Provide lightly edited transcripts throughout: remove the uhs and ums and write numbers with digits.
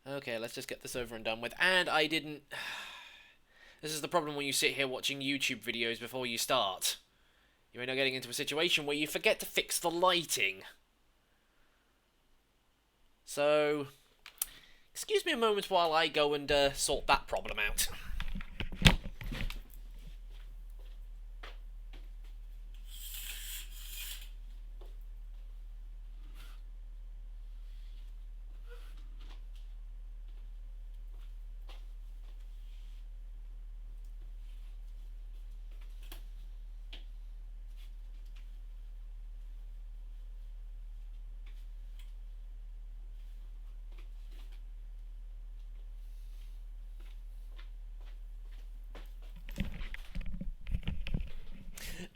Okay, let's just get this over and done with. And I didn't... This is the problem when you sit here watching YouTube videos before you start. You end up getting into a situation where you forget to fix the lighting. So, excuse me a moment while I go and sort that problem out.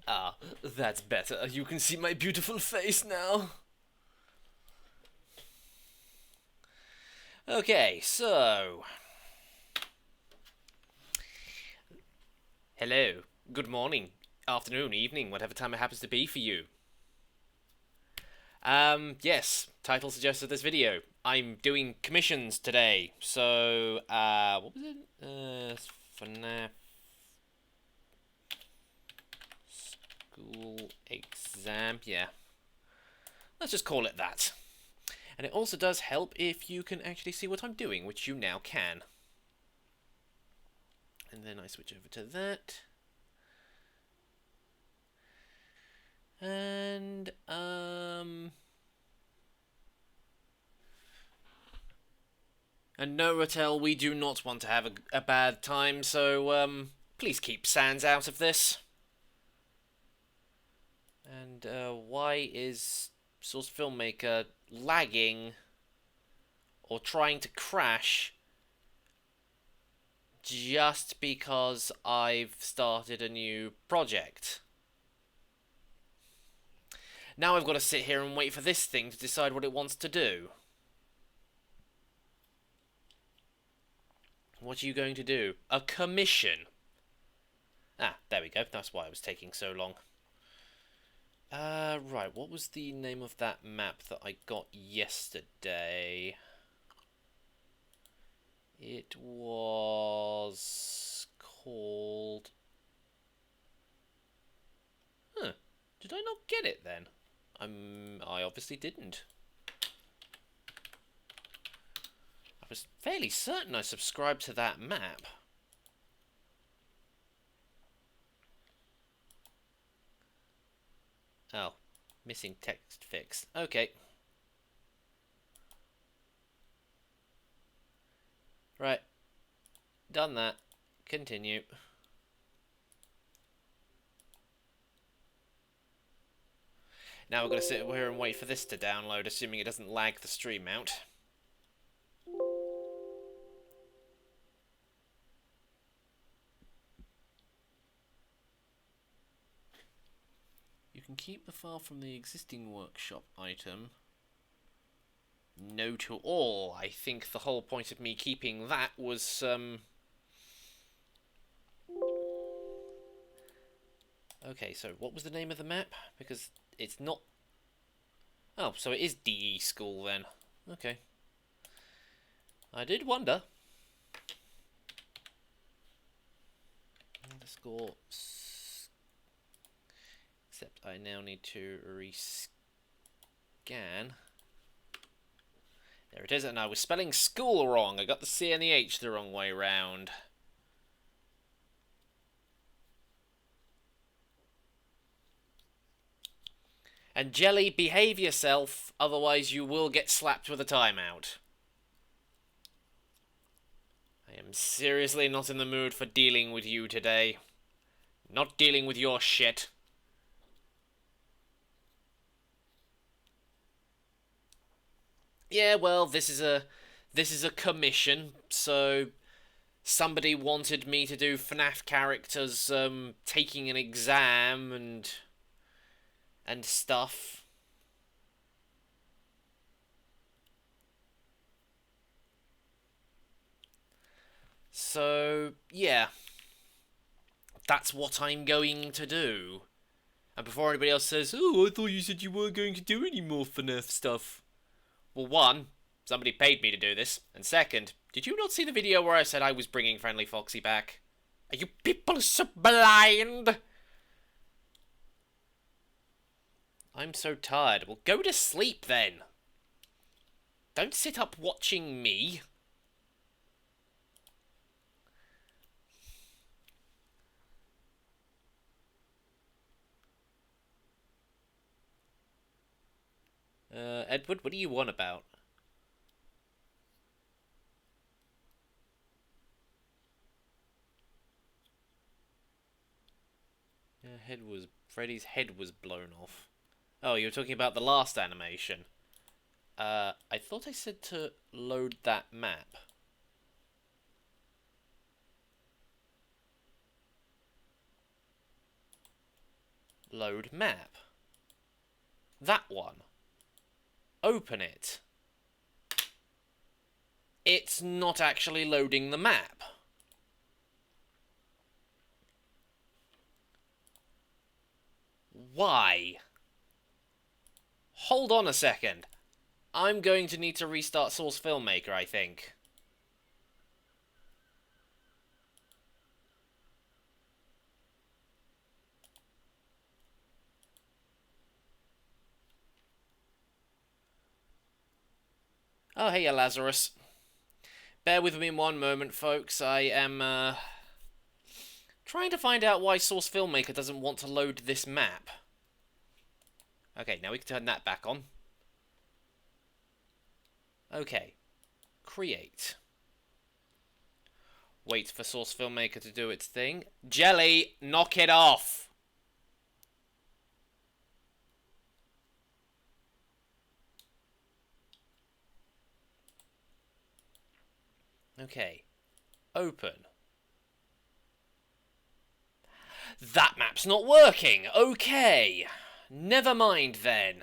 Ah, that's better. You can see my beautiful face now. Okay, so... Hello, good morning, afternoon, evening, whatever time it happens to be for you. Yes, title suggests of this video. I'm doing commissions today, so, what was it? FNAF School Exam, yeah. Let's just call it that. And it also does help if you can actually see what I'm doing, which you now can. And then I switch over to that. And, and no, Rattel, we do not want to have a bad time, so, please keep Sans out of this. And, why is Source Filmmaker lagging or trying to crash just because I've started a new project? Now I've got to sit here and wait for this thing to decide what it wants to do. What are you going to do? A commission. Ah, there we go. That's why it was taking so long. Right, what was the name of that map that I got yesterday? It was called... Huh, did I not get it then? I obviously didn't. I was fairly certain I subscribed to that map. Oh, missing text fixed. Okay. Right. Done that. Continue. Now we're going to sit here and wait for this to download, assuming it doesn't lag the stream out. You can keep the file from the existing workshop item. No to all. I think the whole point of me keeping that was, Okay, so what was the name of the map? Because it's not... Oh, so it is DE School then. Okay. I did wonder. Underscore... Except I now need to rescan. There it is, and I was spelling school wrong. I got the C and the H the wrong way round. And Jelly, behave yourself, otherwise you will get slapped with a timeout. I am seriously not in the mood for dealing with you today. Not dealing with your shit. Yeah, well, this is a commission, so somebody wanted me to do FNAF characters taking an exam and stuff. So, yeah. That's what I'm going to do. And before anybody else says, "Oh, I thought you said you weren't going to do any more FNAF stuff." Well, one, somebody paid me to do this. And second, did you not see the video where I said I was bringing Friendly Foxy back? Are you people so blind? I'm so tired. Well, go to sleep then. Don't sit up watching me. Edward, what do you want about? Freddy's head was blown off. Oh, you were talking about the last animation. I thought I said to load that map. Load map. That one. Open it. It's not actually loading the map. Why? Hold on a second. I'm going to need to restart Source FILMMAKER, I think. Oh, hey, Lazarus. Bear with me in one moment, folks. I am, trying to find out why Source FILMMAKER doesn't want to load this map. Okay, now we can turn that back on. Okay. Create. Wait for Source FILMMAKER to do its thing. Jelly, knock it off! Okay. Open. That map's not working! Okay! Never mind then.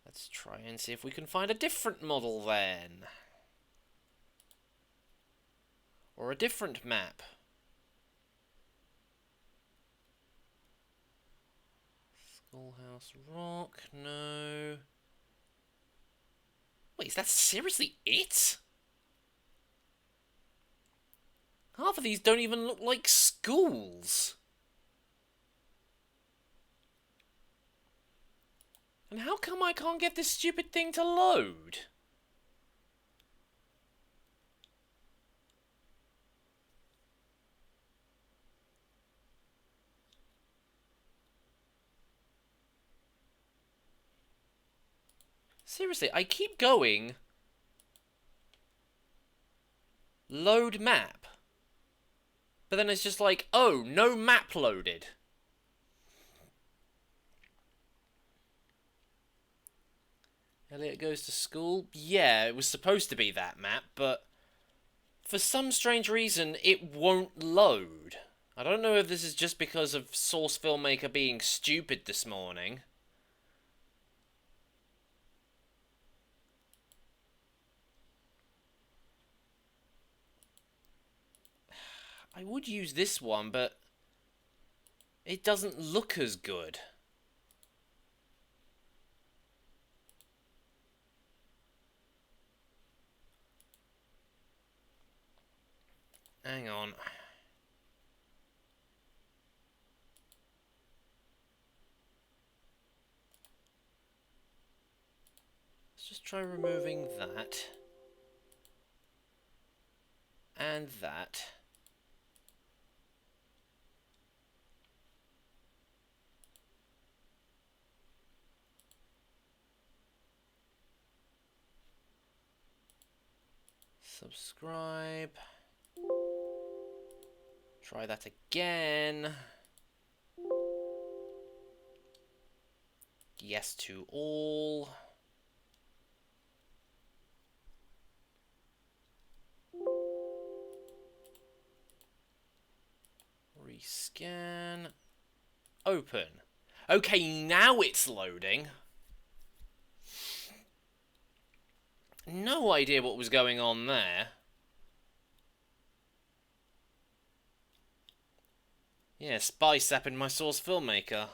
Let's try and see if we can find a different model then. Or a different map. Skullhouse Rock, no. Wait, is that seriously it? Half of these don't even look like schools. And how come I can't get this stupid thing to load? Seriously, I keep going. Load map. But then it's just like, oh, no map loaded. Elliot goes to school. Yeah, it was supposed to be that map, but for some strange reason, it won't load. I don't know if this is just because of Source FILMMAKER being stupid this morning. I would use this one, but it doesn't look as good. Hang on. Let's just try removing that. And that. Subscribe. Try that again. Yes to all. Rescan. Open. Okay, now it's loading. No idea what was going on there. Yeah, spy sapping my source filmmaker.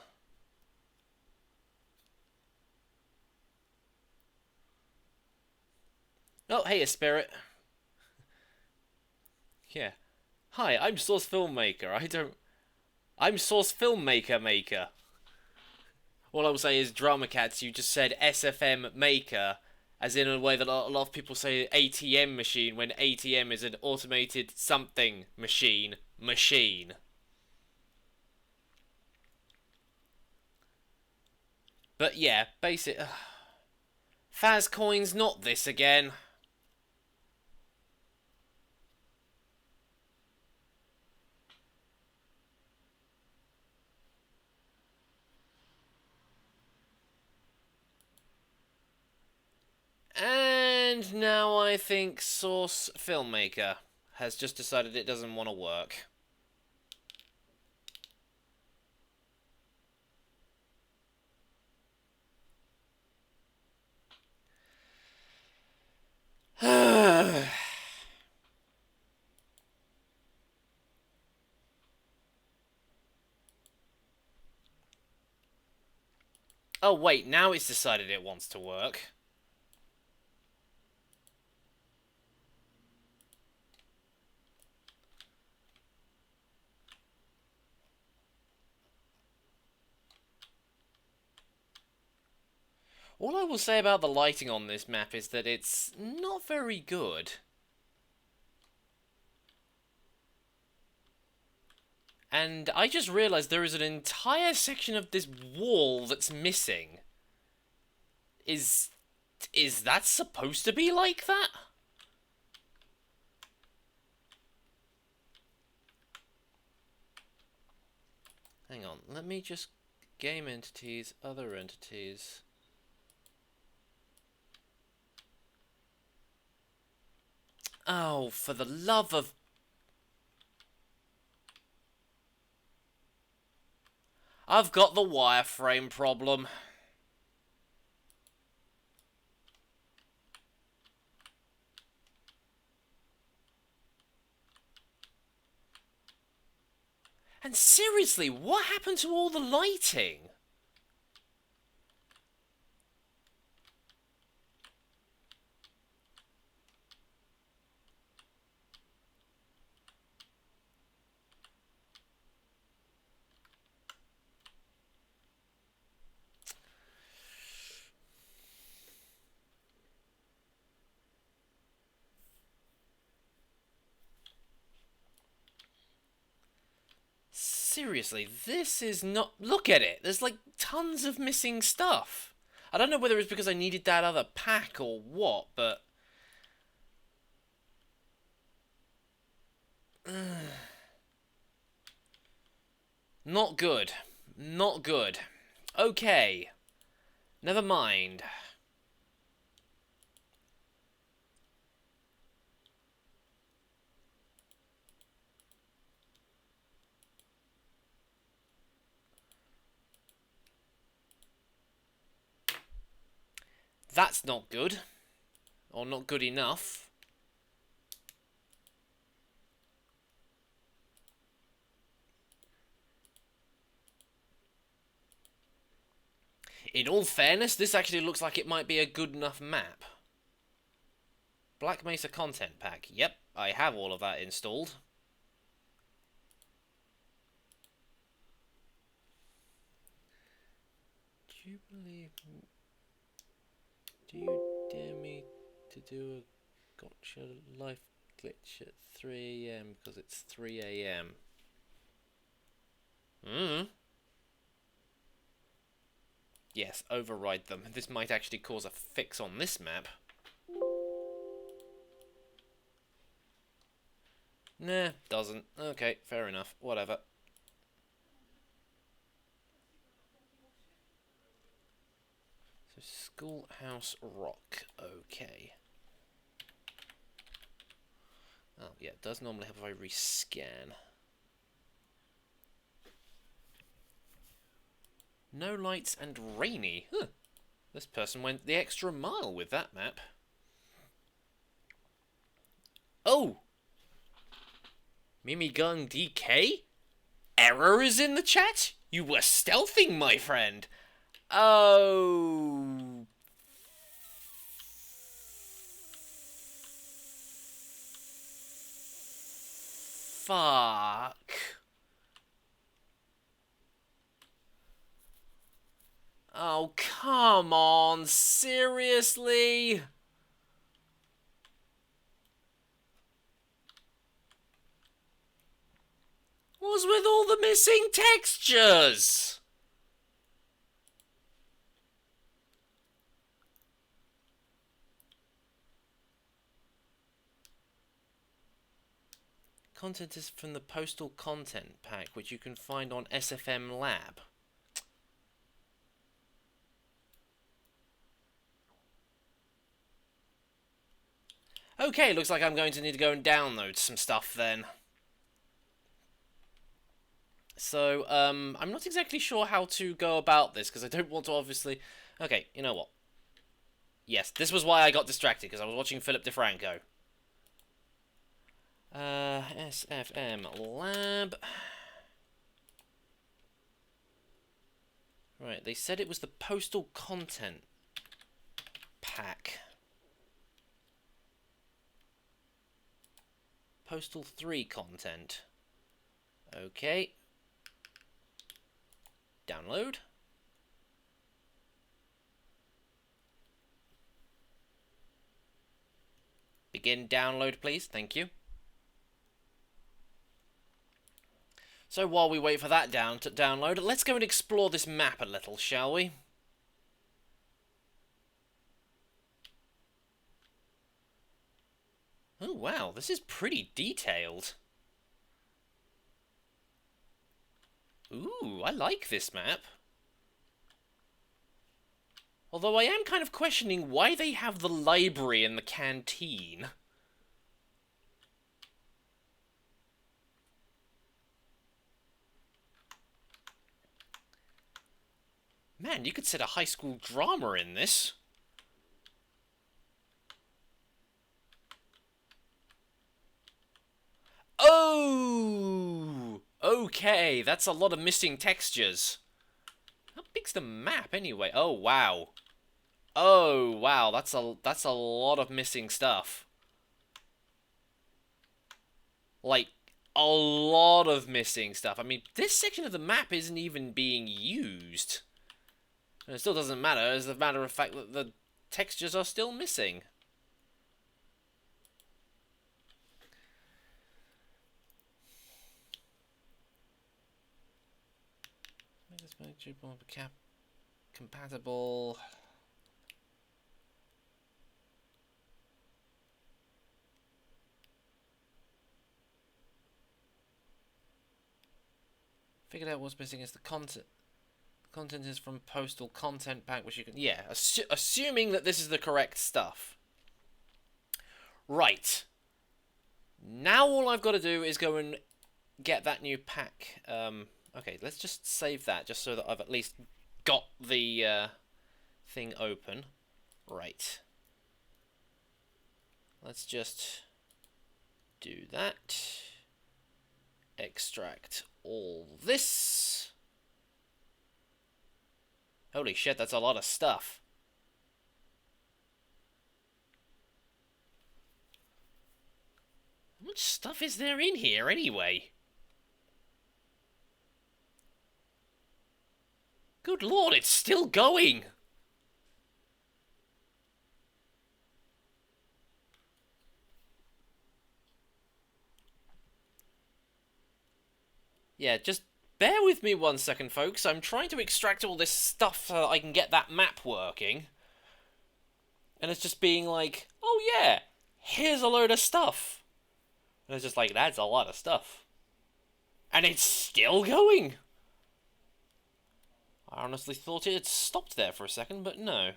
Oh, hey, a spirit. Yeah. Hi, I'm source filmmaker. I'm source filmmaker maker. All I will say is drama cats. You just said SFM maker, as in a way that a lot of people say ATM machine when ATM is an automated something machine. But yeah, basic. Faz coins, not this again. And now I think Source Filmmaker has just decided it doesn't want to work. Oh wait, now it's decided it wants to work. All I will say about the lighting on this map is that it's not very good. And I just realised there is an entire section of this wall that's missing. Is that supposed to be like that? Hang on, let me just... Game entities, other entities... Oh, for the love of... I've got the wireframe problem. And seriously, what happened to all the lighting? Seriously, this is not... Look at it! There's like tons of missing stuff. I don't know whether it's because I needed that other pack or what, but... Not good. Not good. Okay. Never mind. That's not good. Or not good enough. In all fairness, this actually looks like it might be a good enough map. Black Mesa content pack. Yep, I have all of that installed. Do you believe... Do you dare me to do a gotcha life glitch at 3 AM because it's 3 AM? Yes, override them. This might actually cause a fix on this map. Nah, doesn't. Okay, fair enough. Whatever. So, Schoolhouse Rock. Okay. Oh, yeah, it does normally have if I rescan. No lights and rainy. Huh. This person went the extra mile with that map. Oh! Mimigung DK? Error is in the chat? You were stealthing, my friend. Oh... Fuck. Oh, come on. Seriously? What's with all the missing textures? Content is from the Postal Content Pack, which you can find on SFM Lab. Okay, looks like I'm going to need to go and download some stuff then. So, I'm not exactly sure how to go about this, because I don't want to obviously... Okay, you know what? Yes, this was why I got distracted, because I was watching Philip DeFranco. SFM Lab. Right, they said it was the Postal Content Pack. Postal 3 content. Okay. Download. Begin download, please. Thank you. So while we wait for that to download, let's go and explore this map a little, shall we? Oh wow, this is pretty detailed. Ooh, I like this map. Although I am kind of questioning why they have the library and the canteen. Man, you could set a high school drama in this. Oh! Okay, that's a lot of missing textures. How big's the map anyway? Oh, wow. Oh, wow, that's a lot of missing stuff. Like, a lot of missing stuff. I mean, this section of the map isn't even being used. And it still doesn't matter, as a matter of fact that the textures are still missing. Compatible. Figured out what's missing is the content. Content is from Postal Content Pack, which you can... Yeah, assuming that this is the correct stuff. Right. Now all I've got to do is go and get that new pack. Okay, let's just save that, just so that I've at least got the thing open. Right. Let's just do that. Extract all this. Holy shit, that's a lot of stuff. How much stuff is there in here anyway? Good lord, it's still going! Yeah, just bear with me 1 second, folks. I'm trying to extract all this stuff so that I can get that map working. And it's just being like, oh yeah, here's a load of stuff. And it's just like, that's a lot of stuff. And it's still going! I honestly thought it had stopped there for a second, but no.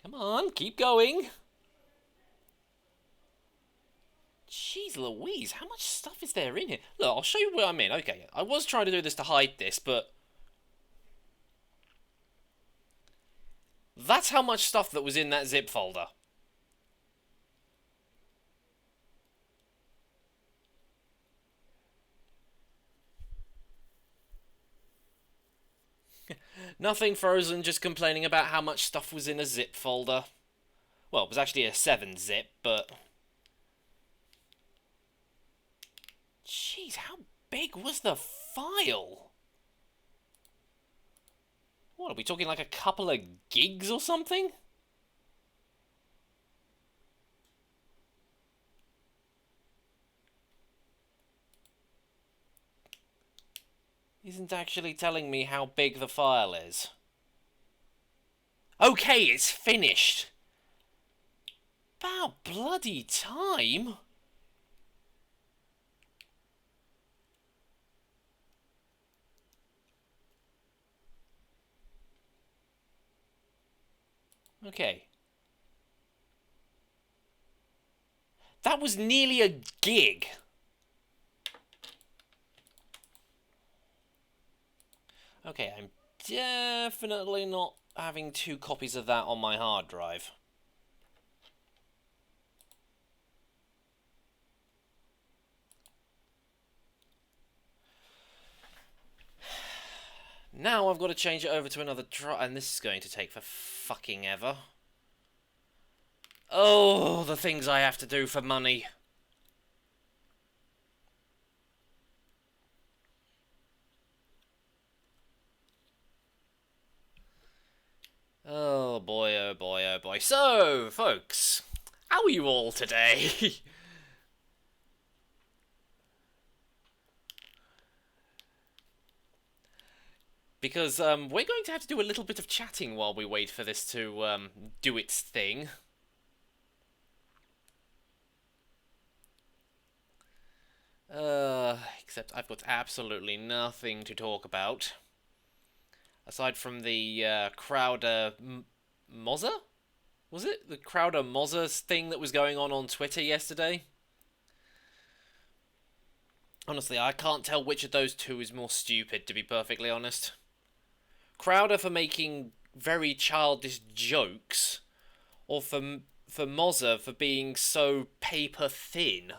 Come on, keep going! Jeez Louise, how much stuff is there in here? Look, I'll show you what I mean. Okay, I was trying to do this to hide this, but... That's how much stuff that was in that zip folder. Nothing frozen, just complaining about how much stuff was in a zip folder. Well, it was actually a 7-zip, but... Jeez, how big was the file? What, are we talking like a couple of gigs or something? Isn't actually telling me how big the file is. Okay, it's finished. About bloody time. Okay. That was nearly a gig. Okay, I'm definitely not having 2 copies of that on my hard drive. Now I've got to change it over to another drive, and this is going to take for fucking ever. Oh, the things I have to do for money. Oh boy, oh boy, oh boy. So, folks, how are you all today? Because we're going to have to do a little bit of chatting while we wait for this to do its thing. Except I've got absolutely nothing to talk about. Aside from the Crowder Mozza? Was it? The Crowder Mozza thing that was going on Twitter yesterday? Honestly, I can't tell which of those two is more stupid, to be perfectly honest. Crowder for making very childish jokes, or for Mozza for being so paper thin.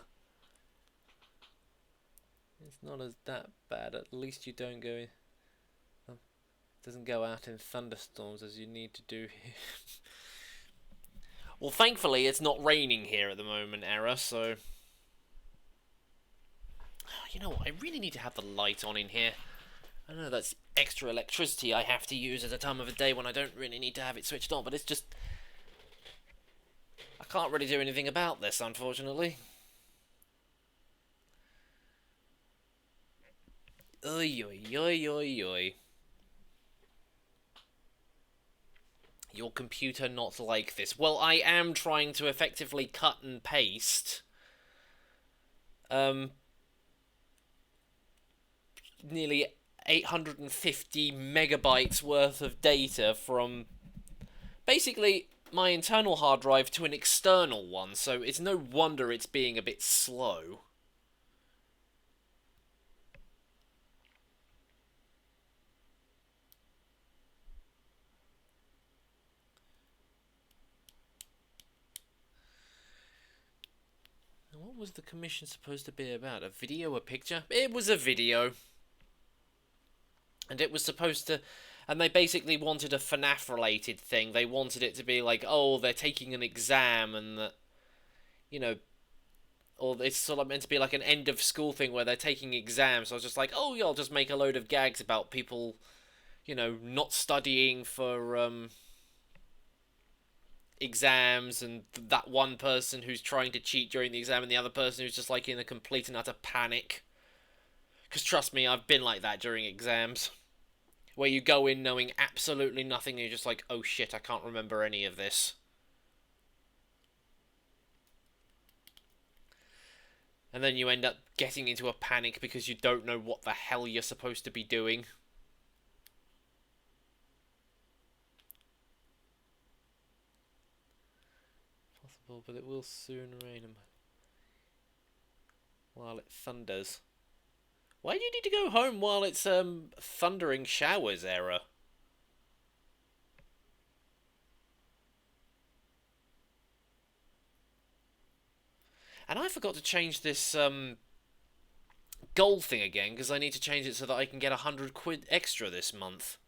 It's not as that bad. At least you don't go in. Doesn't go out in thunderstorms as you need to do here. Well, thankfully it's not raining here at the moment, Error, so... You know what, I really need to have the light on in here. I know that's extra electricity I have to use at a time of the day when I don't really need to have it switched on, but it's just... I can't really do anything about this, unfortunately. Oi, oi, oi, oi, oi. Your computer not like this. Well, I am trying to effectively cut and paste nearly 850 megabytes worth of data from basically my internal hard drive to an external one, so it's no wonder it's being a bit slow. What was the commission supposed to be about? A video, a picture? It was a video. And it was supposed to... And they basically wanted a FNAF-related thing. They wanted it to be like, oh, they're taking an exam and that... You know... Or it's sort of meant to be like an end-of-school thing where they're taking exams. So I was just like, oh, yeah, I'll just make a load of gags about people, you know, not studying for, exams, and that one person who's trying to cheat during the exam and the other person who's just like in a complete and utter panic. Because trust me, I've been like that during exams, where you go in knowing absolutely nothing and you're just like, oh shit, I can't remember any of this. And then you end up getting into a panic because you don't know what the hell you're supposed to be doing. Possible, but it will soon rain while it thunders. Why do you need to go home while it's thundering showers, Error? And I forgot to change this goal thing again, because I need to change it so that I can get 100 quid extra this month.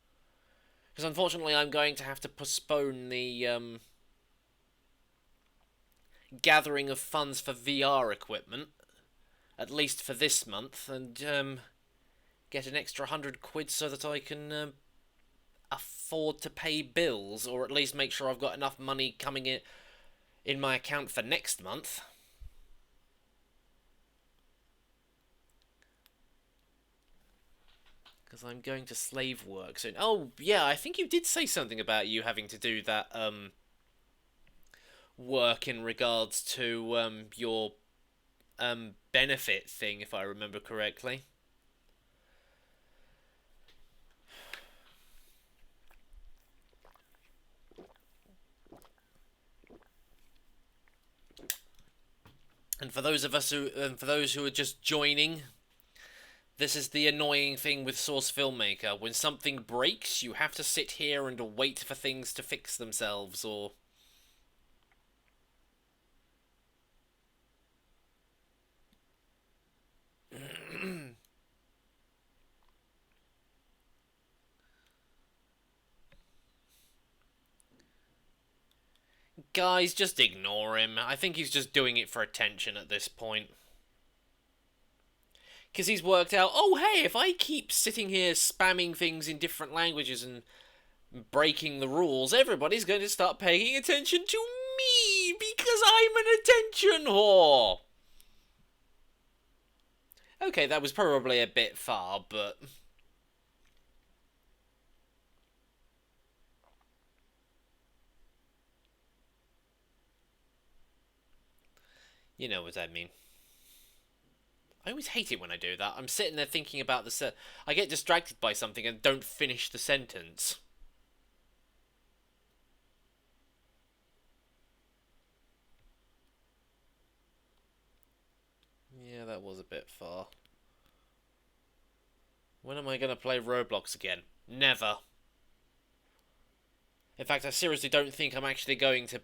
Because unfortunately I'm going to have to postpone the gathering of funds for VR equipment, at least for this month, and get an extra 100 quid so that I can afford to pay bills, or at least make sure I've got enough money coming in my account for next month. Because I'm going to slave work soon. Oh, yeah, I think you did say something about you having to do that work in regards to your benefit thing, if I remember correctly. And for those who are just joining, this is the annoying thing with Source Filmmaker. When something breaks, you have to sit here and wait for things to fix themselves, or... Guys, just ignore him. I think he's just doing it for attention at this point. Because he's worked out, oh hey, if I keep sitting here spamming things in different languages and breaking the rules, everybody's going to start paying attention to me because I'm an attention whore. Okay, that was probably a bit far, but... you know what I mean. I always hate it when I do that. I'm sitting there thinking about the I get distracted by something and don't finish the sentence. Yeah, that was a bit far. When am I going to play Roblox again? Never. In fact, I seriously don't think I'm actually going to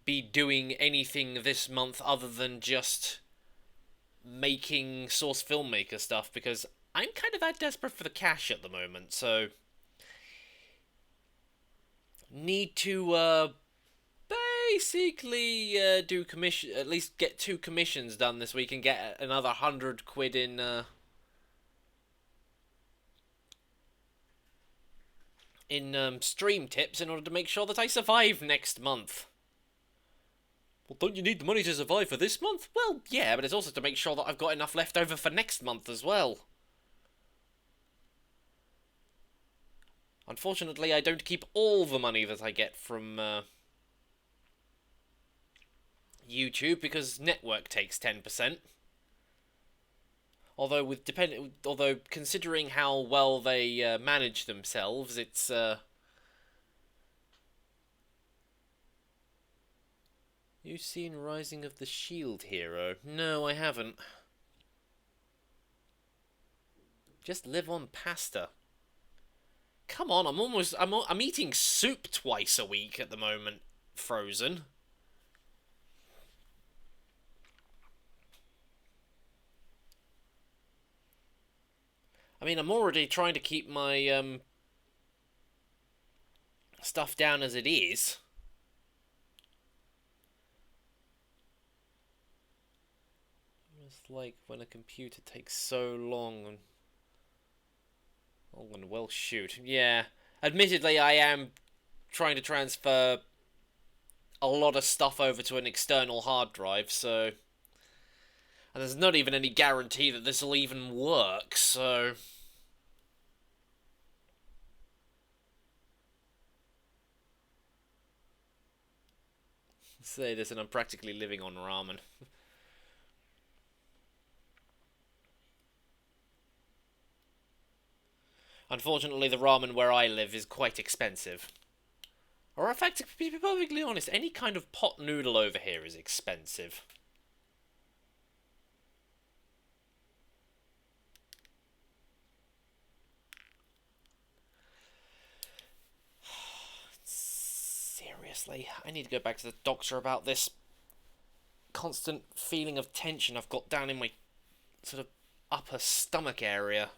be doing anything this month other than just making Source Filmmaker stuff, because I'm kind of that desperate for the cash at the moment, so... need to, basically, do commission... at least get 2 commissions done this week and get another 100 quid in stream tips in order to make sure that I survive next month. Well, don't you need the money to survive for this month? Well, yeah, but it's also to make sure that I've got enough left over for next month as well. Unfortunately, I don't keep all the money that I get from YouTube, because network takes 10%. Although considering how well they manage themselves, it's You seen Rising of the Shield Hero? No, I haven't. Just live on pasta. Come on, I'm eating soup twice a week at the moment, Frozen. I mean, I'm already trying to keep my stuff down as it is. It's like when a computer takes so long and... oh, and well, shoot. Yeah. Admittedly, I am trying to transfer a lot of stuff over to an external hard drive, so... and there's not even any guarantee that this will even work, so... say this and I'm practically living on ramen. Unfortunately, the ramen where I live is quite expensive. Or in fact, to be perfectly honest, any kind of pot noodle over here is expensive. Seriously, I need to go back to the doctor about this constant feeling of tension I've got down in my sort of upper stomach area.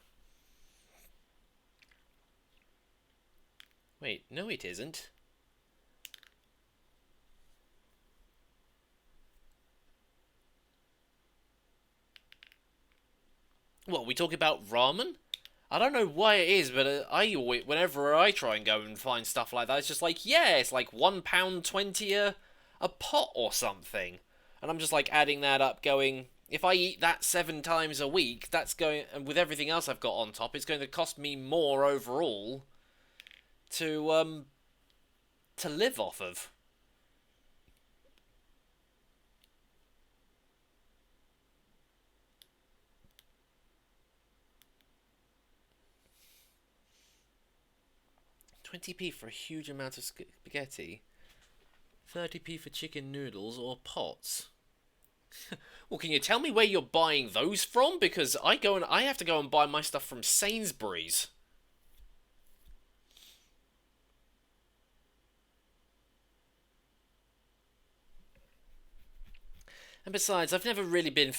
Wait, no it isn't. What, we talk about ramen? I don't know why it is, but I always, whenever I try and go and find stuff like that, it's just like, yeah, it's like £1.20 a pot or something. And I'm just like adding that up, going, if I eat that 7 times a week, that's going, and with everything else I've got on top, it's going to cost me more overall to live off of. £20p for a huge amount of spaghetti. 30p for chicken noodles or pots. Well, can you tell me where you're buying those from? Because I have to go and buy my stuff from Sainsbury's. And besides, I've never really been a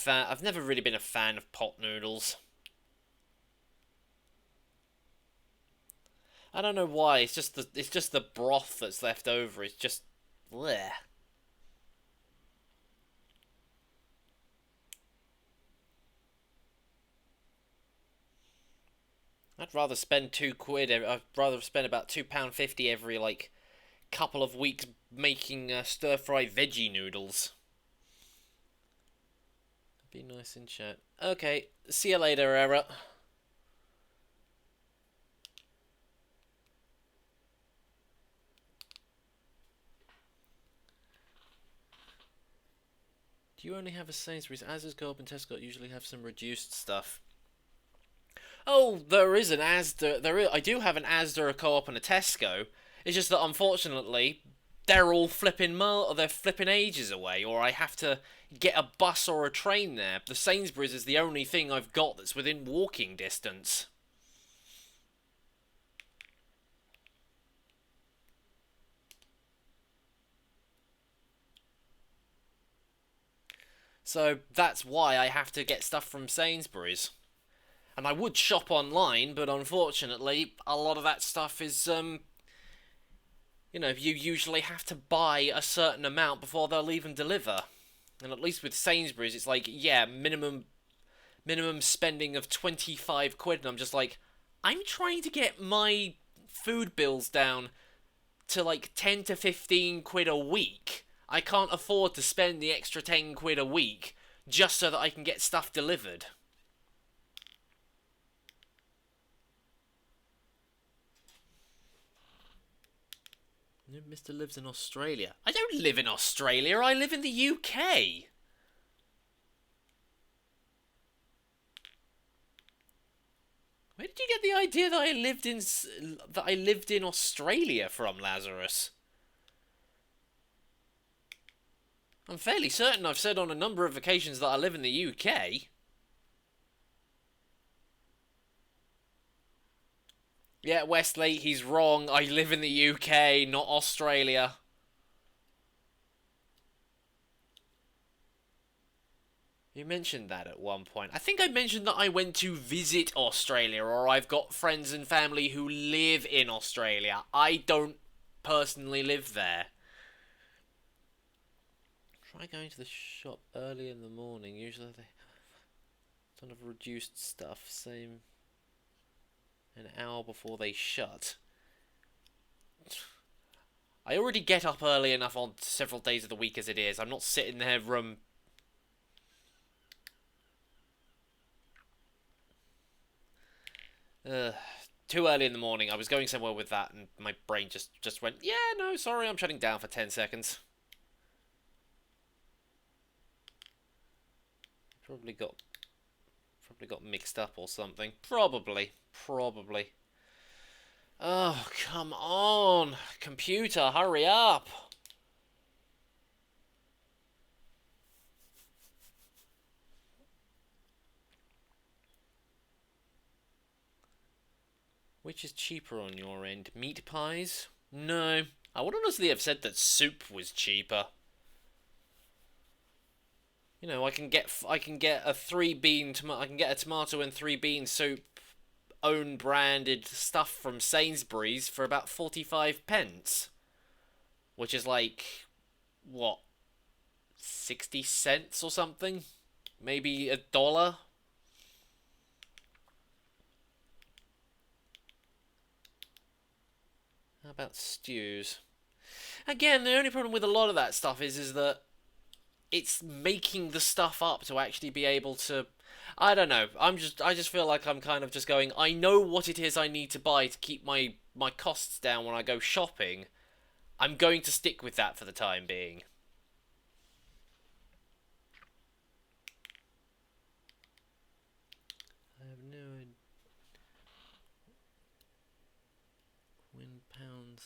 fan of pot noodles. I don't know why. It's just the broth that's left over. It's just bleh. I'd rather spend £2. I'd rather spend about £2.50 every like couple of weeks making stir-fry veggie noodles. Be nice in chat. Okay, see you later, Era. Do you only have a Sainsbury's? Asda's, Co-op, and Tesco usually have some reduced stuff. Oh, there is an Asda. I do have an Asda, a Co-op, and a Tesco. It's just that unfortunately, they're all they're flipping ages away, or I have to get a bus or a train there. The Sainsbury's is the only thing I've got that's within walking distance. So that's why I have to get stuff from Sainsbury's. And I would shop online, but unfortunately, a lot of that stuff is, you usually have to buy a certain amount before they'll even deliver. And at least with Sainsbury's, it's like, yeah, minimum spending of 25 quid, and I'm just like, I'm trying to get my food bills down to like 10 to 15 quid a week. I can't afford to spend the extra 10 quid a week just so that I can get stuff delivered. NoobMister lives in Australia. I don't live in Australia, I live in the UK. Where did you get the idea that I lived in Australia from, Lazarus? I'm fairly certain I've said on a number of occasions that I live in the UK. Yeah, Wesley, he's wrong. I live in the UK, not Australia. You mentioned that at one point. I think I mentioned that I went to visit Australia, or I've got friends and family who live in Australia. I don't personally live there. Try going to the shop early in the morning. Usually they have ton of reduced stuff. Same an hour before they shut. I already get up early enough on several days of the week as it is. I'm not sitting there too early in the morning. I was going somewhere with that and my brain just went, yeah, no, sorry, I'm shutting down for 10 seconds. Probably got mixed up or something. Probably. Oh, come on. Computer, hurry up. Which is cheaper on your end? Meat pies? No. I would honestly have said that soup was cheaper. You know, I can get a I can get a tomato and three bean soup own branded stuff from Sainsbury's for about 45 pence, which is like what, 60 cents or something? Maybe $1? How about stews? Again, the only problem with a lot of that stuff is that it's making the stuff up to actually be able to. I don't know. I just feel like I'm kind of just going. I know what it is I need to buy to keep my costs down when I go shopping. I'm going to stick with that for the time being. I have no idea. Win pounds.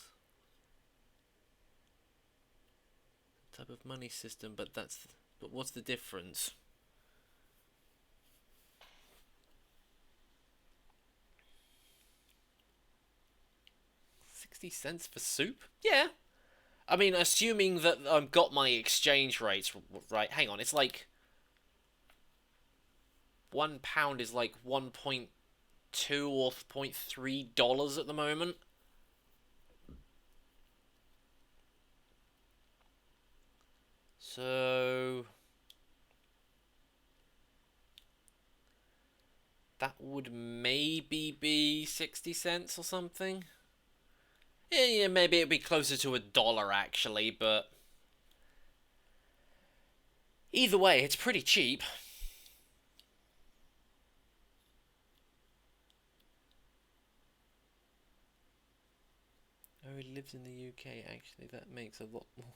Type of money system, but what's the difference? 60 cents for soup? Yeah. I mean, assuming that I've got my exchange rates right. Hang on, it's like £1 is like 1.2 or $0.3 at the moment. So that would maybe be 60 cents or something. Yeah, maybe it'd be closer to $1 actually, but either way, it's pretty cheap. Oh, he lives in the UK actually. That makes a lot more.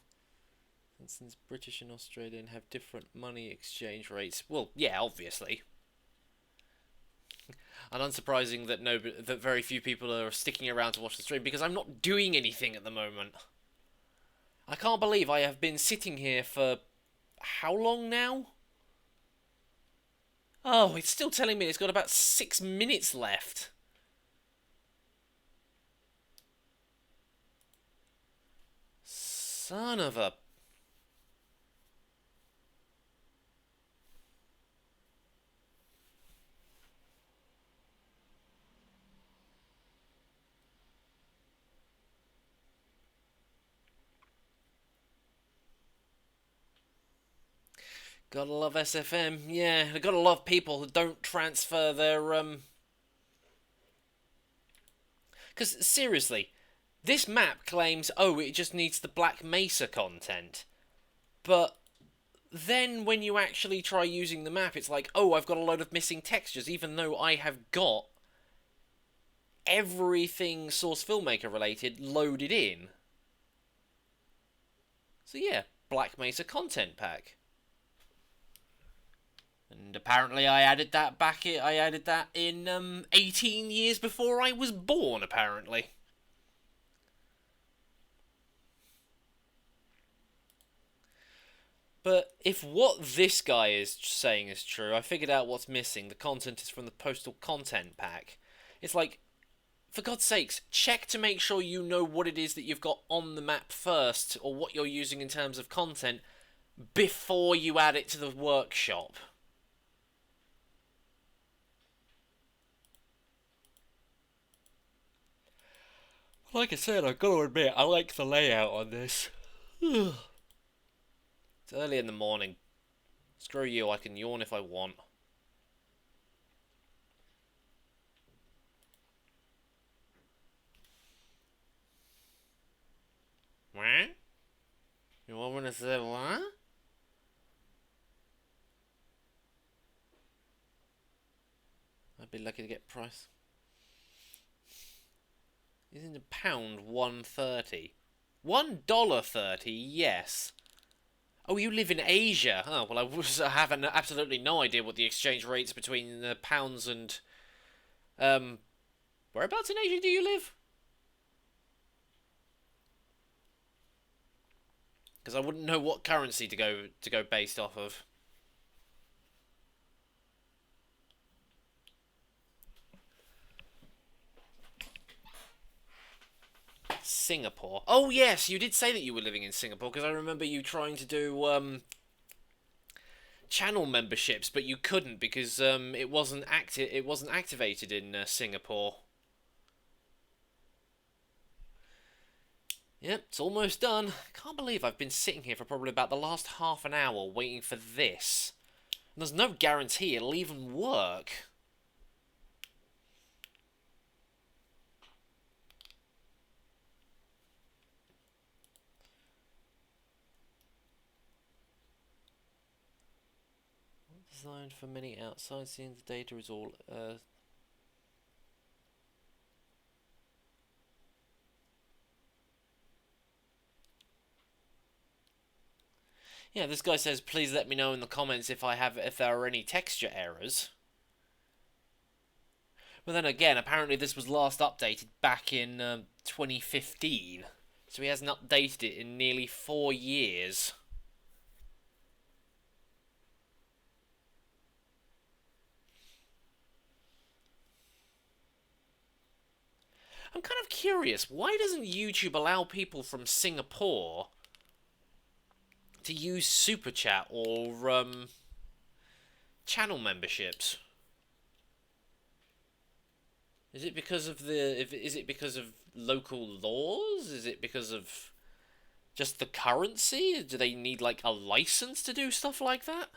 Since British and Australian have different money exchange rates. Well, yeah, obviously. And unsurprising that that very few people are sticking around to watch the stream because I'm not doing anything at the moment. I can't believe I have been sitting here for how long now? Oh, it's still telling me it's got about 6 minutes left. Son of a... Gotta love SFM. Yeah, I gotta love people who don't transfer their, Because, seriously, this map claims, oh, it just needs the Black Mesa content. But then when you actually try using the map, it's like, oh, I've got a load of missing textures, even though I have got everything Source Filmmaker related loaded in. So yeah, Black Mesa content pack. And apparently I added that I added that in 18 years before I was born, apparently. But if what this guy is saying is true, I figured out what's missing. The content is from the postal content pack. It's like, for God's sakes, check to make sure you know what it is that you've got on the map first, or what you're using in terms of content, before you add it to the workshop. Like I said, I've got to admit, I like the layout on this. It's early in the morning. Screw you, I can yawn if I want. What? You want me to say what? I'd be lucky to get price. Isn't a pound $1.30? $1.30, yes. Oh, you live in Asia. Oh, well, I have absolutely no idea what the exchange rates between the pounds and... Whereabouts in Asia do you live? Because I wouldn't know what currency to go based off of. Singapore. Oh yes, you did say that you were living in Singapore because I remember you trying to do channel memberships, but you couldn't because it wasn't activated in Singapore. Yep, it's almost done. Can't believe I've been sitting here for probably about the last half an hour waiting for this. And there's no guarantee it'll even work. Designed for many outside scenes, the data is all yeah, this guy says, please let me know in the comments if there are any texture errors. But then again, apparently this was last updated back in 2015. So he hasn't updated it in nearly 4 years. I'm kind of curious, why doesn't YouTube allow people from Singapore to use Super Chat or channel memberships? Is it because of local laws? Is it because of just the currency? Do they need like a license to do stuff like that?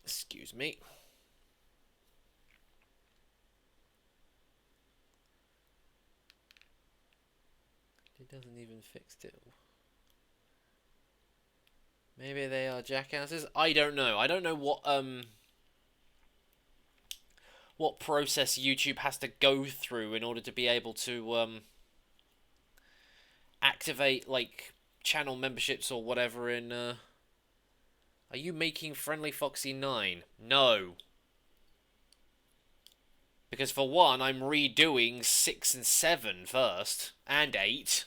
Excuse me. It doesn't even fix it. Maybe they are jackasses? I don't know. I don't know what process YouTube has to go through in order to be able to activate like channel memberships or whatever in Are you making Friendly Foxy 9? No. Because for one, I'm redoing 6 and 7 first. And 8.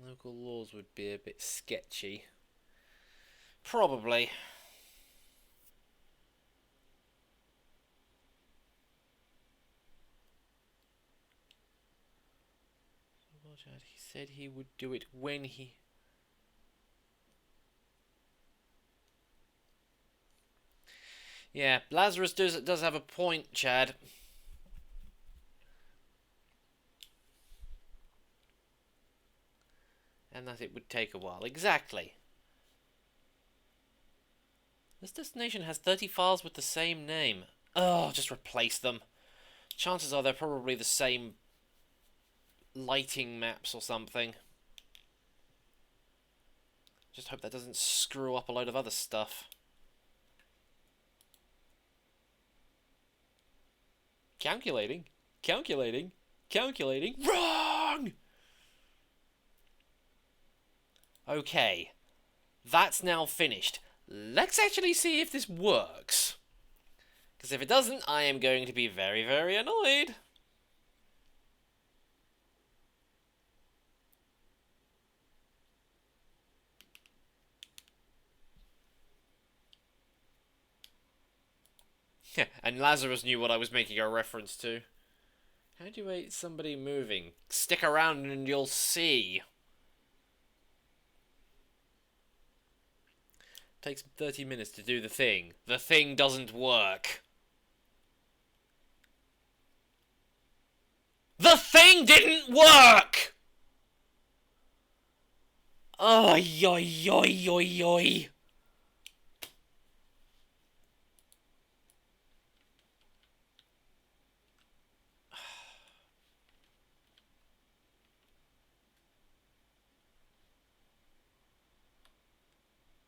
Local laws would be a bit sketchy. Probably. He said he would do it when he... Yeah, Lazarus does have a point, Chad. And that it would take a while. Exactly. This destination has 30 files with the same name. Oh, just replace them. Chances are they're probably the same lighting maps or something. Just hope that doesn't screw up a load of other stuff. Calculating. Calculating. Calculating. Wrong! Okay. That's now finished. Let's actually see if this works. Because if it doesn't, I am going to be very, very annoyed. And Lazarus knew what I was making a reference to. How do you rate somebody moving? Stick around and you'll see. Takes 30 minutes to do the thing. The thing doesn't work. The thing didn't work! Oi, oi, oi, oi, oi.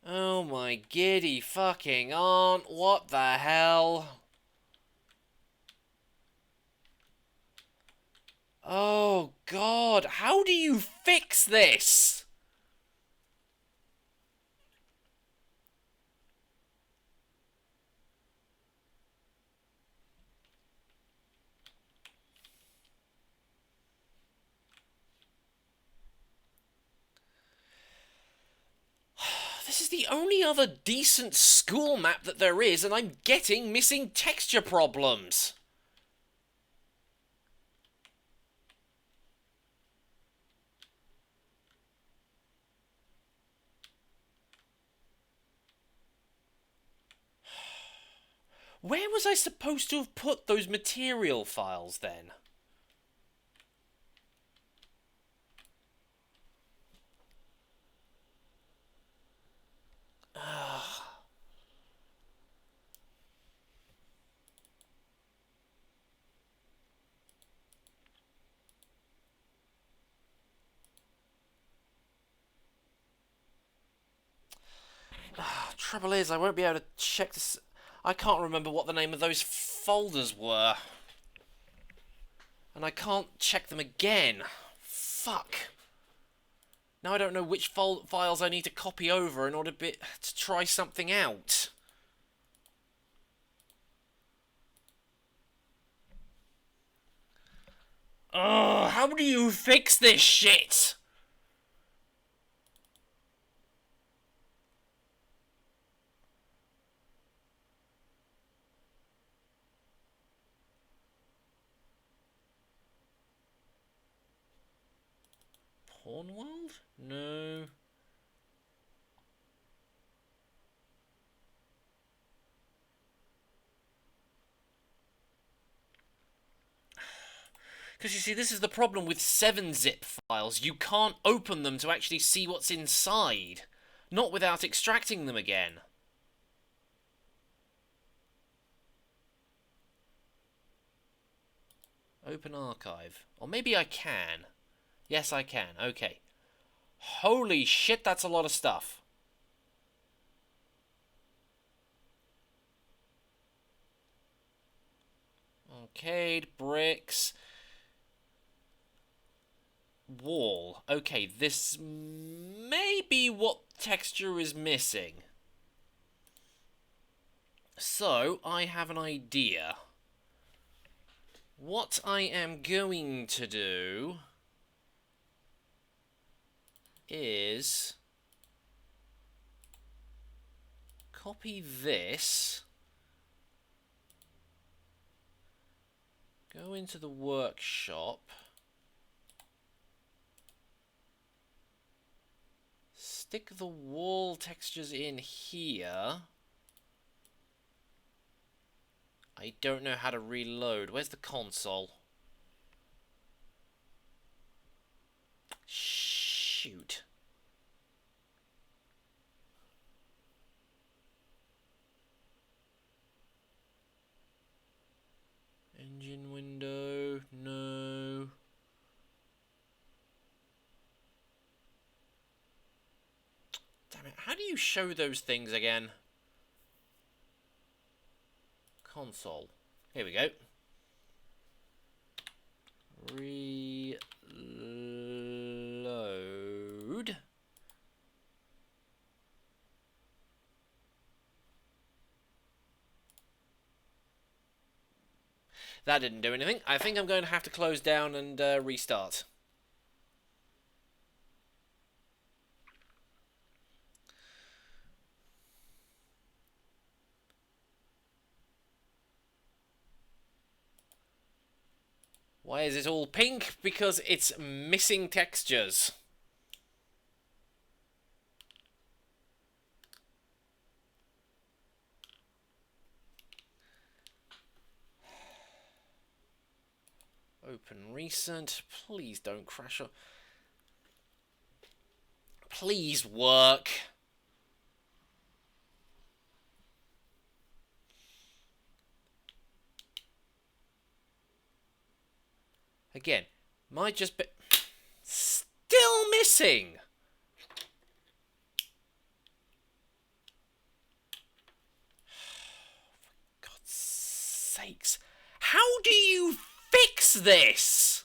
Oh my giddy fucking aunt, what the hell? Oh god, how do you fix this? This is the only other decent school map that there is, and I'm getting missing texture problems. Where was I supposed to have put those material files then? Trouble is, I won't be able to check this. I can't remember what the name of those folders were. And I can't check them again. Fuck. Now I don't know which files I need to copy over in order to try something out. Oh, how do you fix this shit? Porn World? No. Because you see, this is the problem with 7-zip files. You can't open them to actually see what's inside. Not without extracting them again. Open archive. Or maybe I can. Yes, I can. Okay. Holy shit, that's a lot of stuff. Arcade, bricks... Wall. Okay, this may be what texture is missing. So, I have an idea. What I am going to do is copy this, go into the workshop, stick the wall textures in here. I don't know how to reload. Where's the console? Shoot. Engine window, no. Damn it, how do you show those things again? Console. Here we go. Reload. That didn't do anything. I think I'm going to have to close down and restart. Why is it all pink? Because it's missing textures. Open recent. Please don't crash up. Please work. Again, might just be... Still missing! For God's sakes. How do you fix this?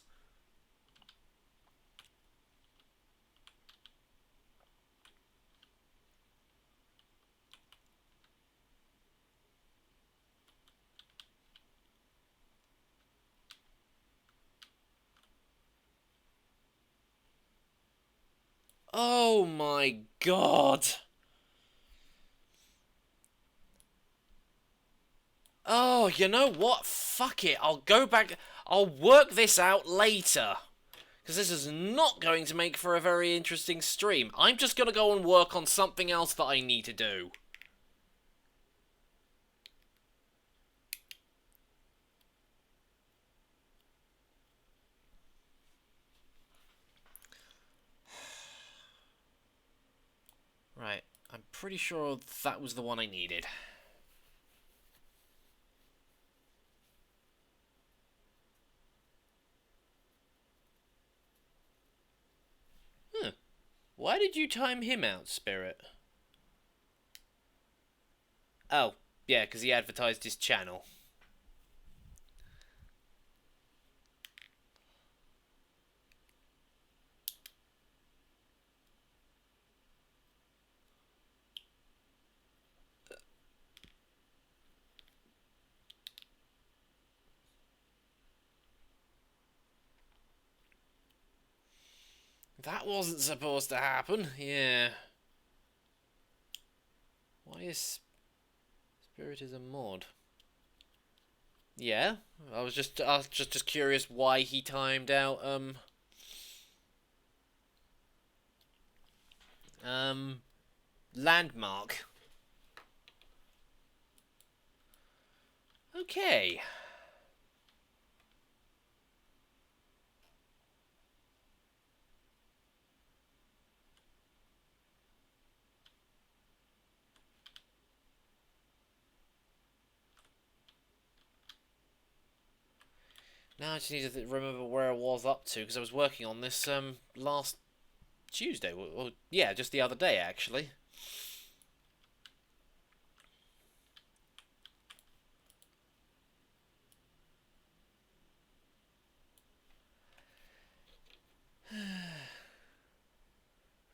Oh my God. Oh, you know what? Fuck it. I'll go back. I'll work this out later. Because this is not going to make for a very interesting stream. I'm just going to go and work on something else that I need to do. Right. I'm pretty sure that was the one I needed. Huh. Why did you time him out, Spirit? Oh, yeah, because he advertised his channel. That wasn't supposed to happen. Yeah. Why is Spirit is a mod? Yeah, I was just curious why he timed out landmark. Okay. Now I just need to remember where I was up to, because I was working on this last Tuesday. Well, yeah, just the other day actually.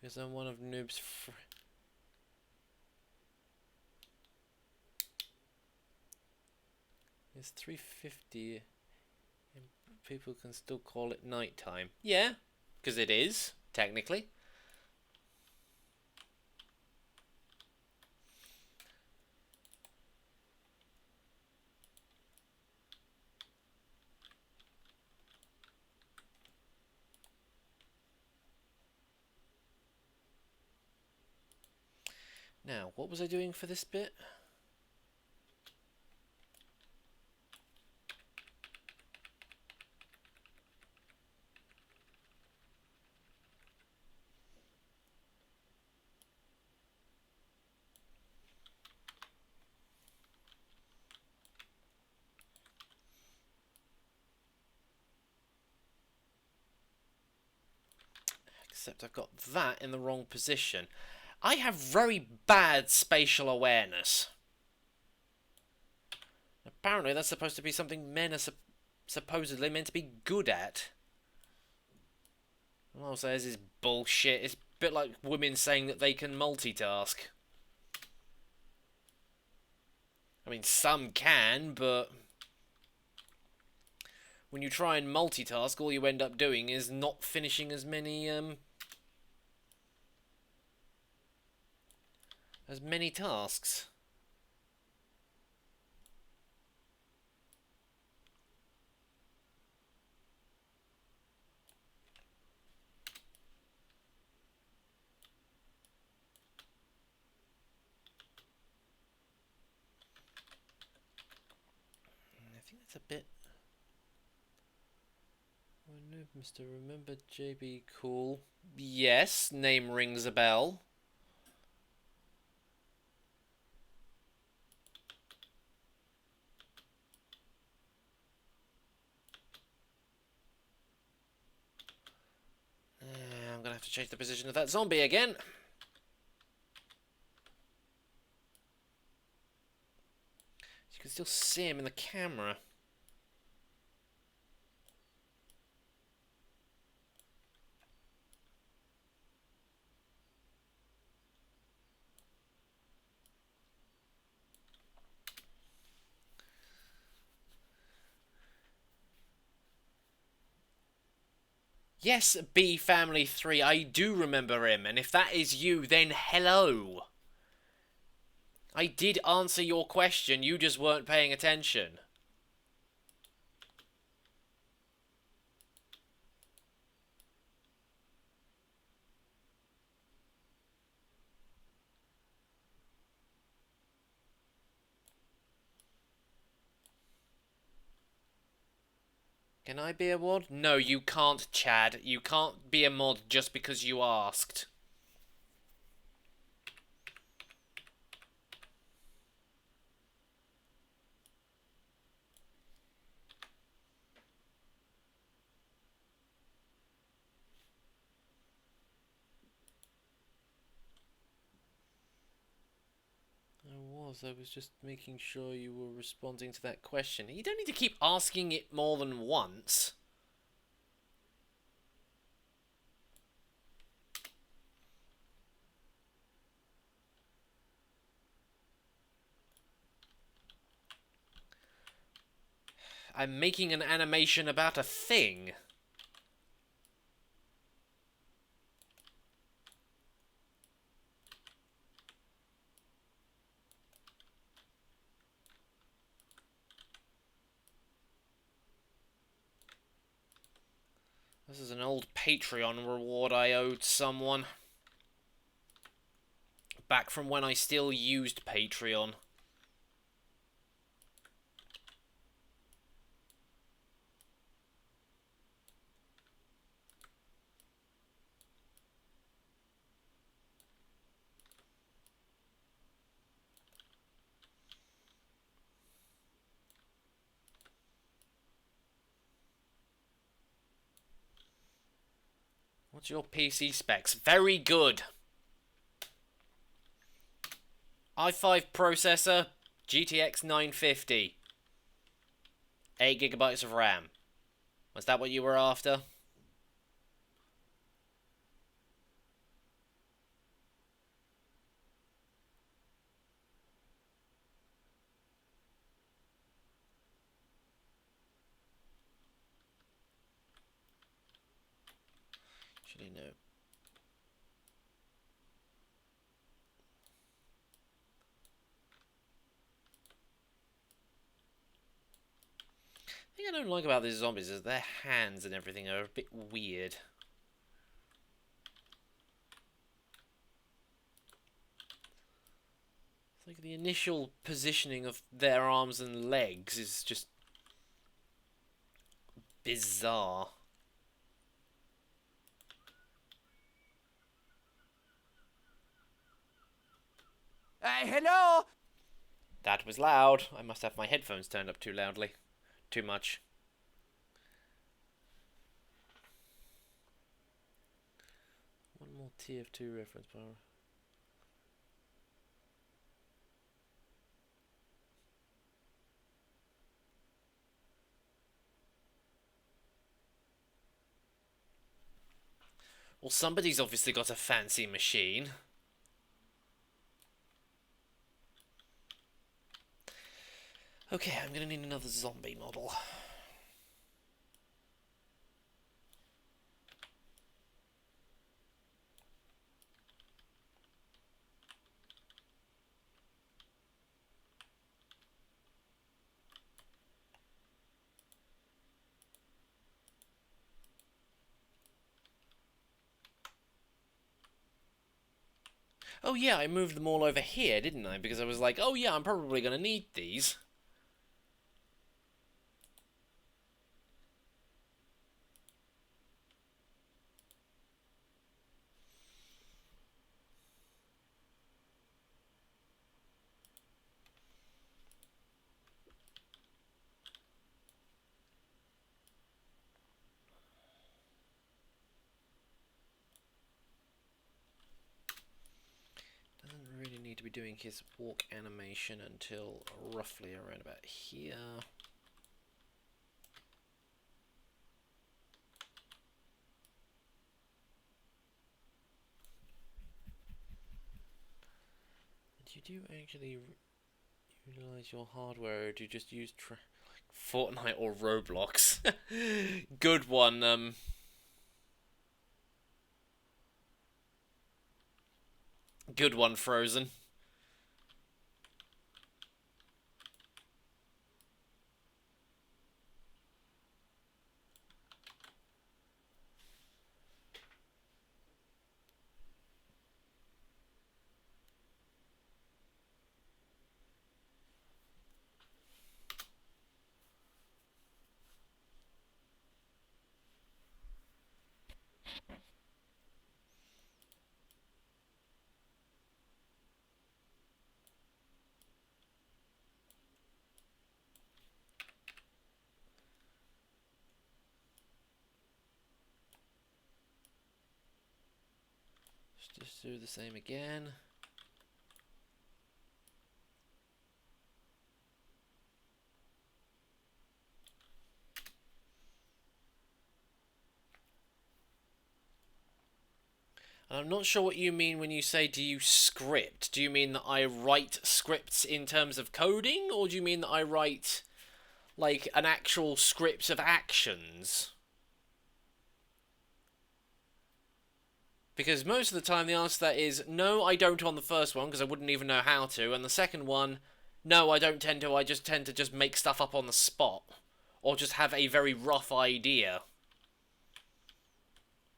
Because I'm one of Noob's It's 3:50 and people can still call it nighttime. Yeah, because it is, technically. Now, what was I doing for this bit? Except I've got that in the wrong position. I have very bad spatial awareness. Apparently that's supposed to be something men are supposedly meant to be good at. All I'll say is bullshit. It's a bit like women saying that they can multitask. I mean, some can, but when you try and multitask, all you end up doing is not finishing as many tasks. I think that's a bit. Oh, NoobMister, remember JB Cool? Yes, name rings a bell. I'm gonna have to change the position of that zombie again. You can still see him in the camera. Yes, B Family 3, I do remember him, and if that is you, then hello. I did answer your question, you just weren't paying attention. Can I be a mod? No, you can't, Chad. You can't be a mod just because you asked. I was just making sure you were responding to that question. You don't need to keep asking it more than once. I'm making an animation about a thing. This is an old Patreon reward I owed someone. Back from when I still used Patreon. What's your PC specs? Very good. i5 processor, GTX 950. 8 gigabytes of RAM. Was that what you were after? Actually, no. The thing I don't like about these zombies is their hands and everything are a bit weird. It's like the initial positioning of their arms and legs is just bizarre. Hello? That was loud. I must have my headphones turned up too loudly. Too much. One more TF2 reference power. Well, somebody's obviously got a fancy machine. Okay, I'm gonna need another zombie model. Oh yeah, I moved them all over here, didn't I? Because I was like, oh yeah, I'm probably gonna need these. Doesn't really need to be doing his walk animation until roughly around about here. Do you actually utilize your hardware, or do you just use Fortnite or Roblox? Good one. Good one, Frozen. Let's just do the same again. I'm not sure what you mean when you say, do you script? Do you mean that I write scripts in terms of coding, or do you mean that I write, like, an actual script of actions? Because most of the time the answer to that is, no, I don't on the first one, because I wouldn't even know how to, and the second one, no, I don't tend to, I just tend to just make stuff up on the spot. Or just have a very rough idea.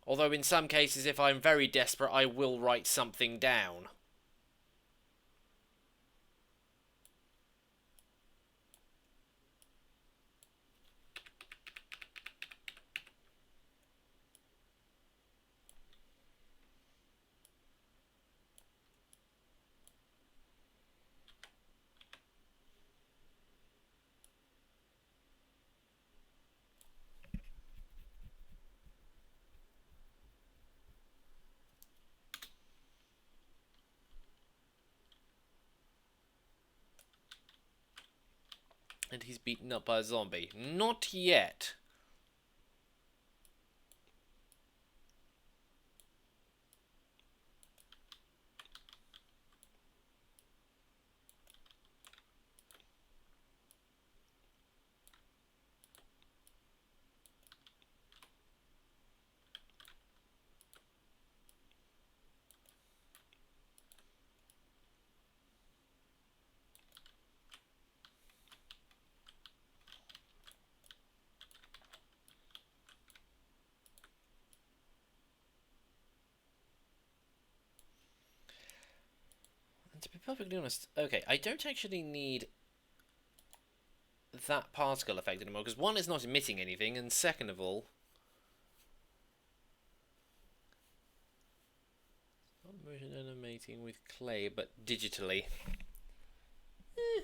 Although in some cases, if I'm very desperate, I will write something down. And he's beaten up by a zombie. Not yet. And to be perfectly honest, okay, I don't actually need that particle effect anymore, because one, it's not emitting anything, and second of all, not motion animating with clay, but digitally.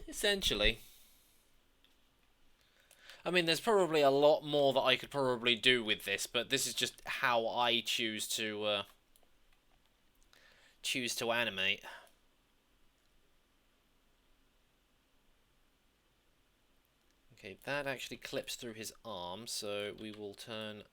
Essentially. I mean, there's probably a lot more that I could probably do with this, but this is just how I choose to animate. Okay, that actually clips through his arm, so we will turn...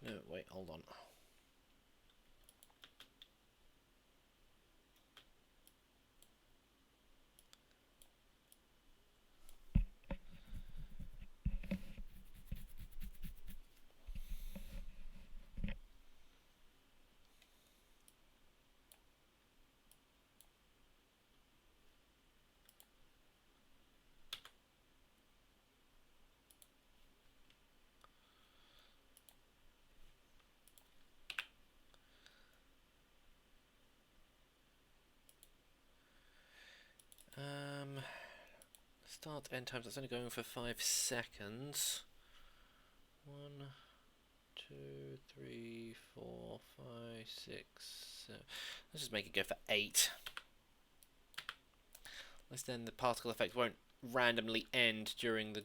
No, wait, hold on. Start end times, that's only going for 5 seconds. 1, 2, 3, 4, 5, 6, 7. Let's just make it go for 8. Unless then the particle effect won't randomly end during the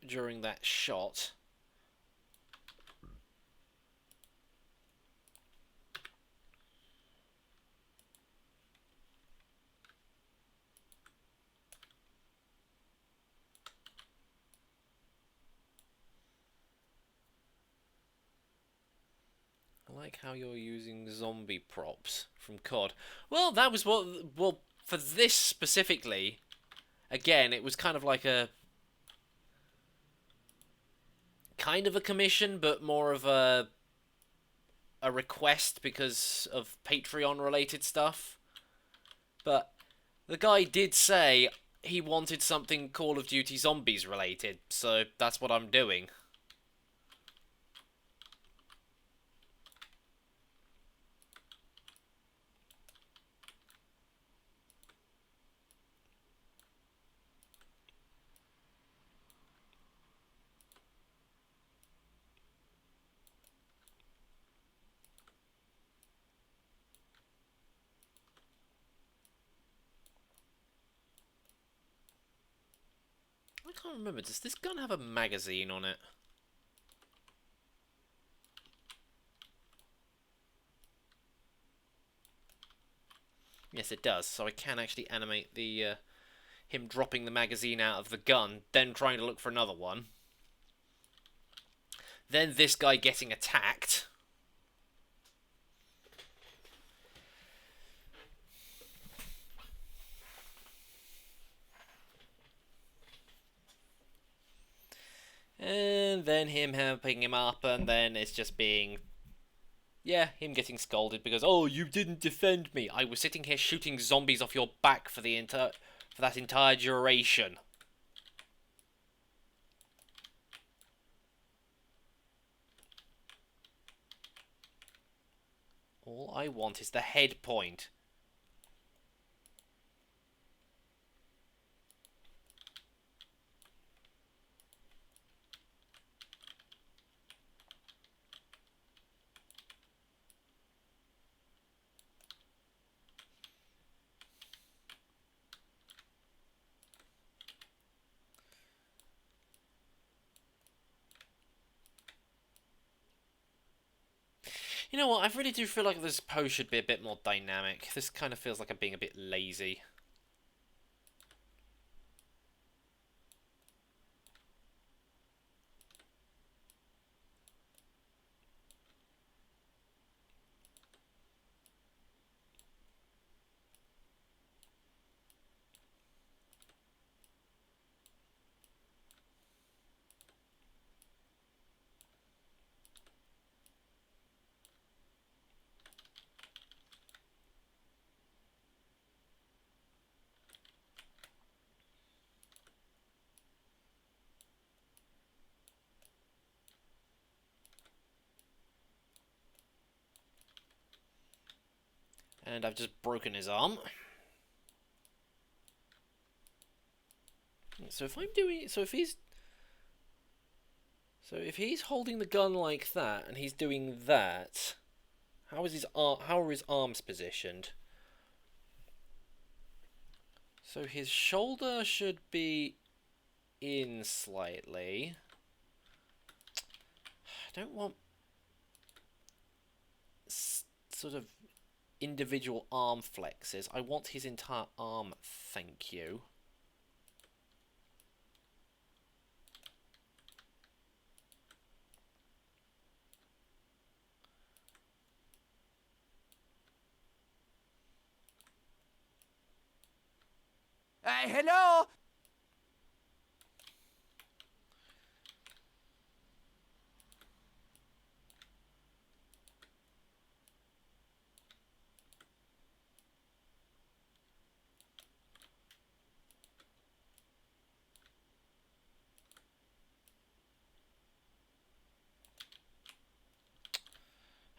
during that shot. I like how you're using zombie props from COD. Well, that was what... Well, for this specifically, again, it was kind of like a... kind of a commission, but more of a request because of Patreon-related stuff. But the guy did say he wanted something Call of Duty Zombies related, so that's what I'm doing. can't remember. Does this gun have a magazine on it? Yes, it does. So I can actually animate the him dropping the magazine out of the gun, then trying to look for another one. Then this guy getting attacked. And then him picking him up, and then it's just being... yeah, him getting scolded because, oh, you didn't defend me. I was sitting here shooting zombies off your back for that entire duration. All I want is the head point. You know what, I really do feel like this pose should be a bit more dynamic. This kind of feels like I'm being a bit lazy. And I've just broken his arm. So if I'm doing... so if he's holding the gun like that, and he's doing that, how are his arms positioned? So his shoulder should be in slightly. I don't want sort of individual arm flexes. I want his entire arm, thank you. Hello?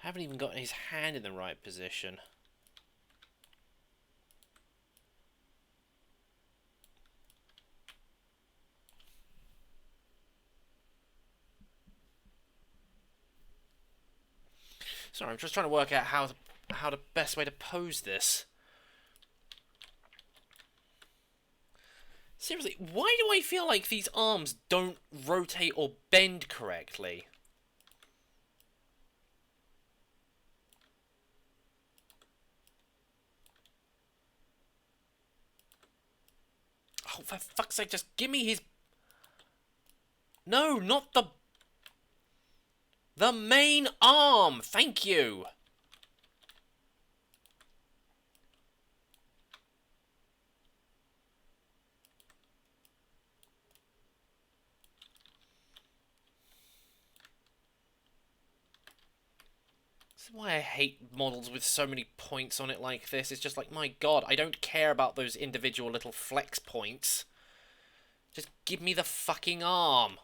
Haven't even got his hand in the right position. Sorry, I'm just trying to work out how the best way to pose this. Seriously, why do I feel like these arms don't rotate or bend correctly? Oh, for fuck's sake, just give me his... No, not the... the main arm! Thank you! This is why I hate models with so many points on it like this. It's just like, my god, I don't care about those individual little flex points. Just give me the fucking arm.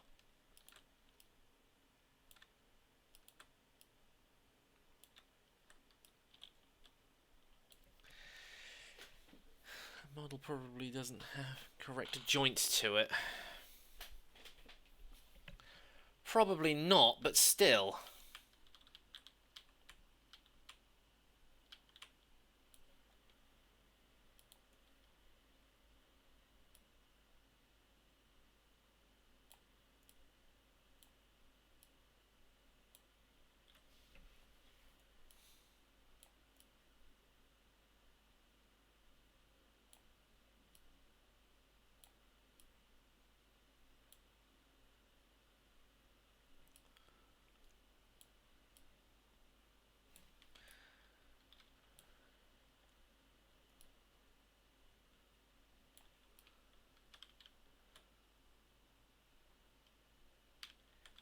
The model probably doesn't have correct joints to it. Probably not, but still.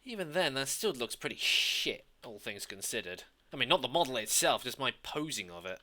Even then, that still looks pretty shit, all things considered. I mean, not the model itself, just my posing of it.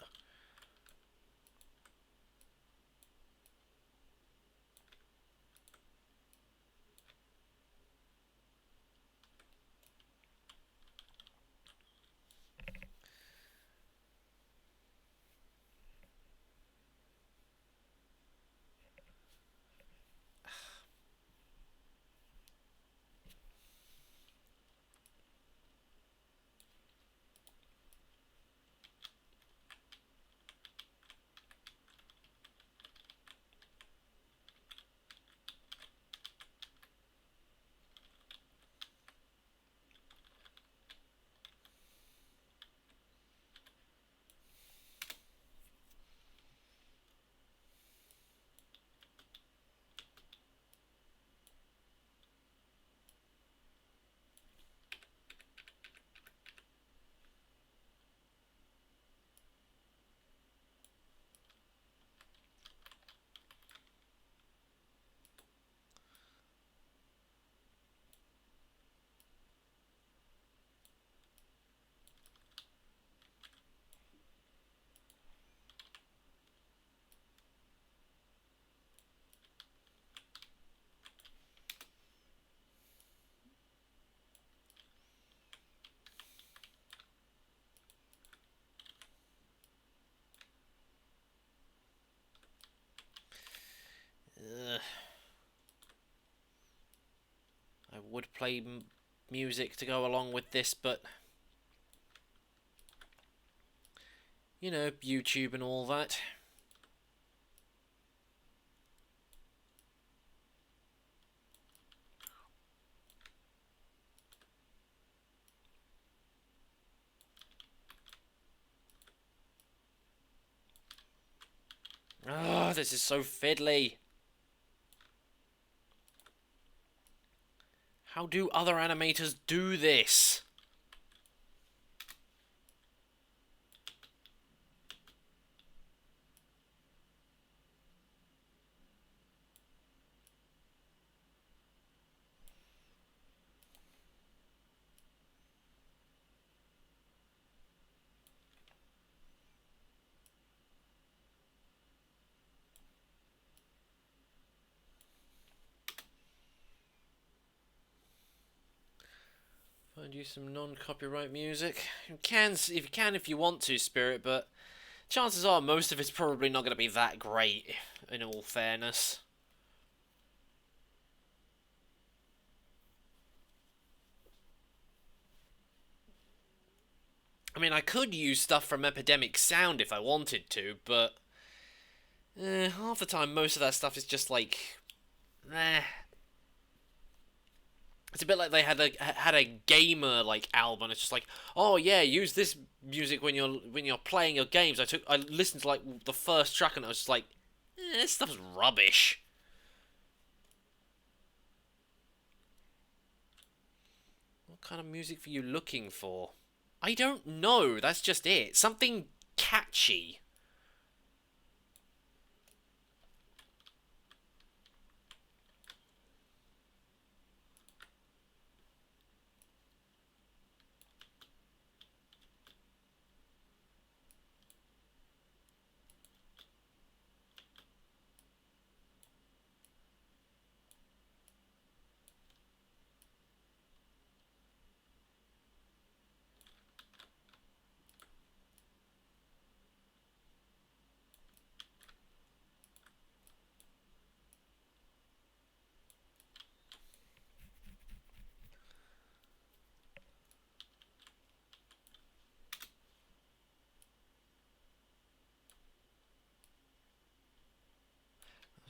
Ugh. I would play music to go along with this, but you know, YouTube and all that. Oh, this is so fiddly. How do other animators do this? Find you some non-copyright music. You can, if you want to, Spirit, but chances are most of it's probably not going to be that great, in all fairness. I mean, I could use stuff from Epidemic Sound if I wanted to, but half the time most of that stuff is just like, eh. It's a bit like they had a gamer like album. It's just like, oh yeah, use this music when you're playing your games. I listened to like the first track and I was just like, this stuff's rubbish. What kind of music are you looking for? I don't know. That's just it. Something catchy.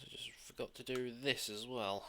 I just forgot to do this as well.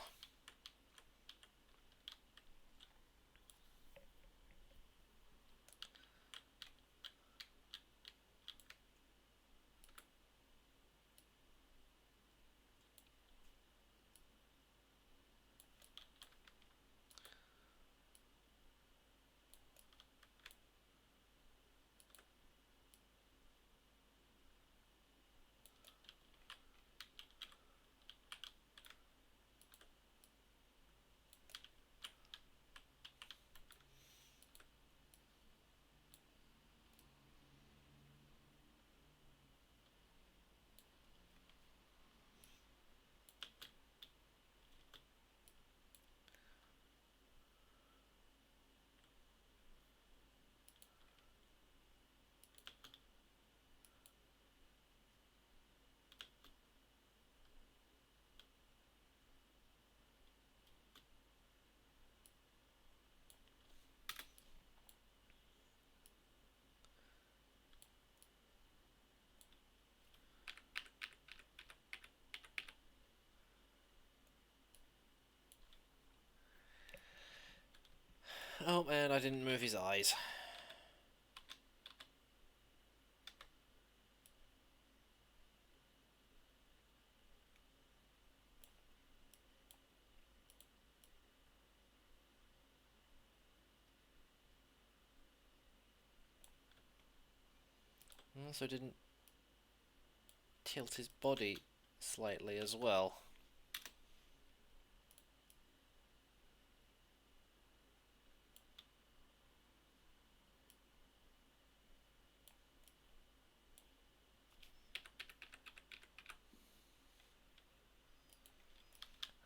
Oh, and I didn't move his eyes. Also didn't tilt his body slightly as well.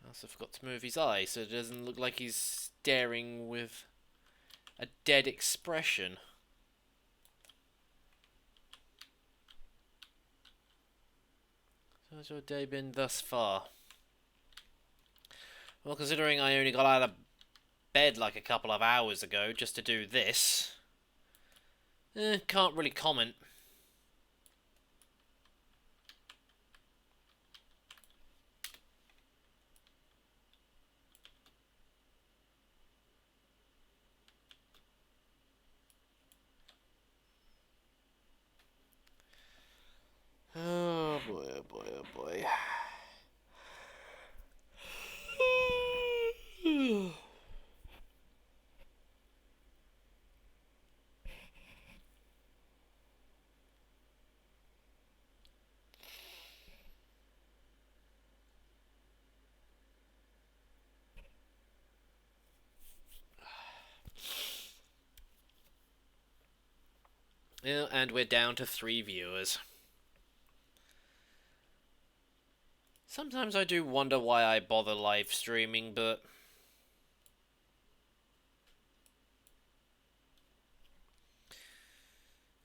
I also forgot to move his eye so it doesn't look like he's staring with a dead expression. So how's your day been thus far? Well, considering I only got out of bed like a couple of hours ago just to do this, can't really comment. Oh boy, oh boy, oh boy. Yeah, and we're down to 3 viewers. Sometimes I do wonder why I bother live streaming, but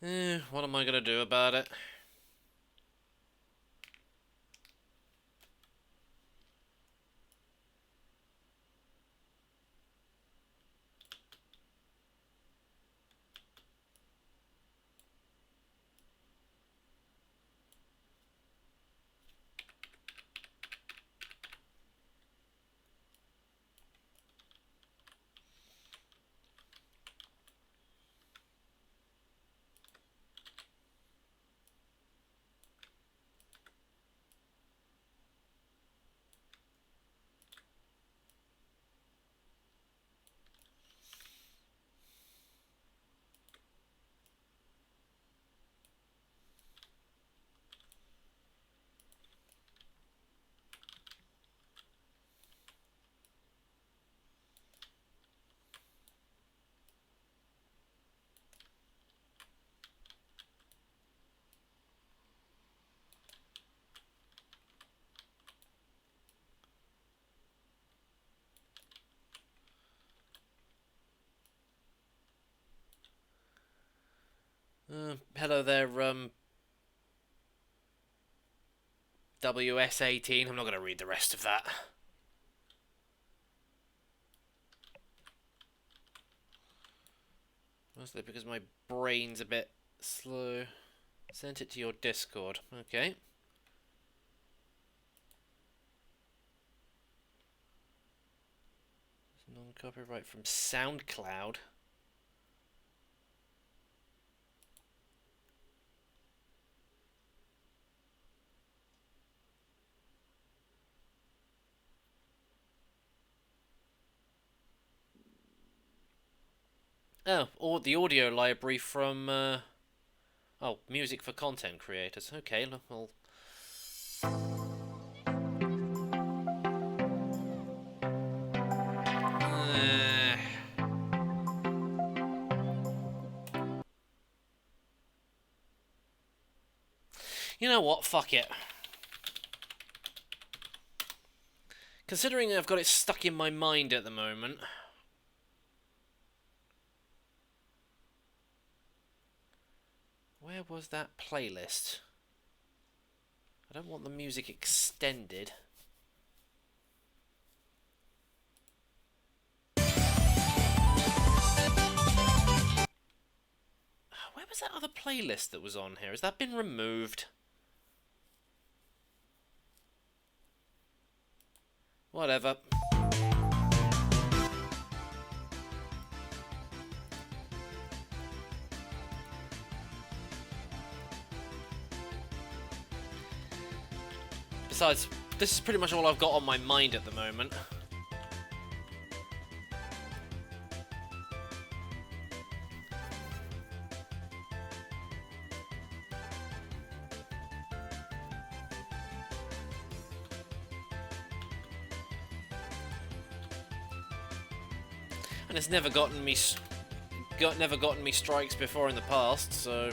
what am I gonna do about it? Hello there, WS18. I'm not gonna read the rest of that. Mostly because my brain's a bit slow. Sent it to your Discord. Okay. Non-copyright from SoundCloud. Oh, or the audio library from, oh, music for content creators. Okay, well... You know what? Fuck it. Considering I've got it stuck in my mind at the moment... Where was that playlist? I don't want the music extended. Where was that other playlist that was on here? Has that been removed? Whatever. Besides, this is pretty much all I've got on my mind at the moment. And it's never gotten me strikes before in the past, so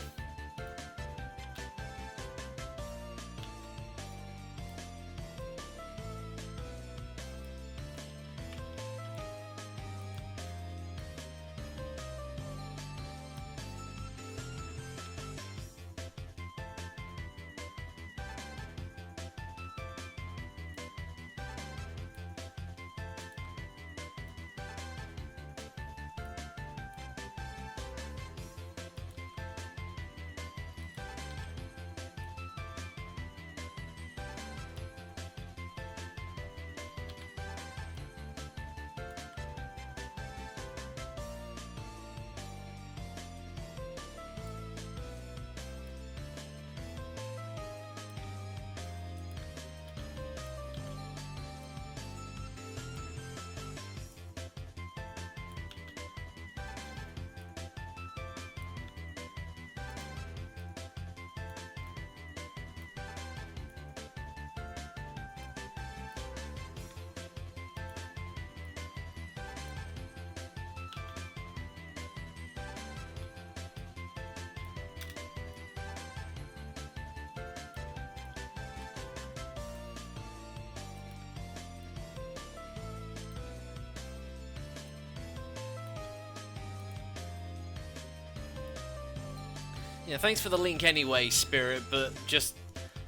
yeah, thanks for the link anyway, Spirit, but just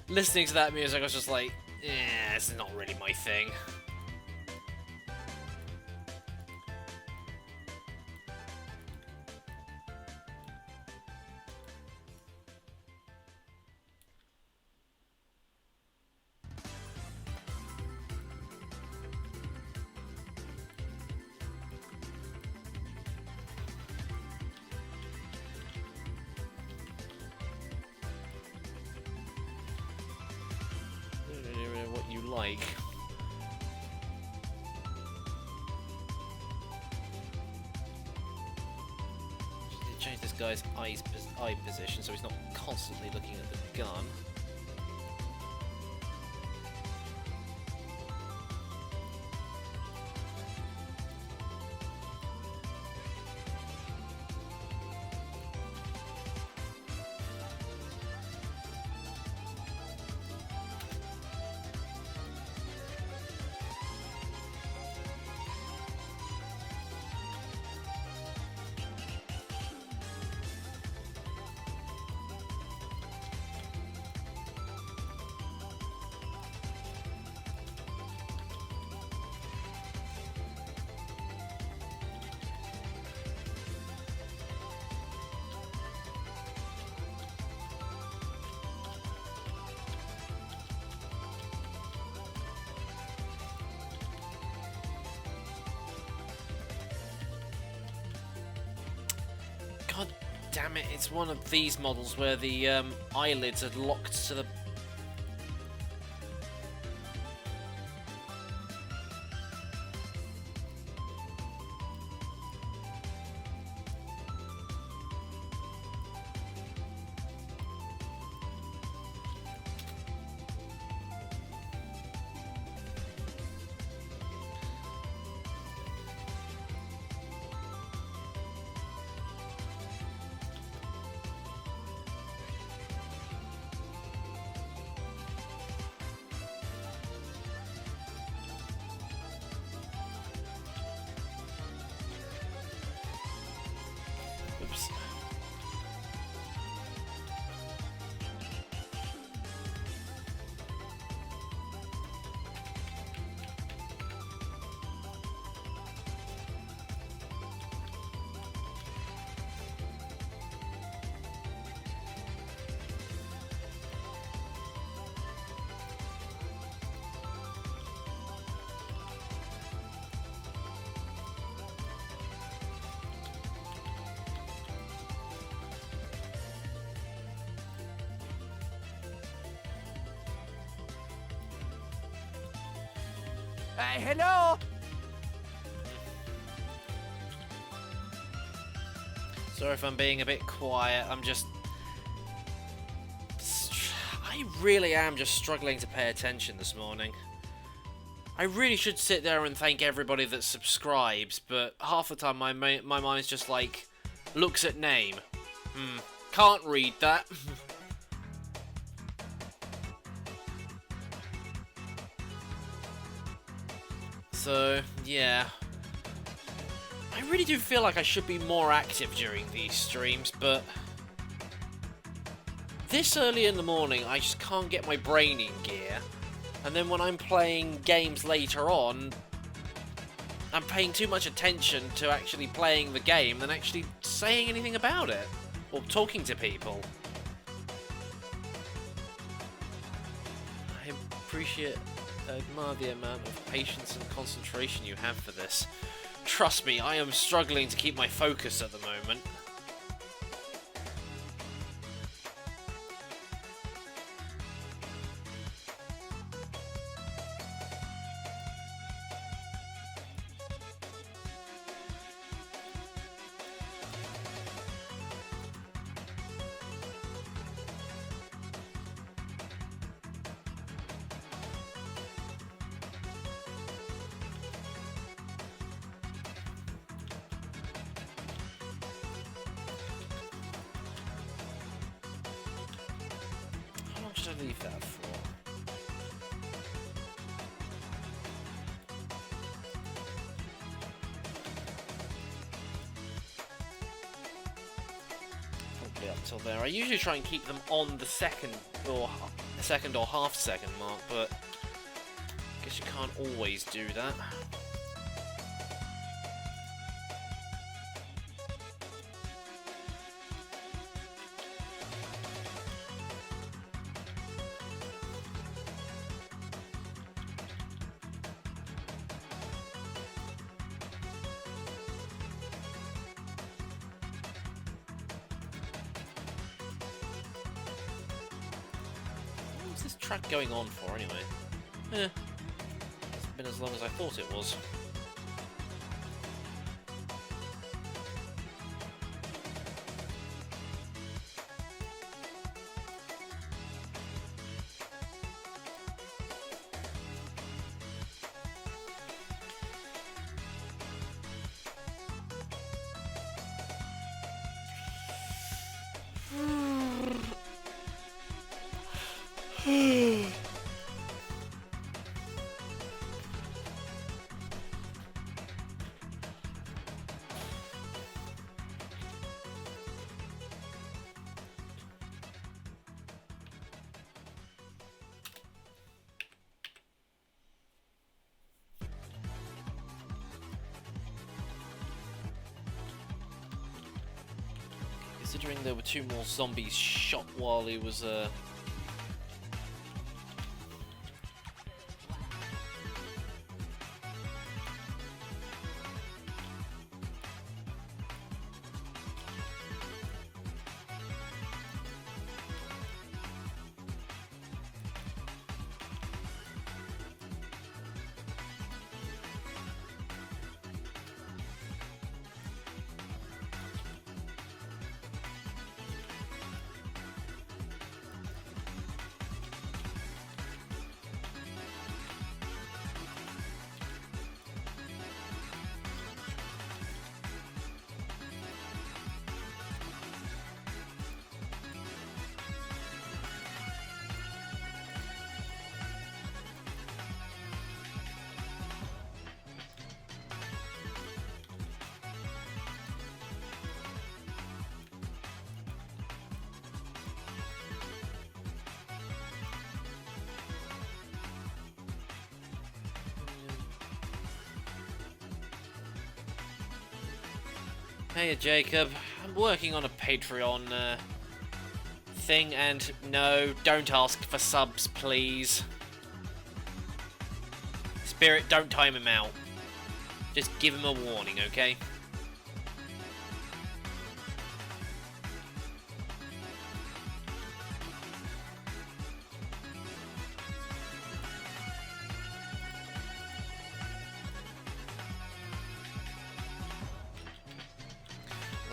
listening to that music, I was just like, this is not really my thing. What you like. Change this guy's eye position so he's not constantly looking at the gun. God damn it, it's one of these models where the eyelids are locked to the... Hello? Sorry if I'm being a bit quiet, I really am just struggling to pay attention this morning. I really should sit there and thank everybody that subscribes, but half the time my mind's just like, looks at name. Can't read that. So, yeah. I really do feel like I should be more active during these streams, but this early in the morning I just can't get my brain in gear. And then when I'm playing games later on, I'm paying too much attention to actually playing the game than actually saying anything about it. Or talking to people. I admire the amount of patience and concentration you have for this. Trust me, I am struggling to keep my focus at the moment. How long should I leave that for? Probably up till there. I usually try and keep them on the second or half second mark, but I guess you can't always do that. What's this track going on for anyway? It's been as long as I thought it was. Considering there were 2 more zombies shot while he was Hey Jacob, I'm working on a Patreon thing, and no, don't ask for subs, please. Spirit, don't time him out. Just give him a warning, okay?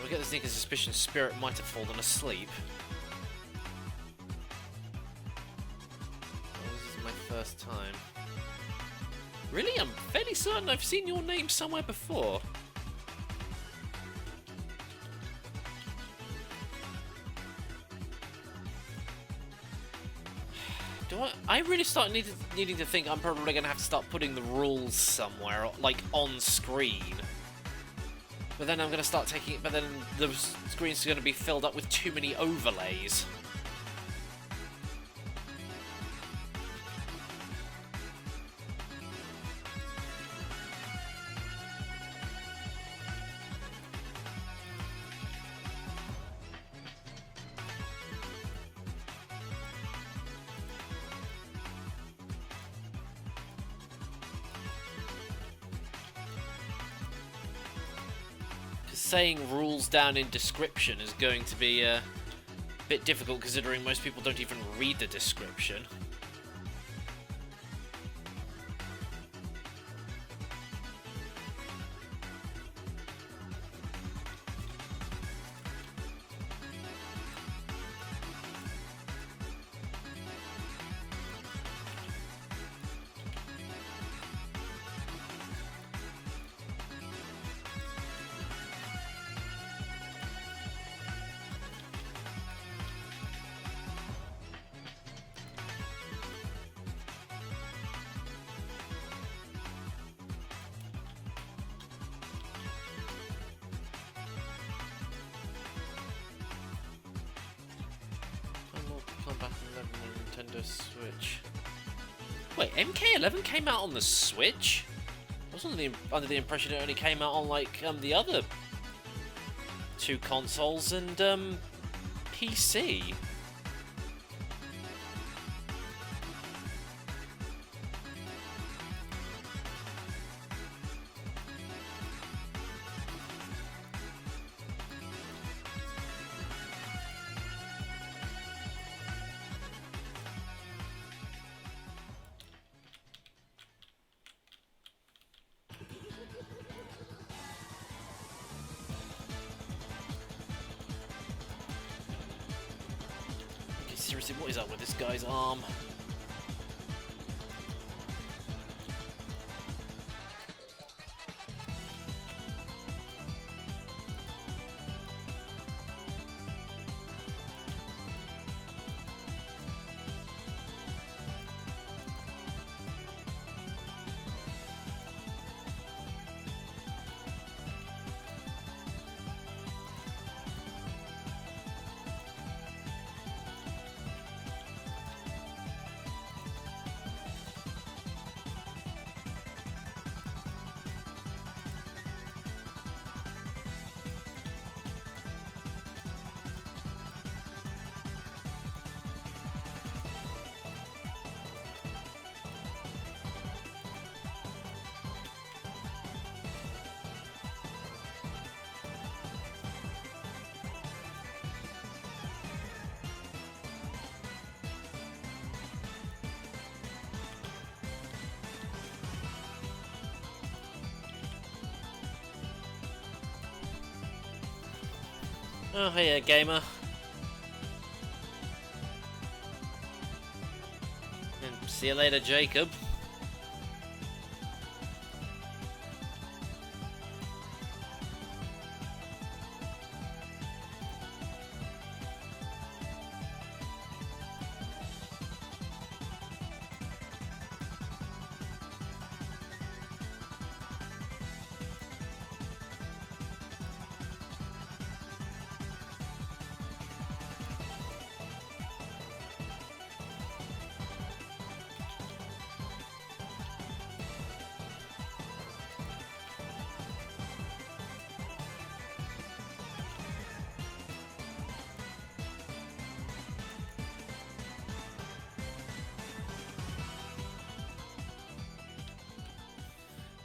I get the sneaking suspicion Spirit might have fallen asleep. Oh, this is my first time. Really? I'm fairly certain I've seen your name somewhere before. I really start needing to think I'm probably going to have to start putting the rules somewhere, like on screen. But then I'm going to start taking it, but then the screen's going to be filled up with too many overlays. Saying rules down in description is going to be a bit difficult considering most people don't even read the description. Back on Nintendo Switch. Wait, MK11 came out on the Switch? I was under the impression it only came out on like the other two consoles and PC. Seriously, what is up with this guy's arm? Oh, hey, gamer. And see you later, Jacob.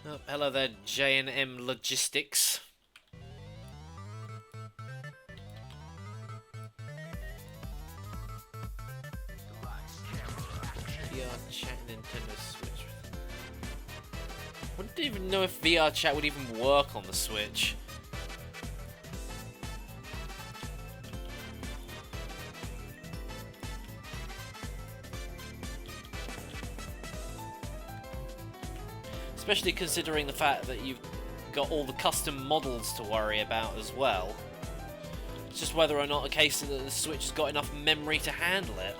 Oh, hello there, J&M Logistics. VR chat Nintendo Switch. Wouldn't even know if VR chat would even work on the Switch. Especially considering the fact that you've got all the custom models to worry about as well. It's just whether or not a case that the Switch has got enough memory to handle it.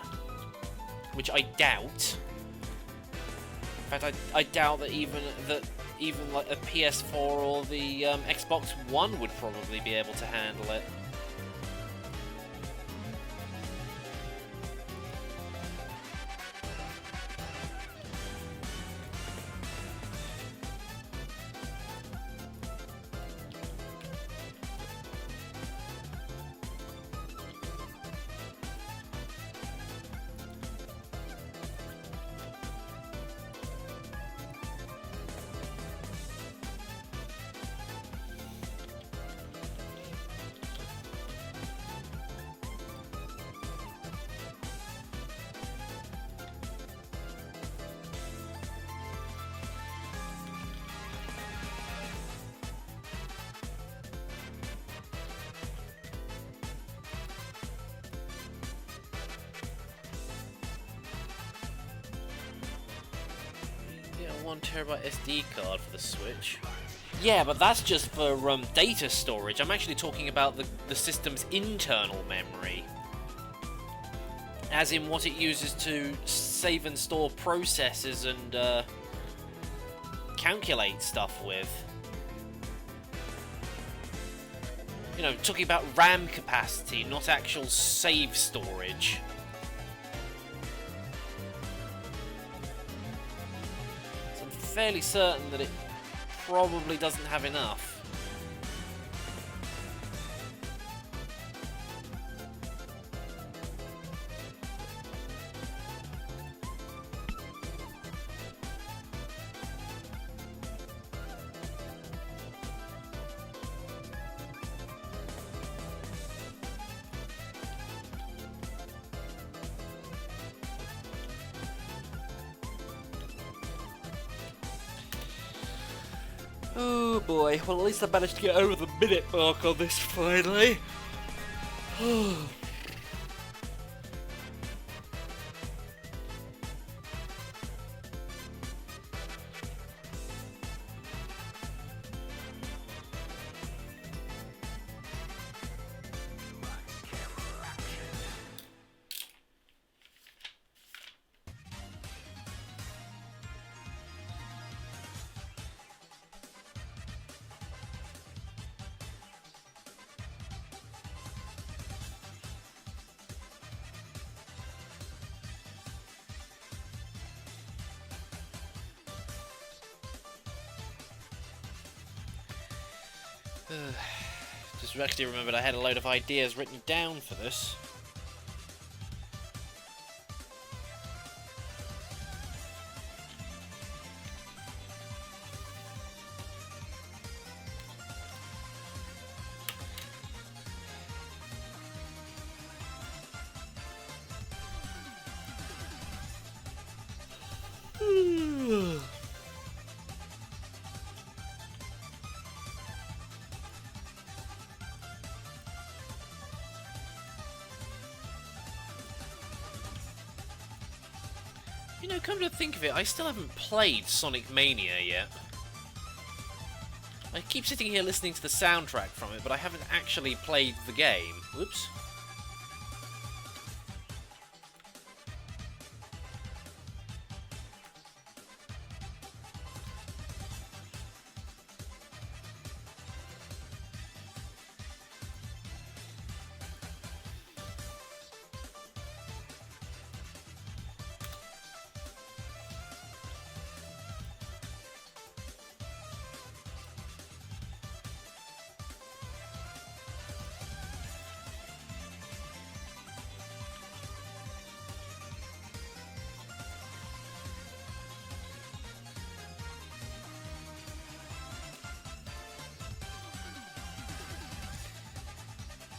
Which I doubt. In fact, I doubt that even like a PS4 or the Xbox One would probably be able to handle it. Yeah, 1TB SD card for the Switch. Yeah, but that's just for data storage. I'm actually talking about the system's internal memory. As in what it uses to save and store processes and calculate stuff with. You know, talking about RAM capacity, not actual save storage. So I'm fairly certain that it probably doesn't have enough. Oh boy, well at least I managed to get over the minute mark on this finally. Just actually remembered I had a load of ideas written down for this. You know, come to think of it, I still haven't played Sonic Mania yet. I keep sitting here listening to the soundtrack from it, but I haven't actually played the game. Whoops.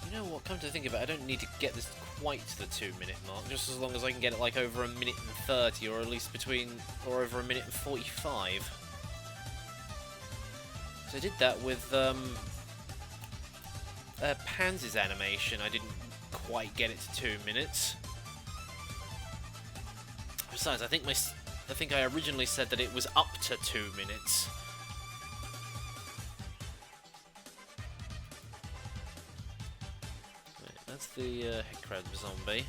You know what, come to think of it, I don't need to get this quite to the 2-minute mark, just as long as I can get it like over 1 minute and 30, or at least or over 1 minute and 45. So I did that with Pansy's animation, I didn't quite get it to 2 minutes. Besides, I think I think I originally said that it was up to 2 minutes. Right, that's the headcrab zombie.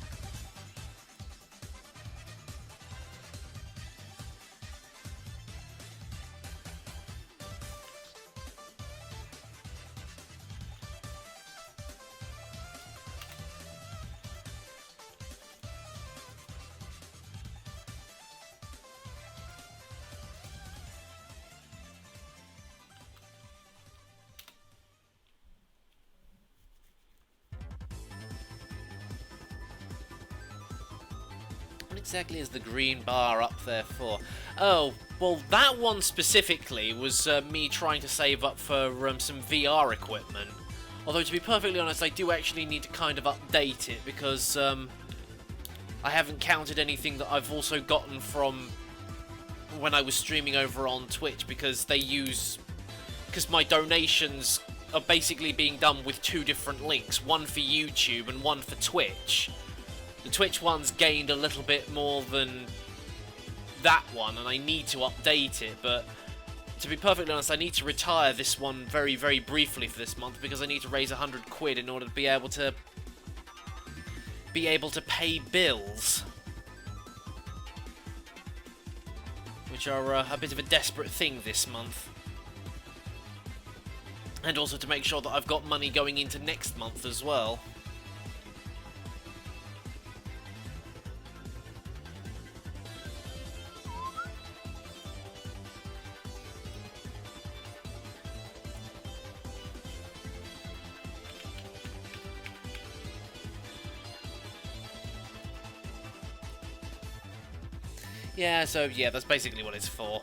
What exactly is the green bar up there for? Oh, well, that one specifically was me trying to save up for some VR equipment. Although, to be perfectly honest, I do actually need to kind of update it because I haven't counted anything that I've also gotten from when I was streaming over on Twitch because because my donations are basically being done with 2 different links, one for YouTube and one for Twitch. The Twitch one's gained a little bit more than that one, and I need to update it, but to be perfectly honest, I need to retire this one very, very briefly for this month because I need to raise 100 quid in order to be able to pay bills, which are a bit of a desperate thing this month. And also to make sure that I've got money going into next month as well. Yeah, so yeah, that's basically what it's for.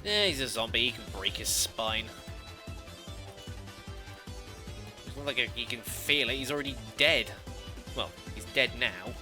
Yeah, he's a zombie, he can break his spine. It's not like he can feel it, he's already dead. Well, he's dead now.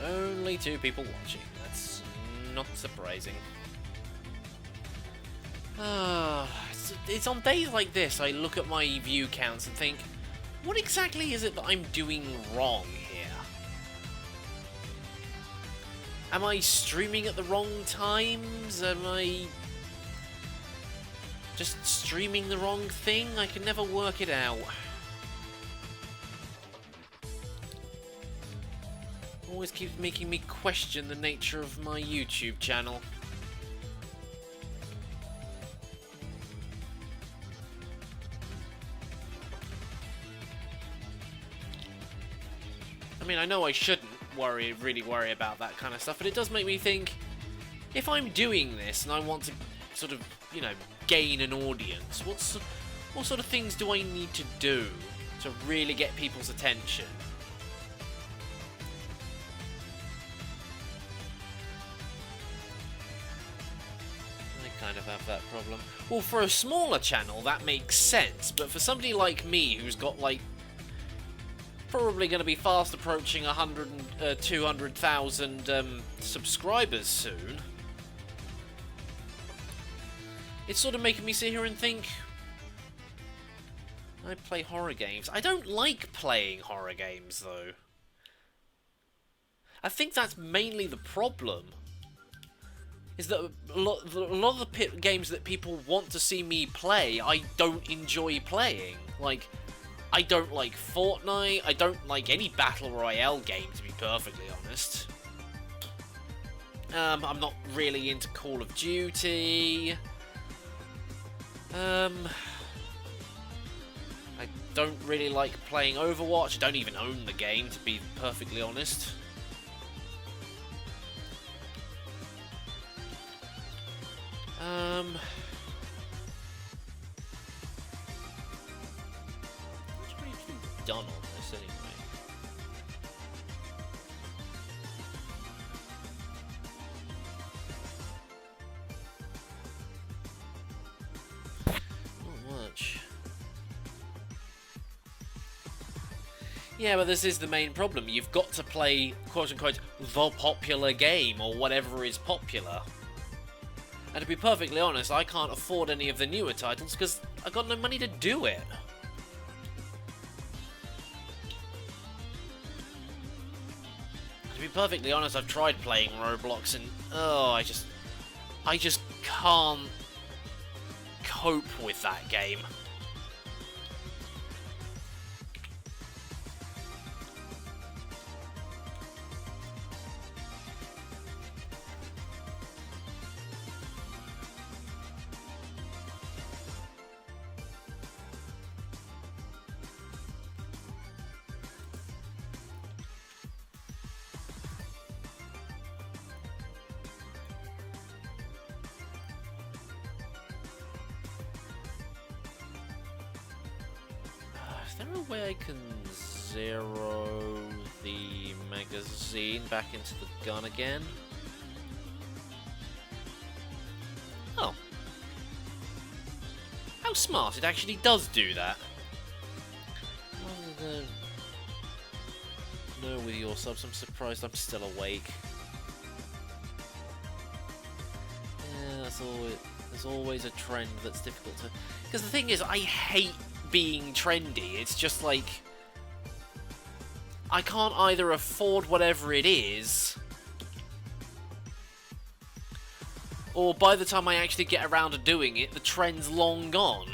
Only 2 people watching. That's not surprising. It's on days like this I look at my view counts and think, what exactly is it that I'm doing wrong here? Am I streaming at the wrong times? Am I just streaming the wrong thing? I can never work it out. Always keeps making me question the nature of my YouTube channel. I mean, I know I shouldn't really worry about that kind of stuff, but it does make me think, if I'm doing this and I want to sort of, you know, gain an audience, what sort of things do I need to do to really get people's attention? I kind of have that problem. Well, for a smaller channel, that makes sense, but for somebody like me who's got, like, probably going to be fast approaching 200,000 subscribers soon, it's sort of making me sit here and think, I play horror games. I don't like playing horror games, though. I think that's mainly the problem, is that a lot of the games that people want to see me play, I don't enjoy playing. Like, I don't like Fortnite, I don't like any Battle Royale game, to be perfectly honest. I'm not really into Call of Duty. I don't really like playing Overwatch, I don't even own the game, to be perfectly honest. What's really done on this anyway? Not much. Yeah, but this is the main problem. You've got to play, quote-unquote, the popular game, or whatever is popular. And to be perfectly honest, I can't afford any of the newer titles because I've got no money to do it. To be perfectly honest, I've tried playing Roblox and I just can't cope with that game. Is there a way I can zero the magazine back into the gun again? Oh. How smart, it actually does do that. No, with your subs, I'm surprised I'm still awake. Yeah, there's always a trend that's difficult to... Because the thing is, I hate being trendy. It's just like, I can't either afford whatever it is, or by the time I actually get around to doing it, the trend's long gone.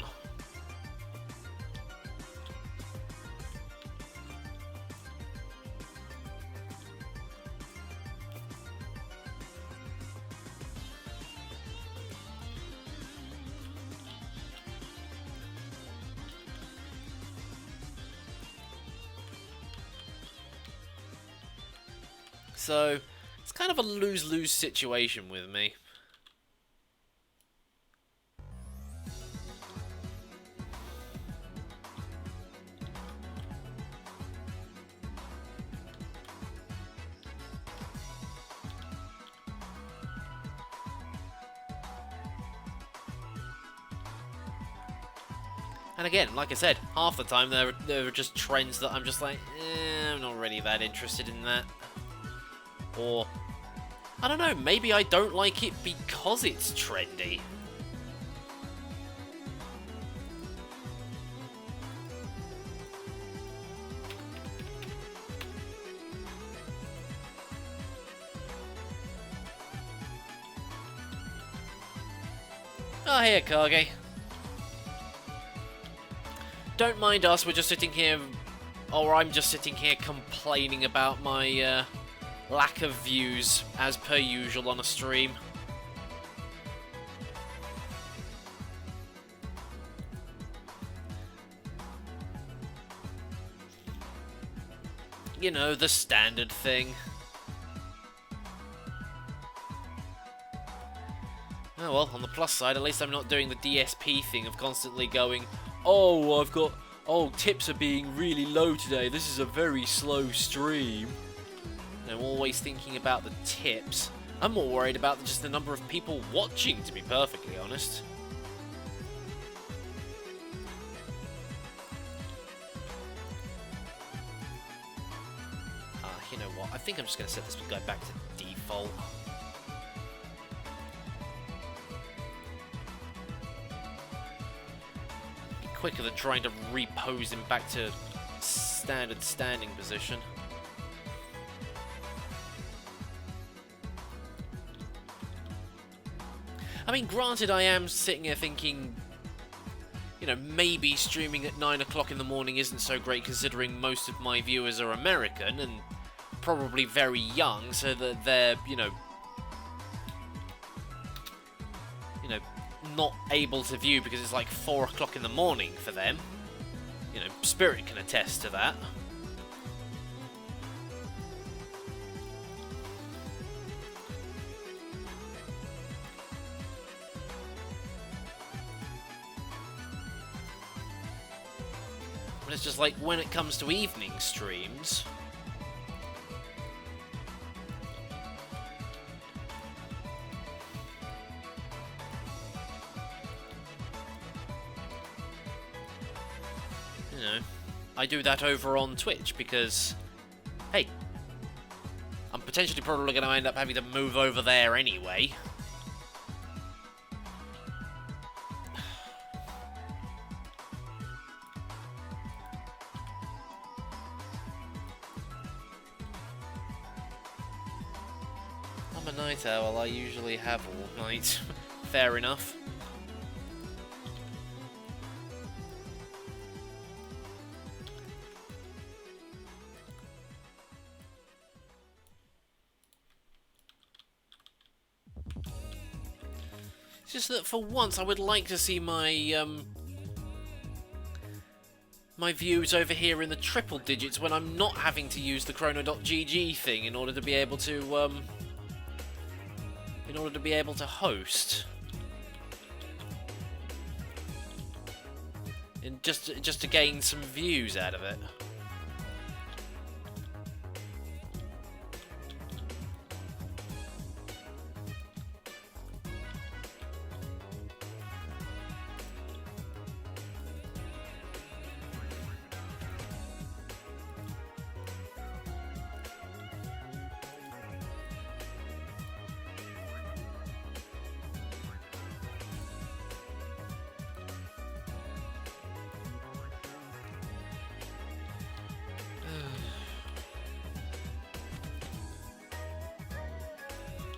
So, it's kind of a lose-lose situation with me. And again, like I said, half the time there are just trends that I'm just like, I'm not really that interested in that. Or, I don't know, maybe I don't like it because it's trendy. Oh, here, Kage. Don't mind us, we're just sitting here, or I'm just sitting here complaining about my lack of views, as per usual on a stream. You know, the standard thing. Oh well, on the plus side, at least I'm not doing the DSP thing of constantly going, oh, tips are being really low today, this is a very slow stream. And I'm always thinking about the tips. I'm more worried about just the number of people watching, to be perfectly honest. You know what, I think I'm just going to set this guy back to default. Quicker than trying to repose him back to standard standing position. I mean, granted, I am sitting here thinking, you know, maybe streaming at 9 o'clock in the morning isn't so great considering most of my viewers are American and probably very young, so that they're, you know, not able to view because it's like 4 o'clock in the morning for them. You know, Spirit can attest to that. But it's just like when it comes to evening streams, you know, I do that over on Twitch because, hey, I'm potentially probably going to end up having to move over there anyway. I'm a night owl, I usually have all night. Fair enough. It's just that for once I would like to see my my views over here in the triple digits when I'm not having to use the chrono.gg thing in order to be able to host. And just to gain some views out of it.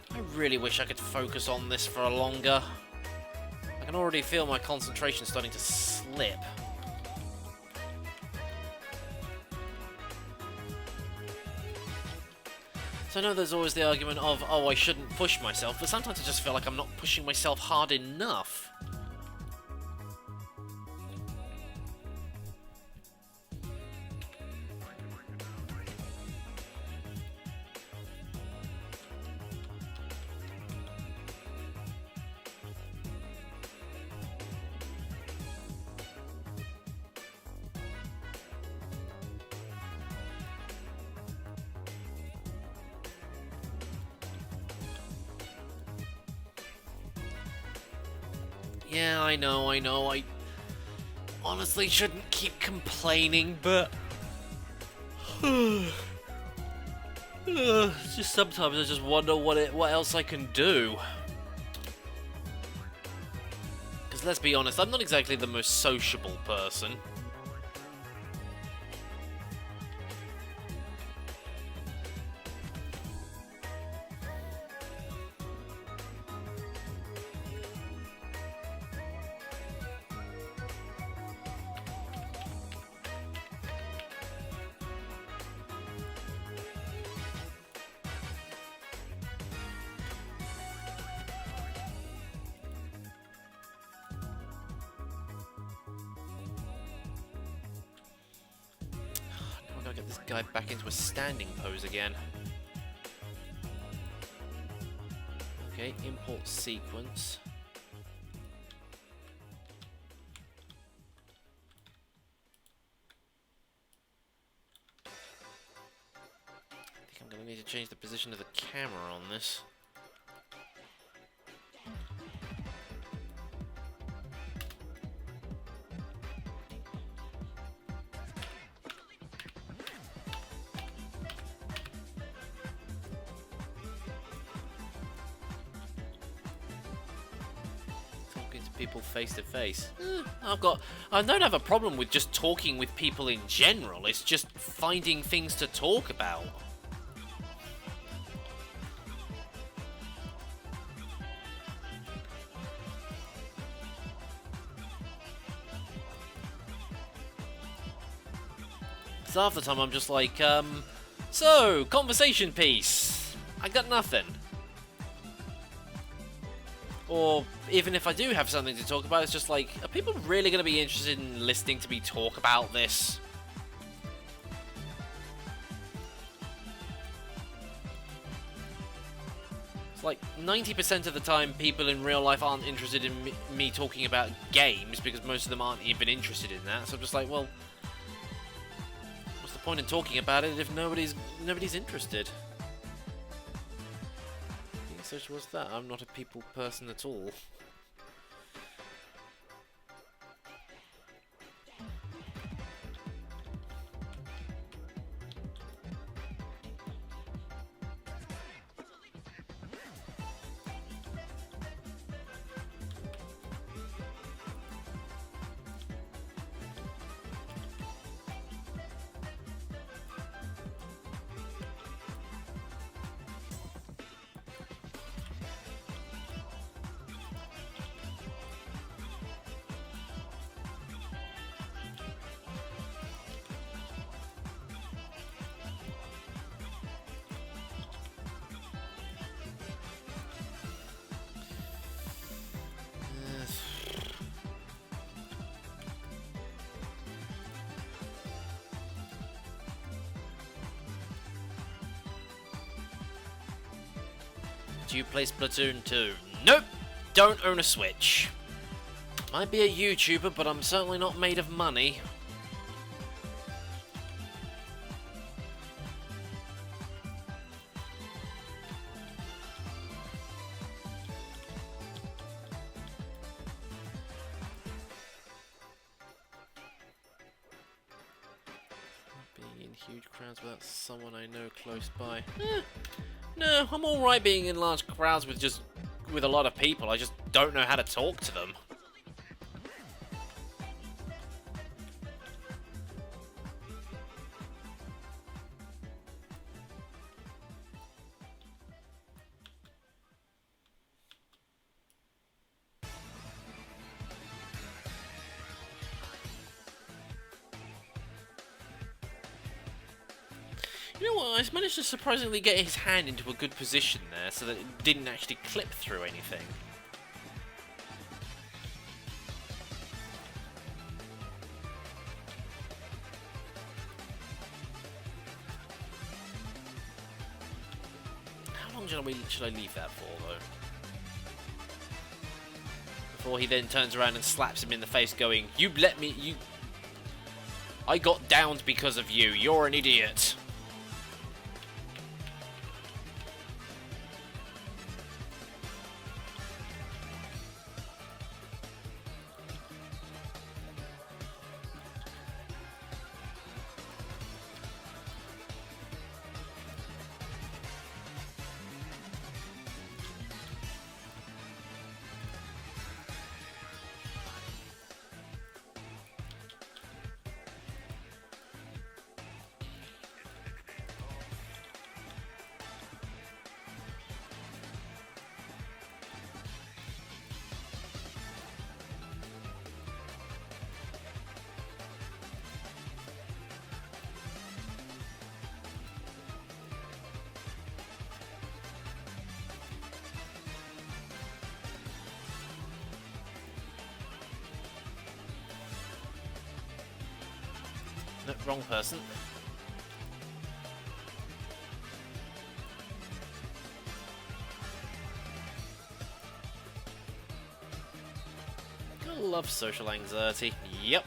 I really wish I could focus on this for longer. I can already feel my concentration starting to slip. So I know there's always the argument of, oh, I shouldn't push myself, but sometimes I just feel like I'm not pushing myself hard enough. Yeah, I know, I honestly shouldn't keep complaining, but Just sometimes I just wonder what else I can do. Because let's be honest, I'm not exactly the most sociable person. Gotta get this guy back into a standing pose again. Okay, import sequence. I think I'm gonna need to change the position of the camera on this. People face to face. I don't have a problem with just talking with people in general. It's just finding things to talk about. So half the time I'm just like, so, conversation piece. I got nothing. Or even if I do have something to talk about, it's just like, are people really going to be interested in listening to me talk about this? It's like 90% of the time people in real life aren't interested in me talking about games because most of them aren't even interested in that. So I'm just like, well, what's the point in talking about it if nobody's interested? So what's that? I'm not a people person at all. Do you play Splatoon 2? Nope! Don't own a Switch. Might be a YouTuber, but I'm certainly not made of money. Being in huge crowds without someone I know close by. No, I'm alright being in large crowds with a lot of people. I just don't know how to talk to them. You know what, I managed to surprisingly get his hand into a good position there so that it didn't actually clip through anything. How long should I leave that for, though? Before he then turns around and slaps him in the face going, I got downed because of you, you're an idiot. No, wrong person. I love social anxiety. Yep.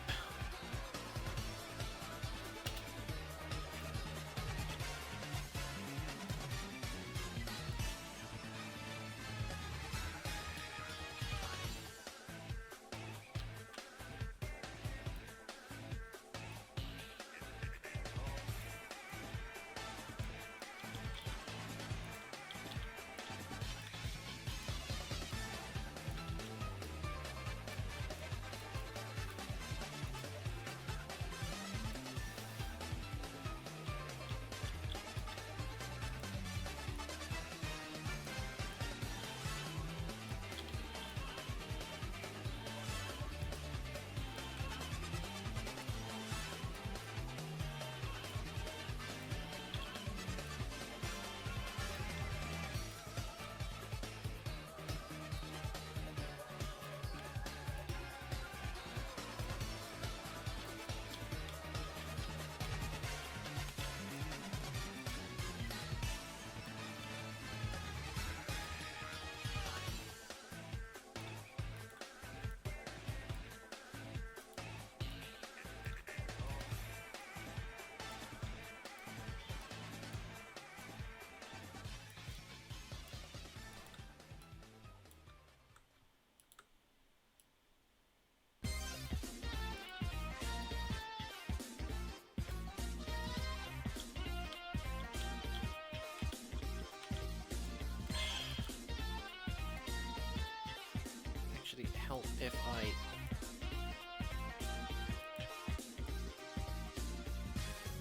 Help if I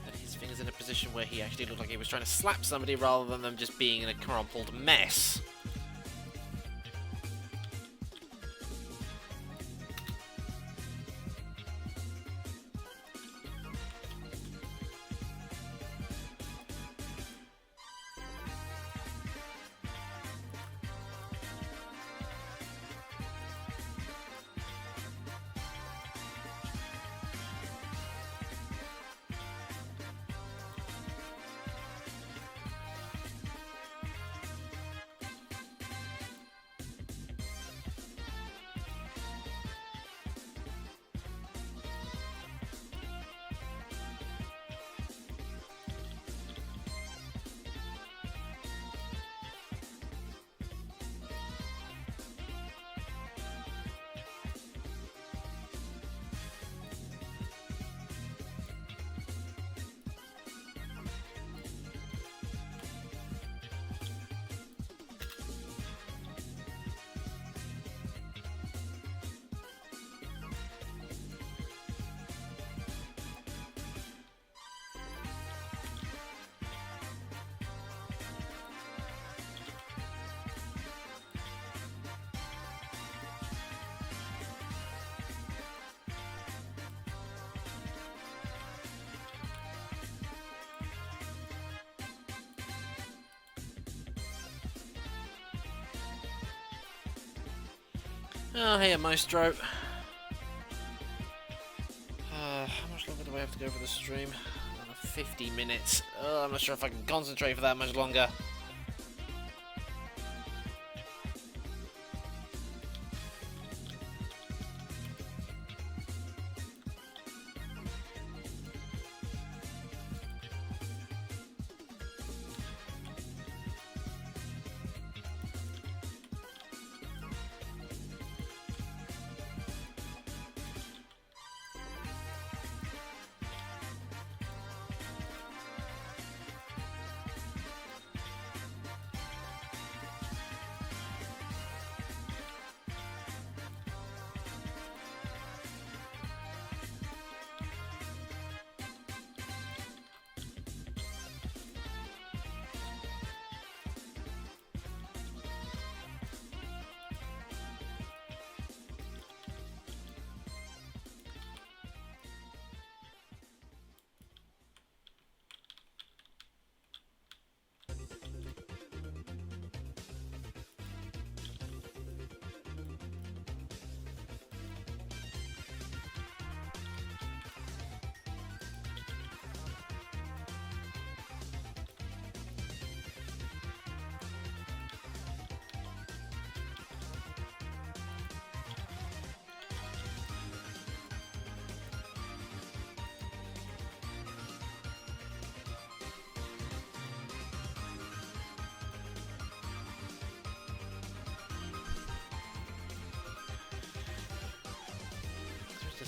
had his fingers in a position where he actually looked like he was trying to slap somebody rather than them just being in a crumpled mess. Oh, hey, Maestro. How much longer do I have to go for the stream? 50 minutes. Oh, I'm not sure if I can concentrate for that much longer.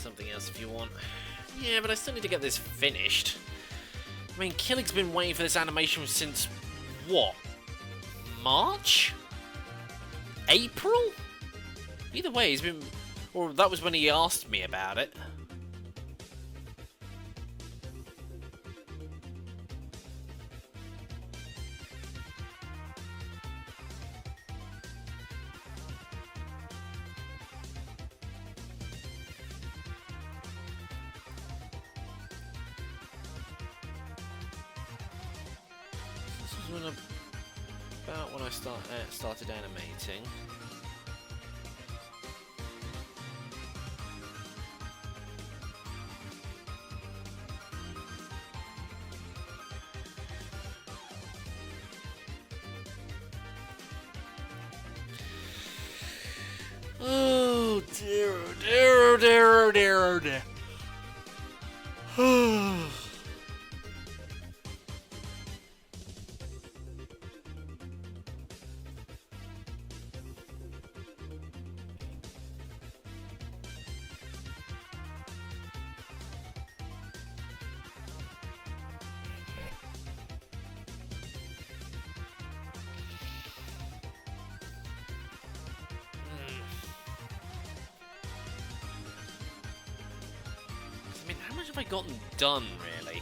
something else if you want. Yeah, but I still need to get this finished. I mean, Killig's been waiting for this animation since, what? March? April? Either way, he's been... Or that was when he asked me about it. About when I started animating. Oh dear, oh dear, oh dear, oh dear, oh dear. How much have I gotten done, really?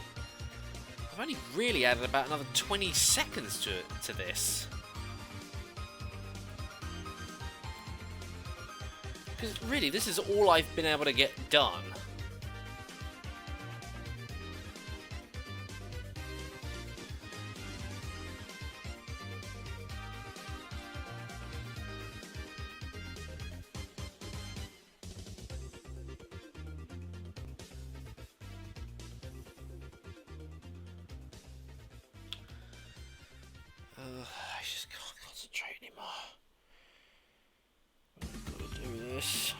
I've only really added about another 20 seconds to this. Because really, this is all I've been able to get done. I just can't concentrate anymore. I've got to do this.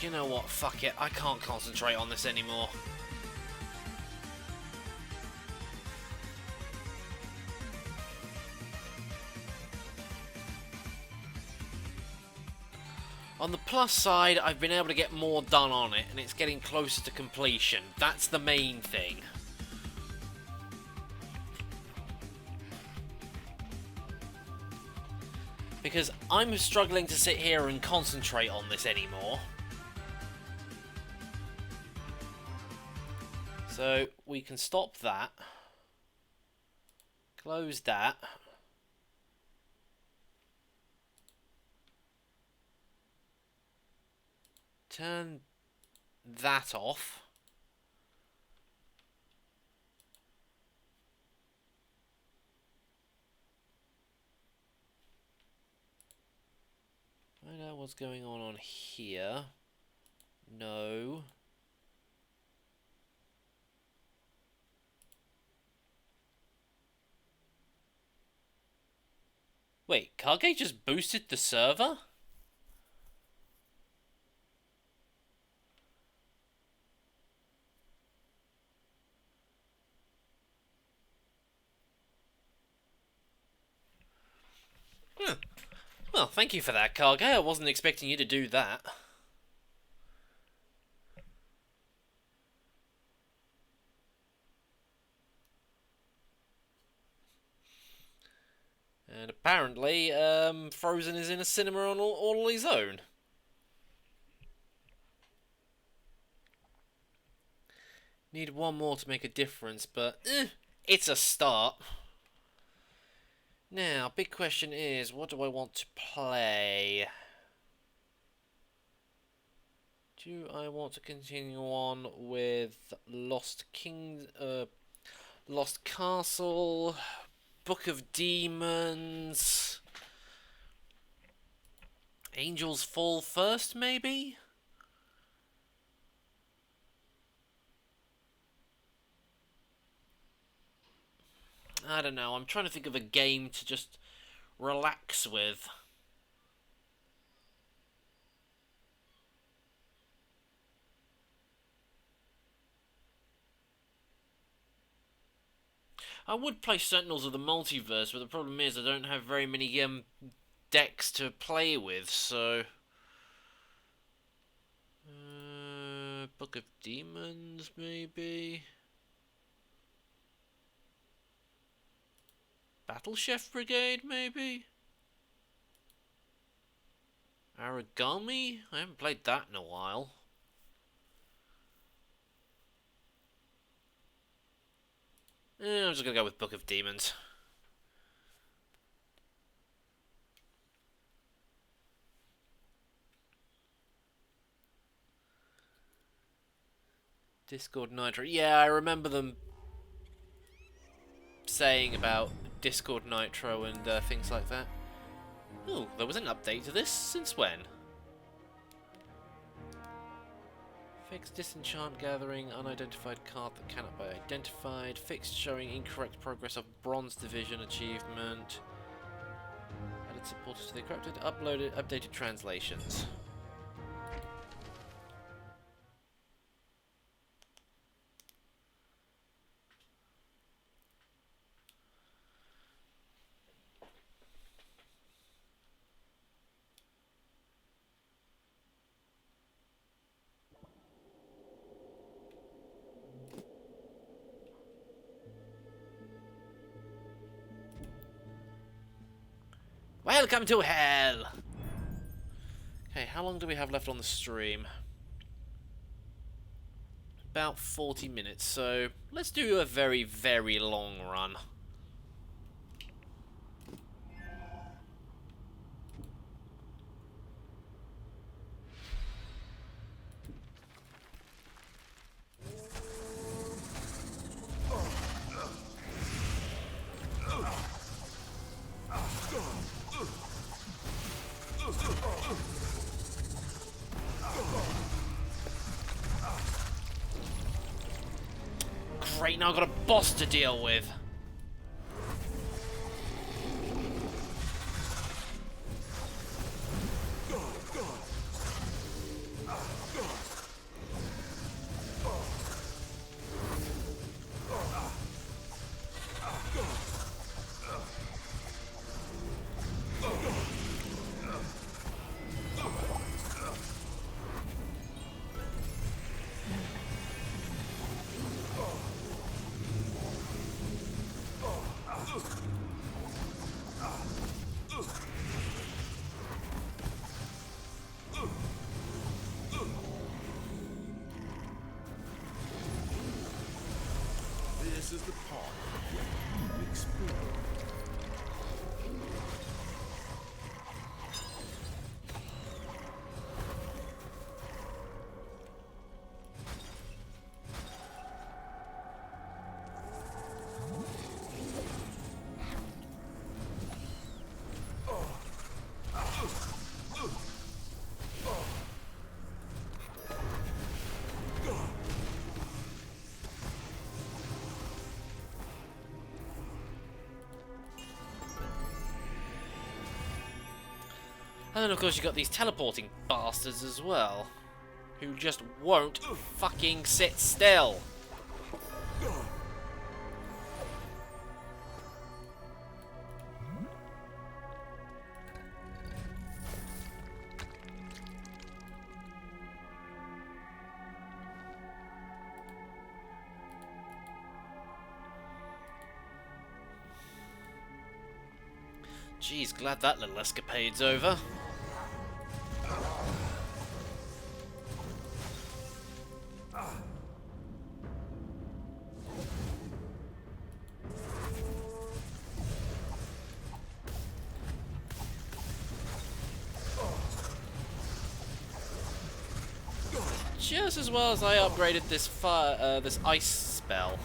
You know what? Fuck it. I can't concentrate on this anymore. On the plus side, I've been able to get more done on it, and it's getting closer to completion. That's the main thing. Because I'm struggling to sit here and concentrate on this anymore. So we can stop that. Close that. Turn that off. Find out what's going on here. No. Wait, Kage just boosted the server? Well, thank you for that, Kage. I wasn't expecting you to do that. And apparently, Frozen is in a cinema on all his own. Need one more to make a difference, but it's a start. Now, big question is, what do I want to play? Do I want to continue on with Lost Castle, Book of Demons, Angels Fall first, maybe? I don't know, I'm trying to think of a game to just relax with. I would play Sentinels of the Multiverse, but the problem is I don't have very many decks to play with, so... Book of Demons, maybe? Battle Chef Brigade, maybe? Origami? I haven't played that in a while. I'm just gonna go with Book of Demons. Discord Nitro. Yeah, I remember them saying about Discord Nitro and things like that. Oh, there was an update to this. Since when? Fixed disenchant gathering, unidentified card that cannot be identified. Fixed showing incorrect progress of bronze division achievement. Added supporters to the corrupted. Updated translations. Welcome to hell! Okay, how long do we have left on the stream? About 40 minutes, so let's do a very, very long run. Great, now I've got a boss to deal with. This is the part you explore. And then of course you got these teleporting bastards as well, who just won't fucking sit still. Jeez, glad that little escapade's over. just as well as I upgraded this this ice spell.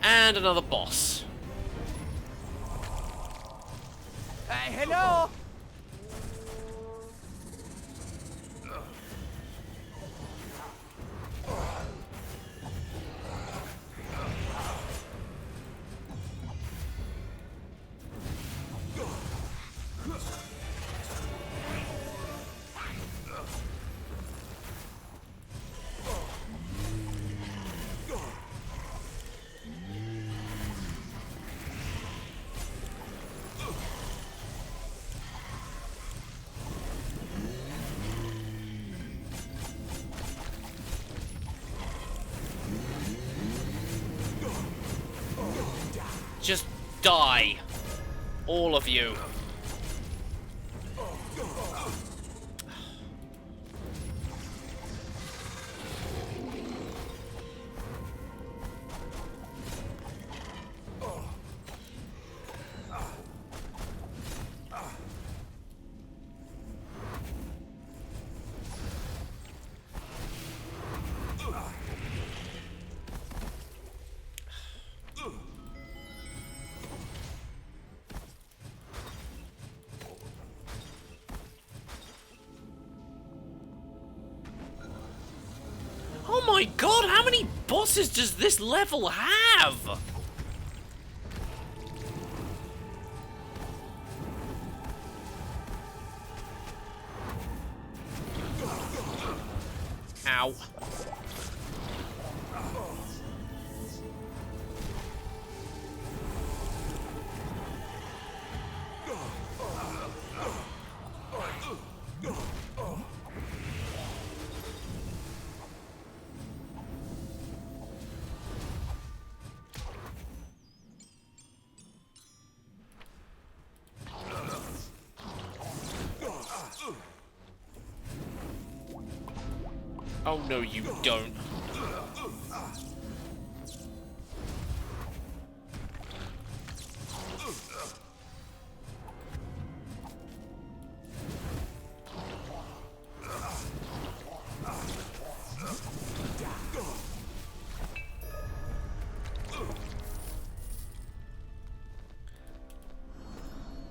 And another boss. Hey, hello! Just die. All of you. Oh my god, how many bosses does this level have? Ow. Oh no, you don't.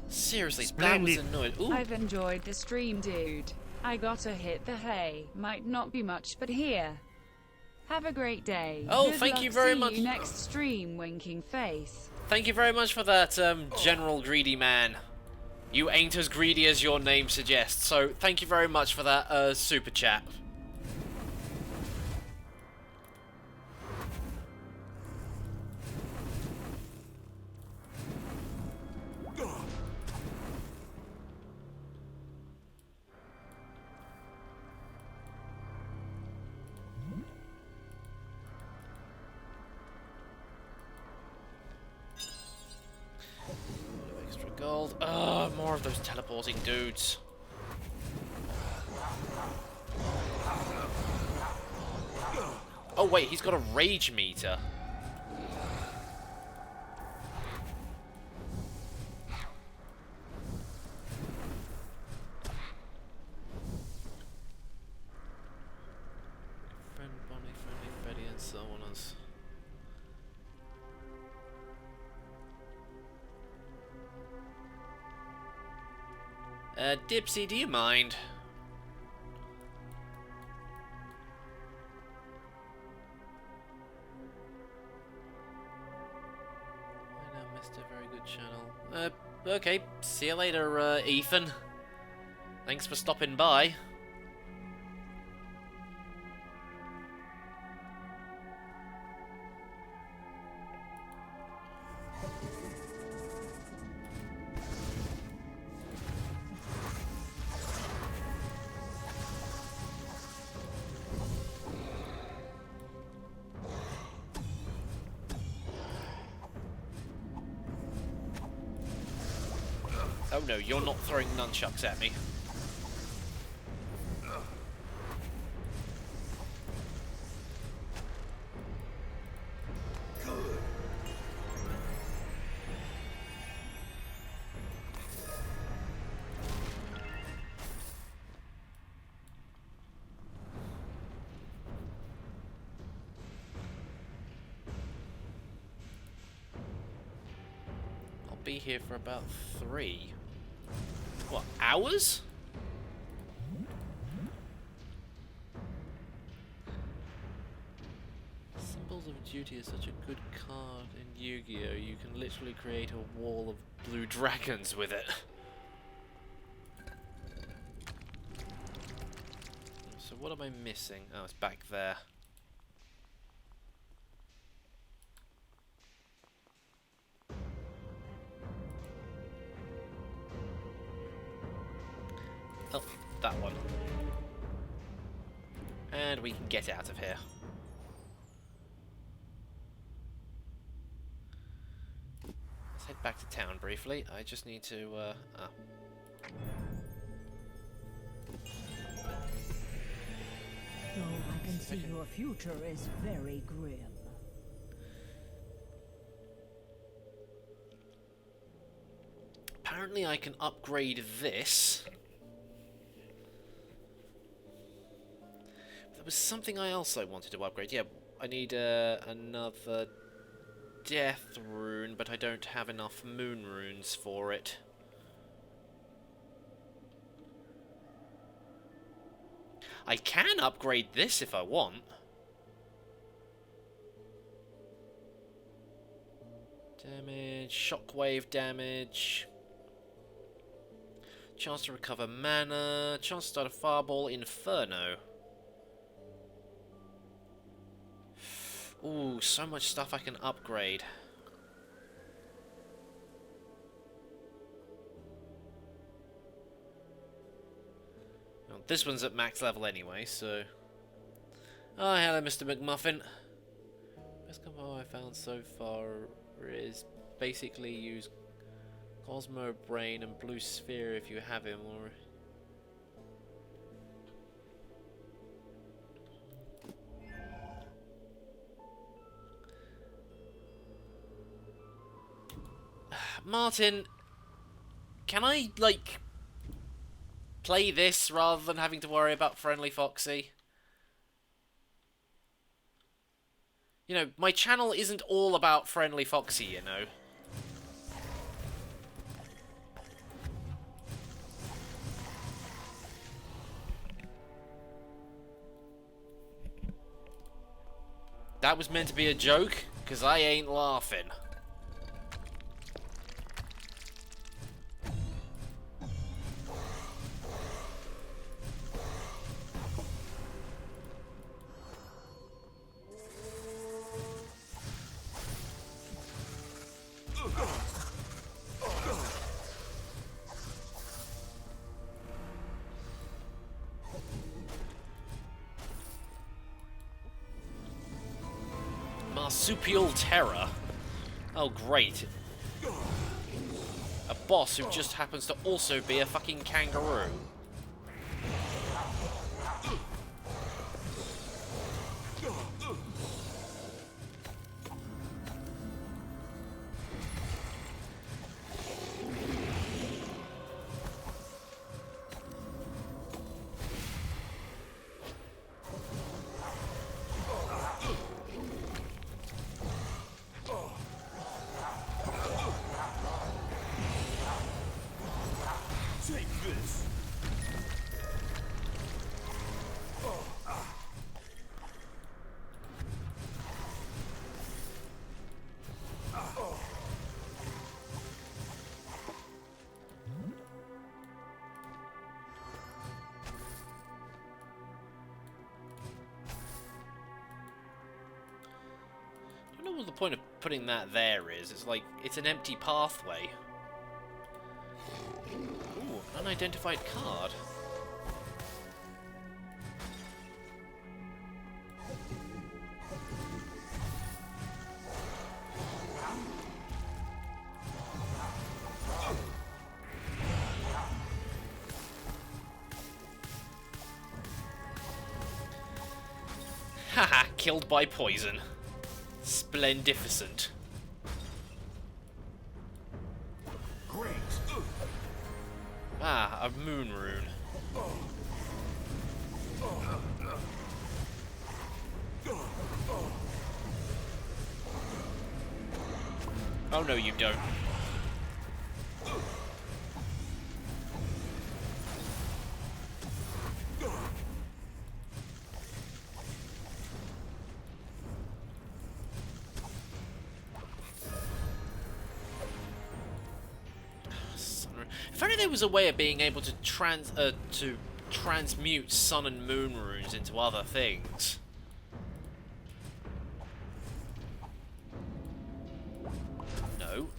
Seriously, that was annoying. Ooh. I've enjoyed the stream, dude. I gotta hit the hay. Might not be much, but here. Have a great day. Oh, Good thank luck. you very See much. you next stream, winking face. Thank you very much for that, General Greedy Man. You ain't as greedy as your name suggests, so thank you very much for that, super chat. Extra gold. Ugh, more of those teleporting dudes. Oh wait, he's got a rage meter. Friend Bonnie, Friendly Freddy, and so on as. Dipsy, do you mind? I know, Mr. Very Good Channel. Okay, see you later, Ethan. Thanks for stopping by. Oh no, you're not throwing nunchucks at me. be here for about 3. What, hours? Symbols of Duty is such a good card in Yu-Gi-Oh! You can literally create a wall of blue dragons with it. So what am I missing? Oh, it's back there. Oh, that one. And we can get out of here. Let's head back to town briefly. I just need to, So I can see your future is very grim. Apparently I can upgrade this. There was something else I wanted to upgrade. Yeah, I need another death rune, but I don't have enough moon runes for it. I can upgrade this if I want. Damage, shockwave damage. Chance to recover mana. Chance to start a fireball. Inferno. Ooh, so much stuff I can upgrade. Well, this one's at max level anyway, so... Oh, hello, Mr. McMuffin. Best combo I found so far is basically use Cosmo Brain and Blue Sphere if you have him, or... Martin, can I, like, play this rather than having to worry about Friendly Foxy? You know, my channel isn't all about Friendly Foxy, you know. That was meant to be a joke, because I ain't laughing. Marsupial Terror. Oh, great. A boss who just happens to also be a fucking kangaroo. I don't know what the point of putting that there is. It's like, it's an empty pathway. Ooh, unidentified card. Haha, killed by poison. Splendificent. Great. Ah, a moon rune. Oh no, you don't. If only there was a way of being able to transmute sun and moon runes into other things. No.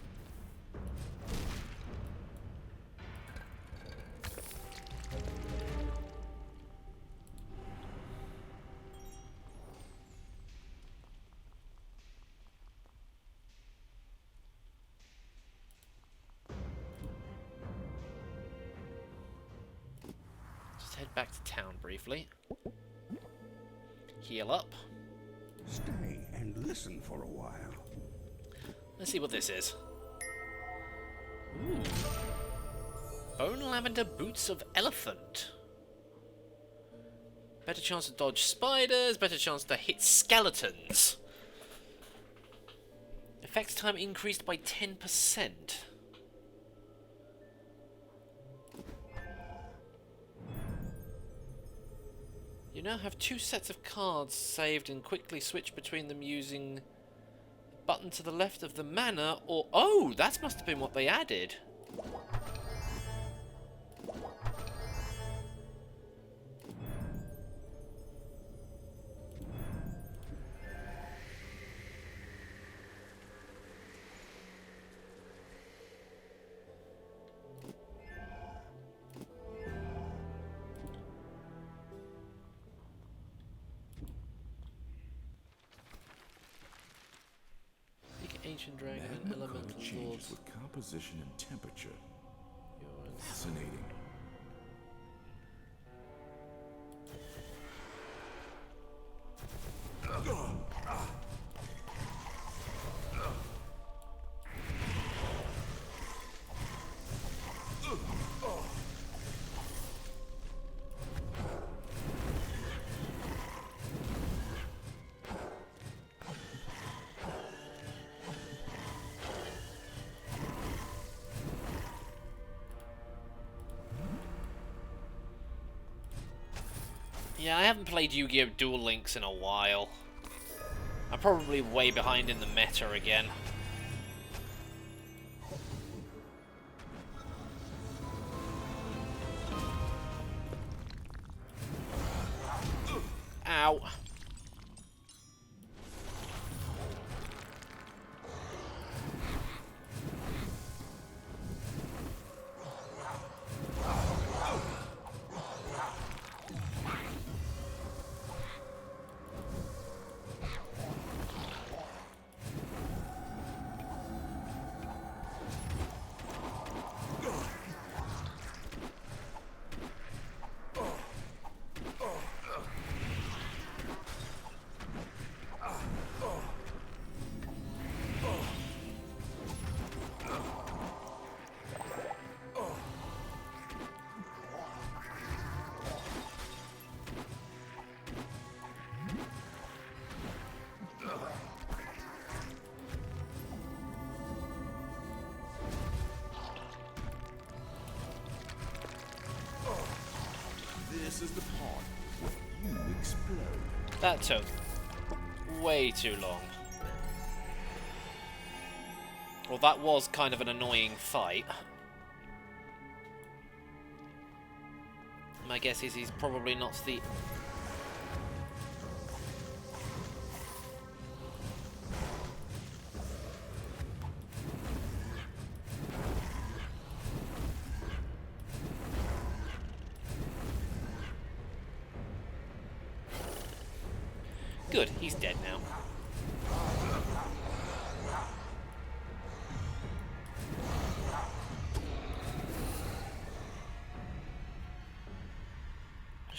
Head back to town briefly. Heal up. Stay and listen for a while. Let's see what this is. Ooh. Bone lavender boots of elephant. Better chance to dodge spiders, better chance to hit skeletons. Effect time increased by 10%. You now have 2 sets of cards saved and quickly switch between them using the button to the left of the mana or... Oh, that must have been what they added. Ancient dragon and elemental changes lords. with composition and temperature. Yours. Fascinating. Yeah, I haven't played Yu-Gi-Oh! Duel Links in a while. I'm probably way behind in the meta again. Ow. This is the part where you explode. That took way too long. Well, that was kind of an annoying fight. My guess is he's probably not the... Good, he's dead now.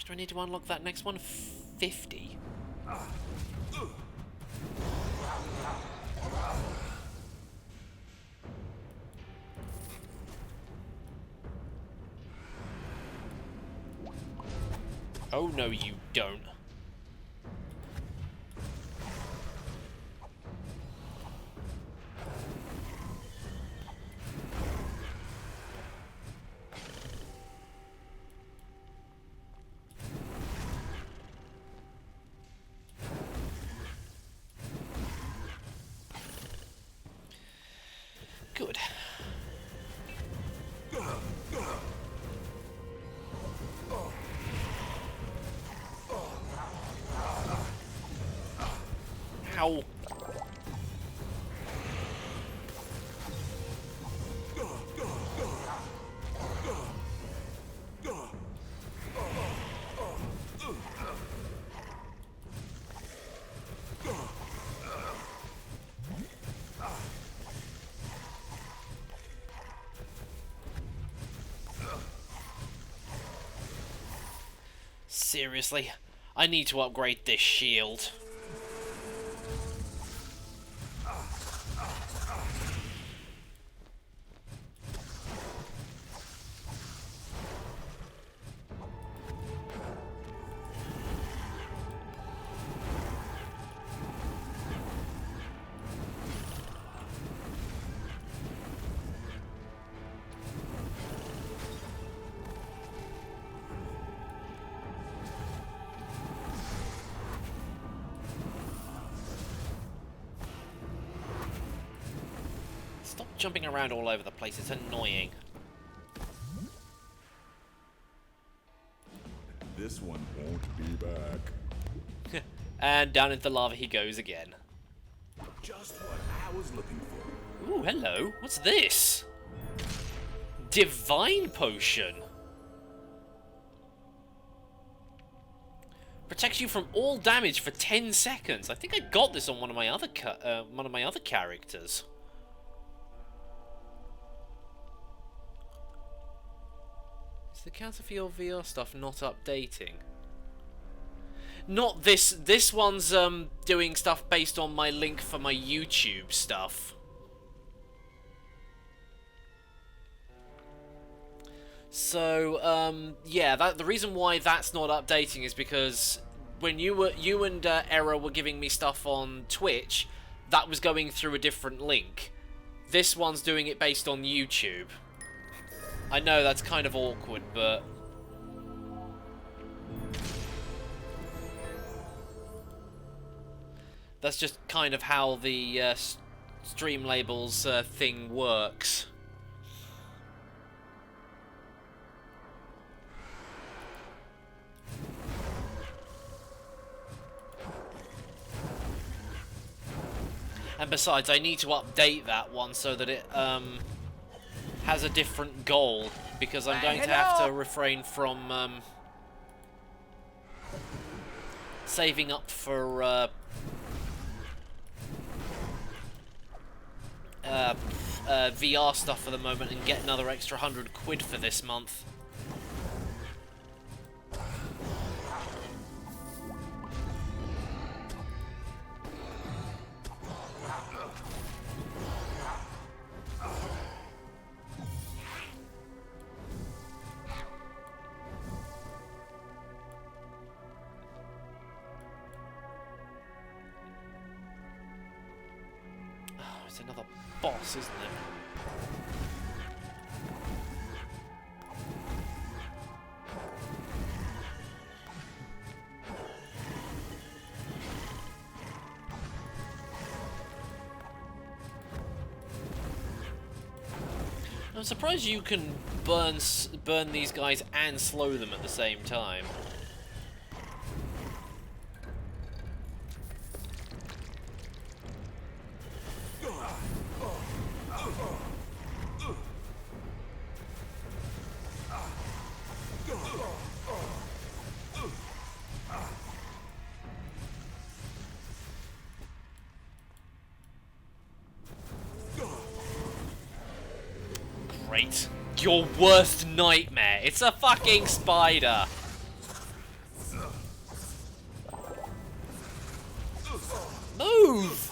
Do I need to unlock that next one? 50. Oh no, you don't. Good. Ow! Seriously, I need to upgrade this shield. Stop jumping around all over the place, it's annoying. This one won't be back. And down into the lava he goes again. Just what I was looking for. Ooh, hello. What's this? Divine Potion. Protects you from all damage for 10 seconds. I think I got this on one of my other characters. Is the counter for your VR stuff not updating? Not this. This one's doing stuff based on my link for my YouTube stuff. So yeah, the reason why that's not updating is because when you and Era were giving me stuff on Twitch, that was going through a different link. This one's doing it based on YouTube. I know that's kind of awkward, but that's just kind of how the stream labels thing works. And besides, I need to update that one so that it has a different goal, because I'm going to have to refrain from saving up for VR stuff for the moment and get another extra 100 quid for this month. It's another boss, isn't it? I'm surprised you can burn these guys and slow them at the same time. Great. Your worst nightmare. It's a fucking spider. Move!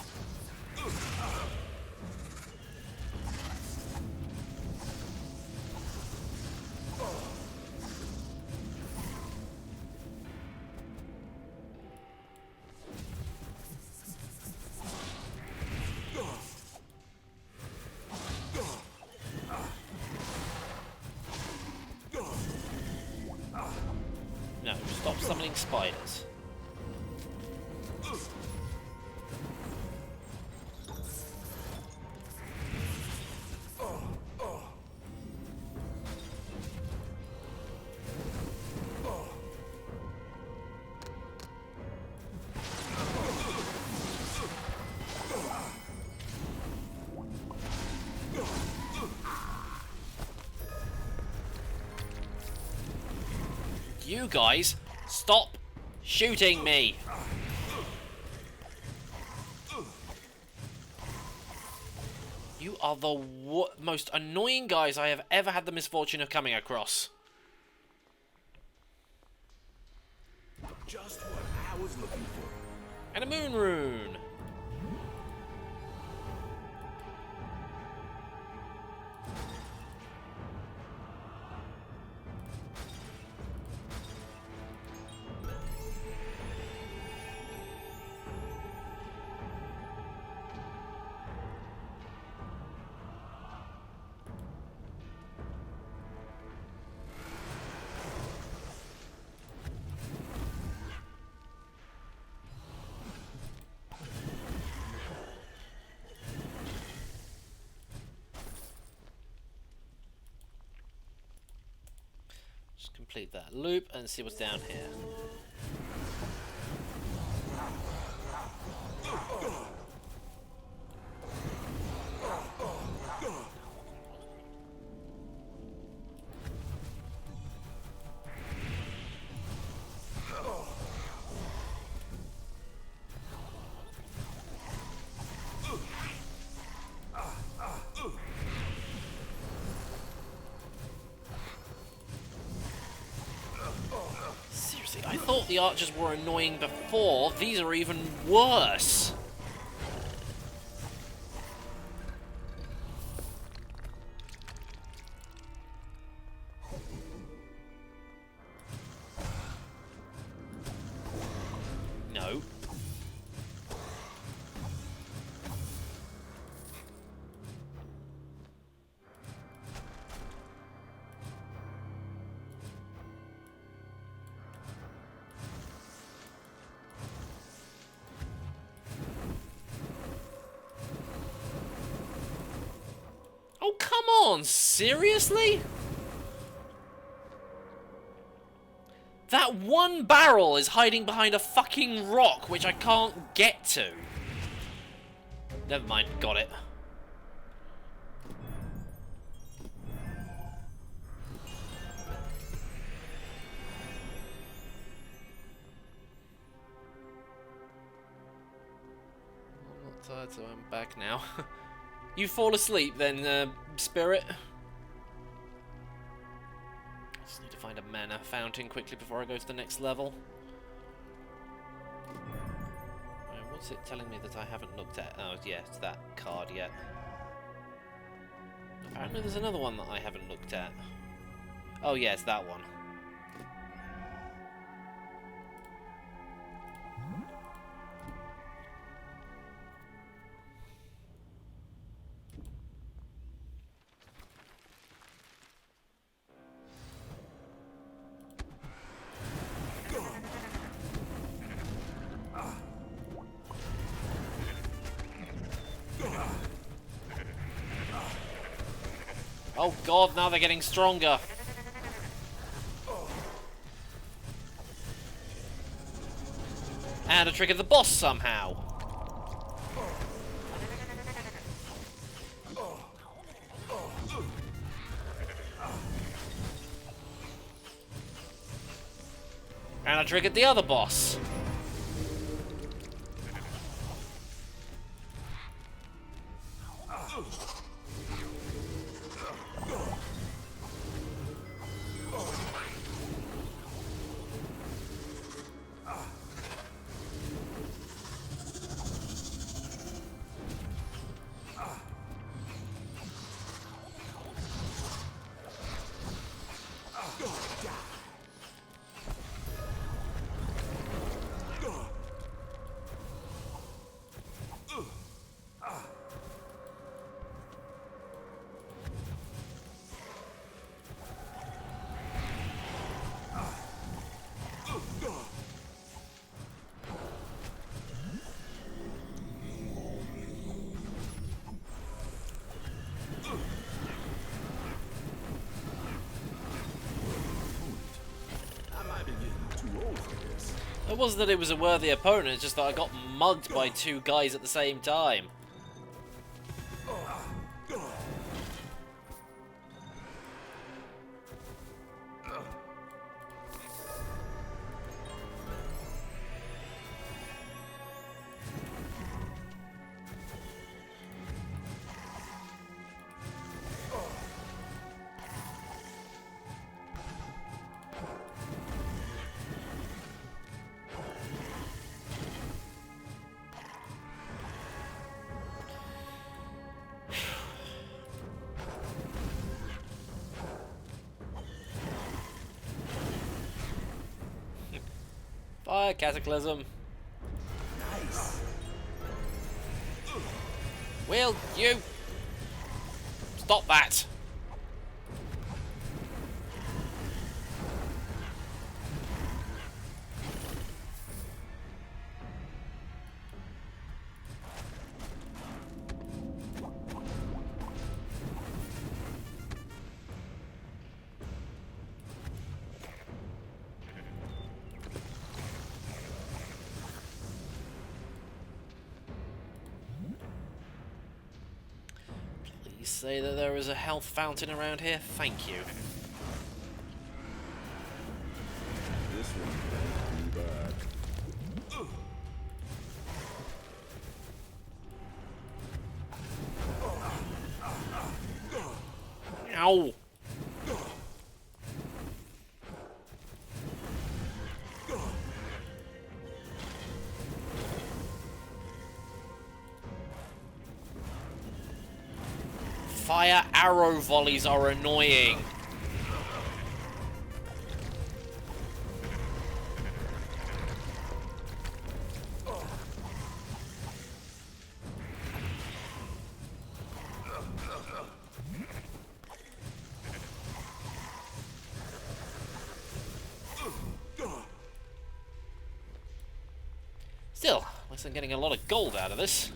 No, stop summoning spiders. You guys, stop shooting me! You are the most annoying guys I have ever had the misfortune of coming across. Just what I was looking for. And a moon rune. Just complete that loop and see what's down here. Seriously, I thought the archers were annoying before. These are even worse. No. Oh, come on! Seriously? That one barrel is hiding behind a fucking rock, which I can't get to. Never mind, got it. I'm not tired, so I'm back now. You fall asleep then, Spirit? Just need to find a mana fountain quickly before I go to the next level. What's it telling me that I haven't looked at? Oh, yeah, it's that card yet. Apparently there's another one that I haven't looked at. Oh, yeah, it's that one. Oh god, now they're getting stronger. And I triggered the boss somehow. And I triggered the other boss. It wasn't that it was a worthy opponent, it's just that I got mugged by two guys at the same time. Fire Cataclysm. Nice. Will you stop that? Please say that there is a health fountain around here. Thank you. This one won't be bad. Ow! Fire arrow volleys are annoying. Still, looks like I'm getting a lot of gold out of this.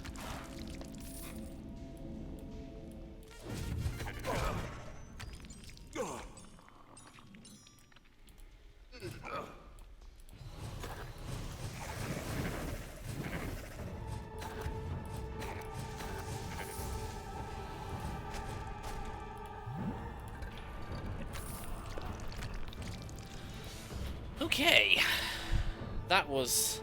Okay, that was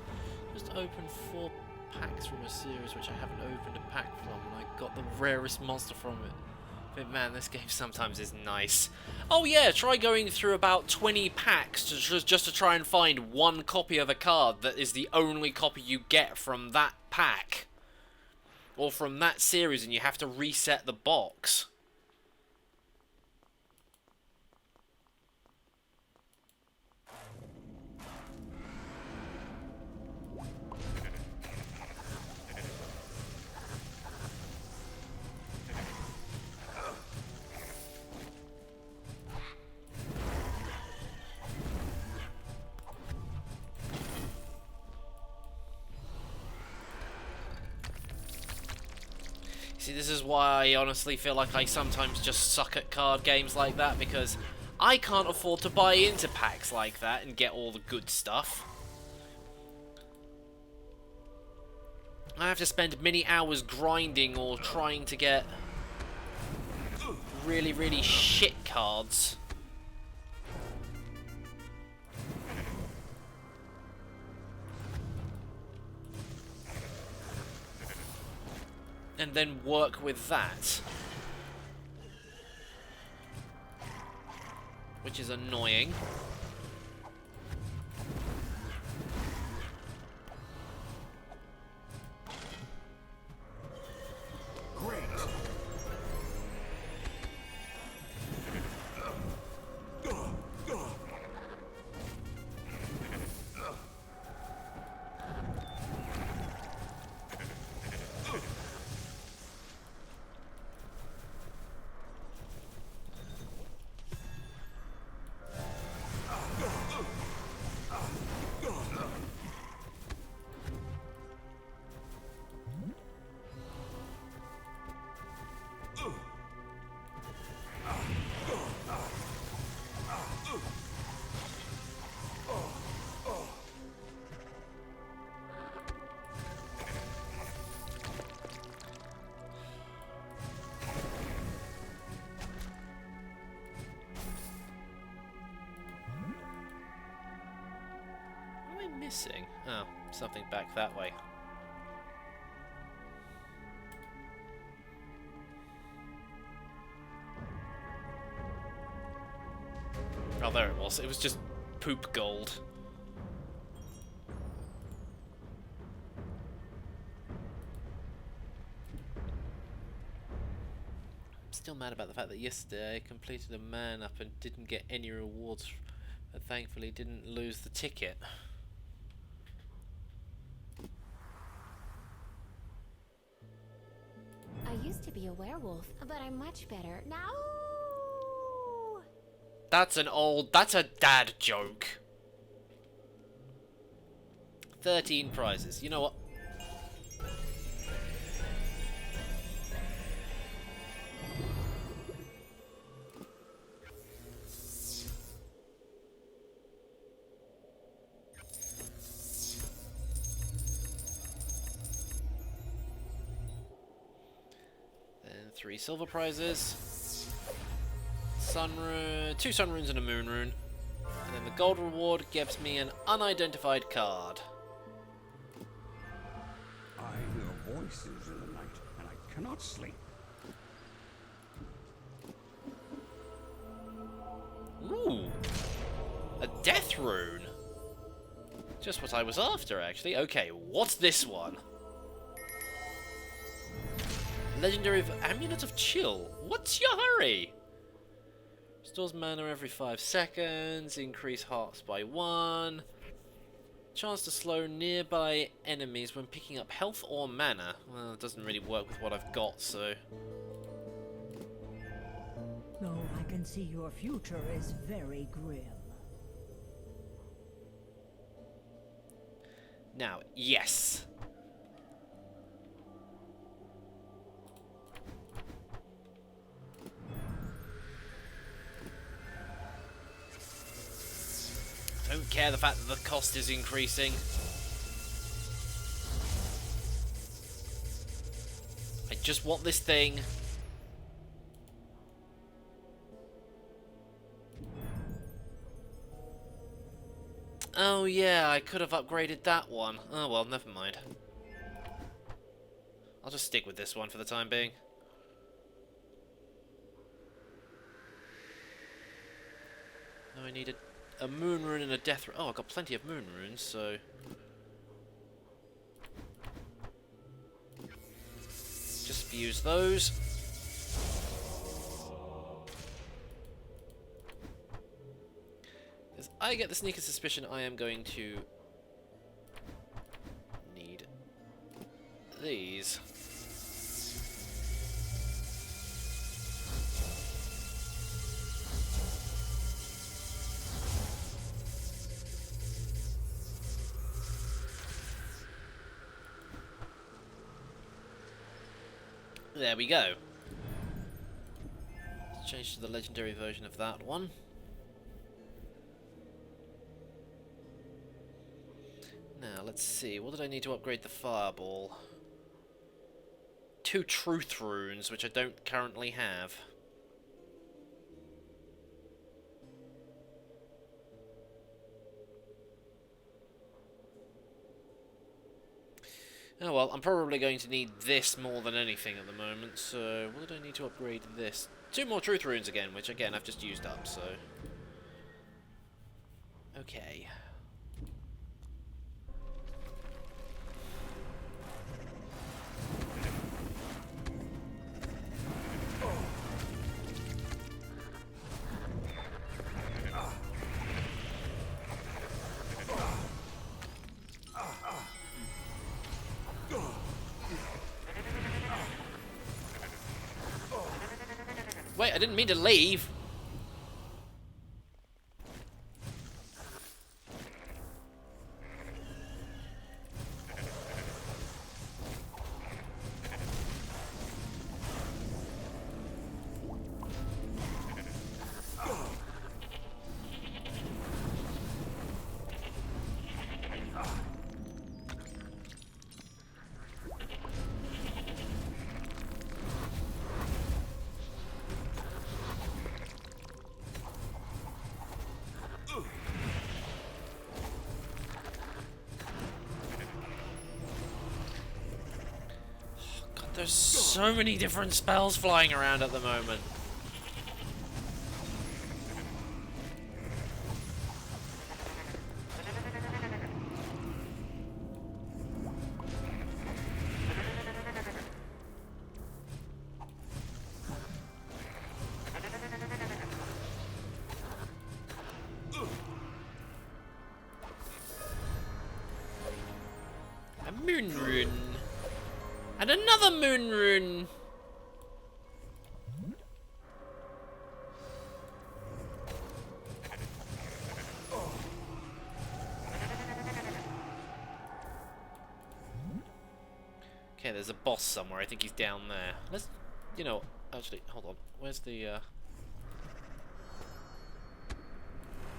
just opened 4 packs from a series which I haven't opened a pack from, and I got the rarest monster from it. But man, this game sometimes is nice. Oh yeah, try going through about 20 packs just to try and find one copy of a card that is the only copy you get from that pack. Or from that series, and you have to reset the box. See, this is why I honestly feel like I sometimes just suck at card games like that, because I can't afford to buy into packs like that and get all the good stuff. I have to spend many hours grinding or trying to get really, really shit cards. And then work with that. Which is annoying. Great. What am I missing? Oh, something back that way. Oh, there it was. It was just poop gold. I'm still mad about the fact that yesterday I completed a man up and didn't get any rewards, but thankfully didn't lose the ticket. I used to be a werewolf, but I'm much better now. That's a dad joke. 13 prizes. You know what? Then 3 silver prizes. Sun rune, 2 sun runes and a moon rune. And then the gold reward gives me an unidentified card. I hear voices in the night, and I cannot sleep. Ooh, a death rune. Just what I was after, actually. Okay, what's this one? Legendary Amulet of Chill. What's your hurry? Restores mana every 5 seconds. Increase hearts by 1. Chance to slow nearby enemies when picking up health or mana. Well, it doesn't really work with what I've got, so... Though I can see your future is very grim. Now, yes. Don't care the fact that the cost is increasing. I just want this thing. Oh yeah, I could have upgraded that one. Oh well, never mind. I'll just stick with this one for the time being. Now I need a moon rune and a death rune. Oh, I've got plenty of moon runes, so... just use those. Because I get the sneaky suspicion I am going to need these. There we go. Let's change to the legendary version of that one. Now, let's see. What did I need to upgrade the fireball? 2 truth runes, which I don't currently have. Oh well, I'm probably going to need this more than anything at the moment, so what did I need to upgrade this? 2 more truth runes again, which again I've just used up, so... okay. Wait, I didn't mean to leave. There's so many different spells flying around at the moment. A moon rune. And another moon rune. Okay, there's a boss somewhere. I think he's down there. Let's, you know, actually, hold on. Where's the,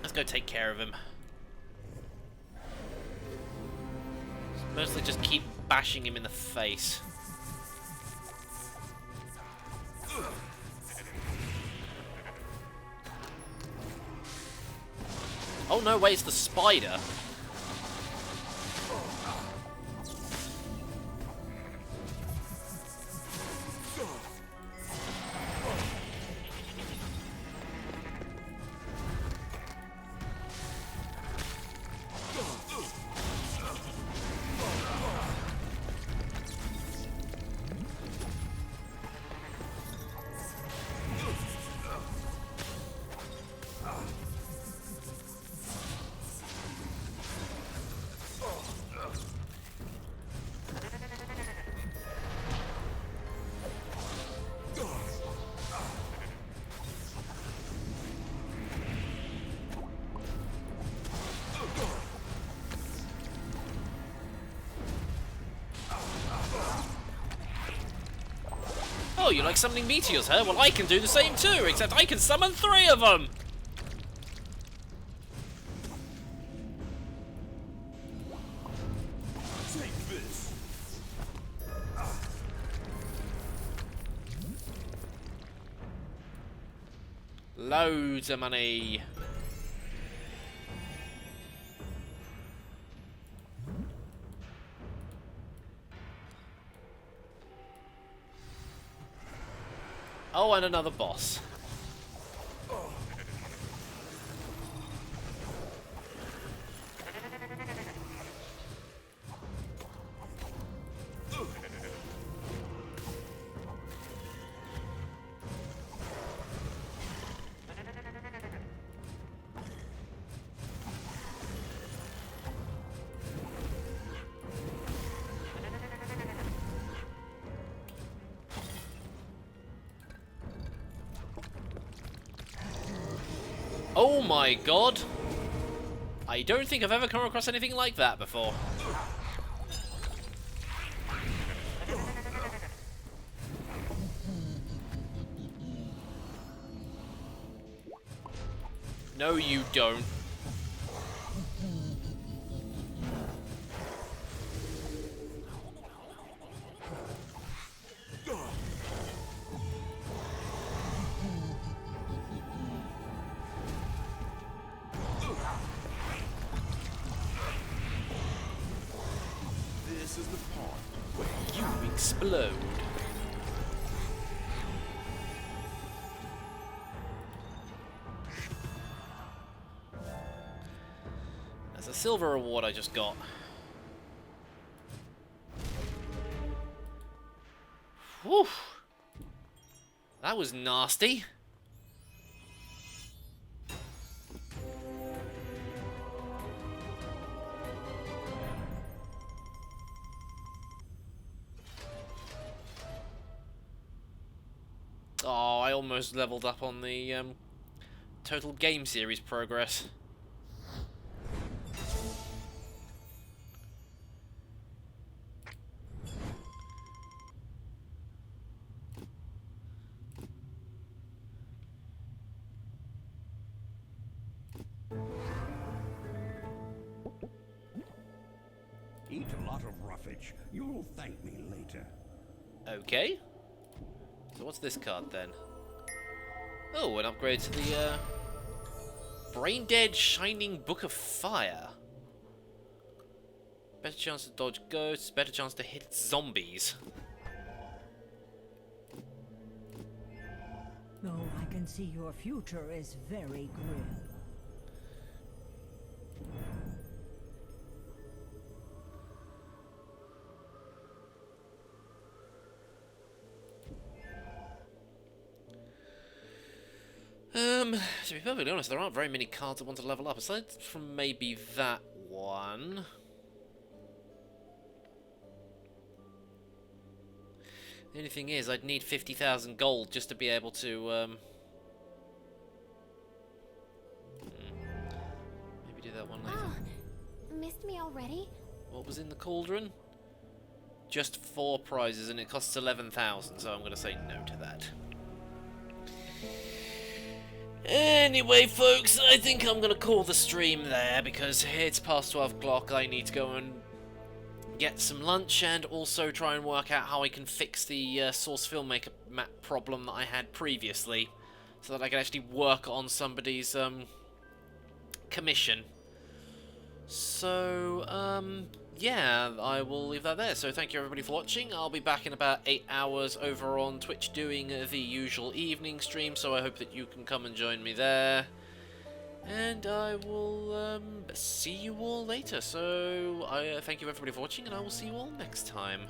Let's go take care of him. Mostly just keep bashing him in the face. Oh no, wait, it's the spider. Oh, you like summoning meteors, huh? Well, I can do the same too, except I can summon 3 of them! Take this. Loads of money. Oh, and another boss. Oh my god! I don't think I've ever come across anything like that before. No, you don't. This is the part where You explode. There's a silver reward I just got. Whew. That was nasty. Oh, I almost leveled up on the total game series progress. Eat a lot of roughage. You'll thank me later. Okay. So what's this card then? Oh, an upgrade to the Brain Dead Shining Book of Fire. Better chance to dodge ghosts, better chance to hit zombies. Oh, I can see your future is very grim. To be perfectly honest, there aren't very many cards I want to level up, aside from maybe that one. The only thing is, I'd need 50,000 gold just to be able to, maybe do that one later. Oh, missed me already? What was in the cauldron? Just 4 prizes, and it costs 11,000, so I'm going to say no to that. Anyway, folks, I think I'm going to call the stream there, because it's past 12 o'clock. I need to go and get some lunch, and also try and work out how I can fix the Source Filmmaker map problem that I had previously, so that I can actually work on somebody's commission. So, yeah, I will leave that there. So thank you everybody for watching. I'll be back in about 8 hours over on Twitch doing the usual evening stream, so I hope that you can come and join me there. And I will see you all later. So I thank you everybody for watching, and I will see you all next time.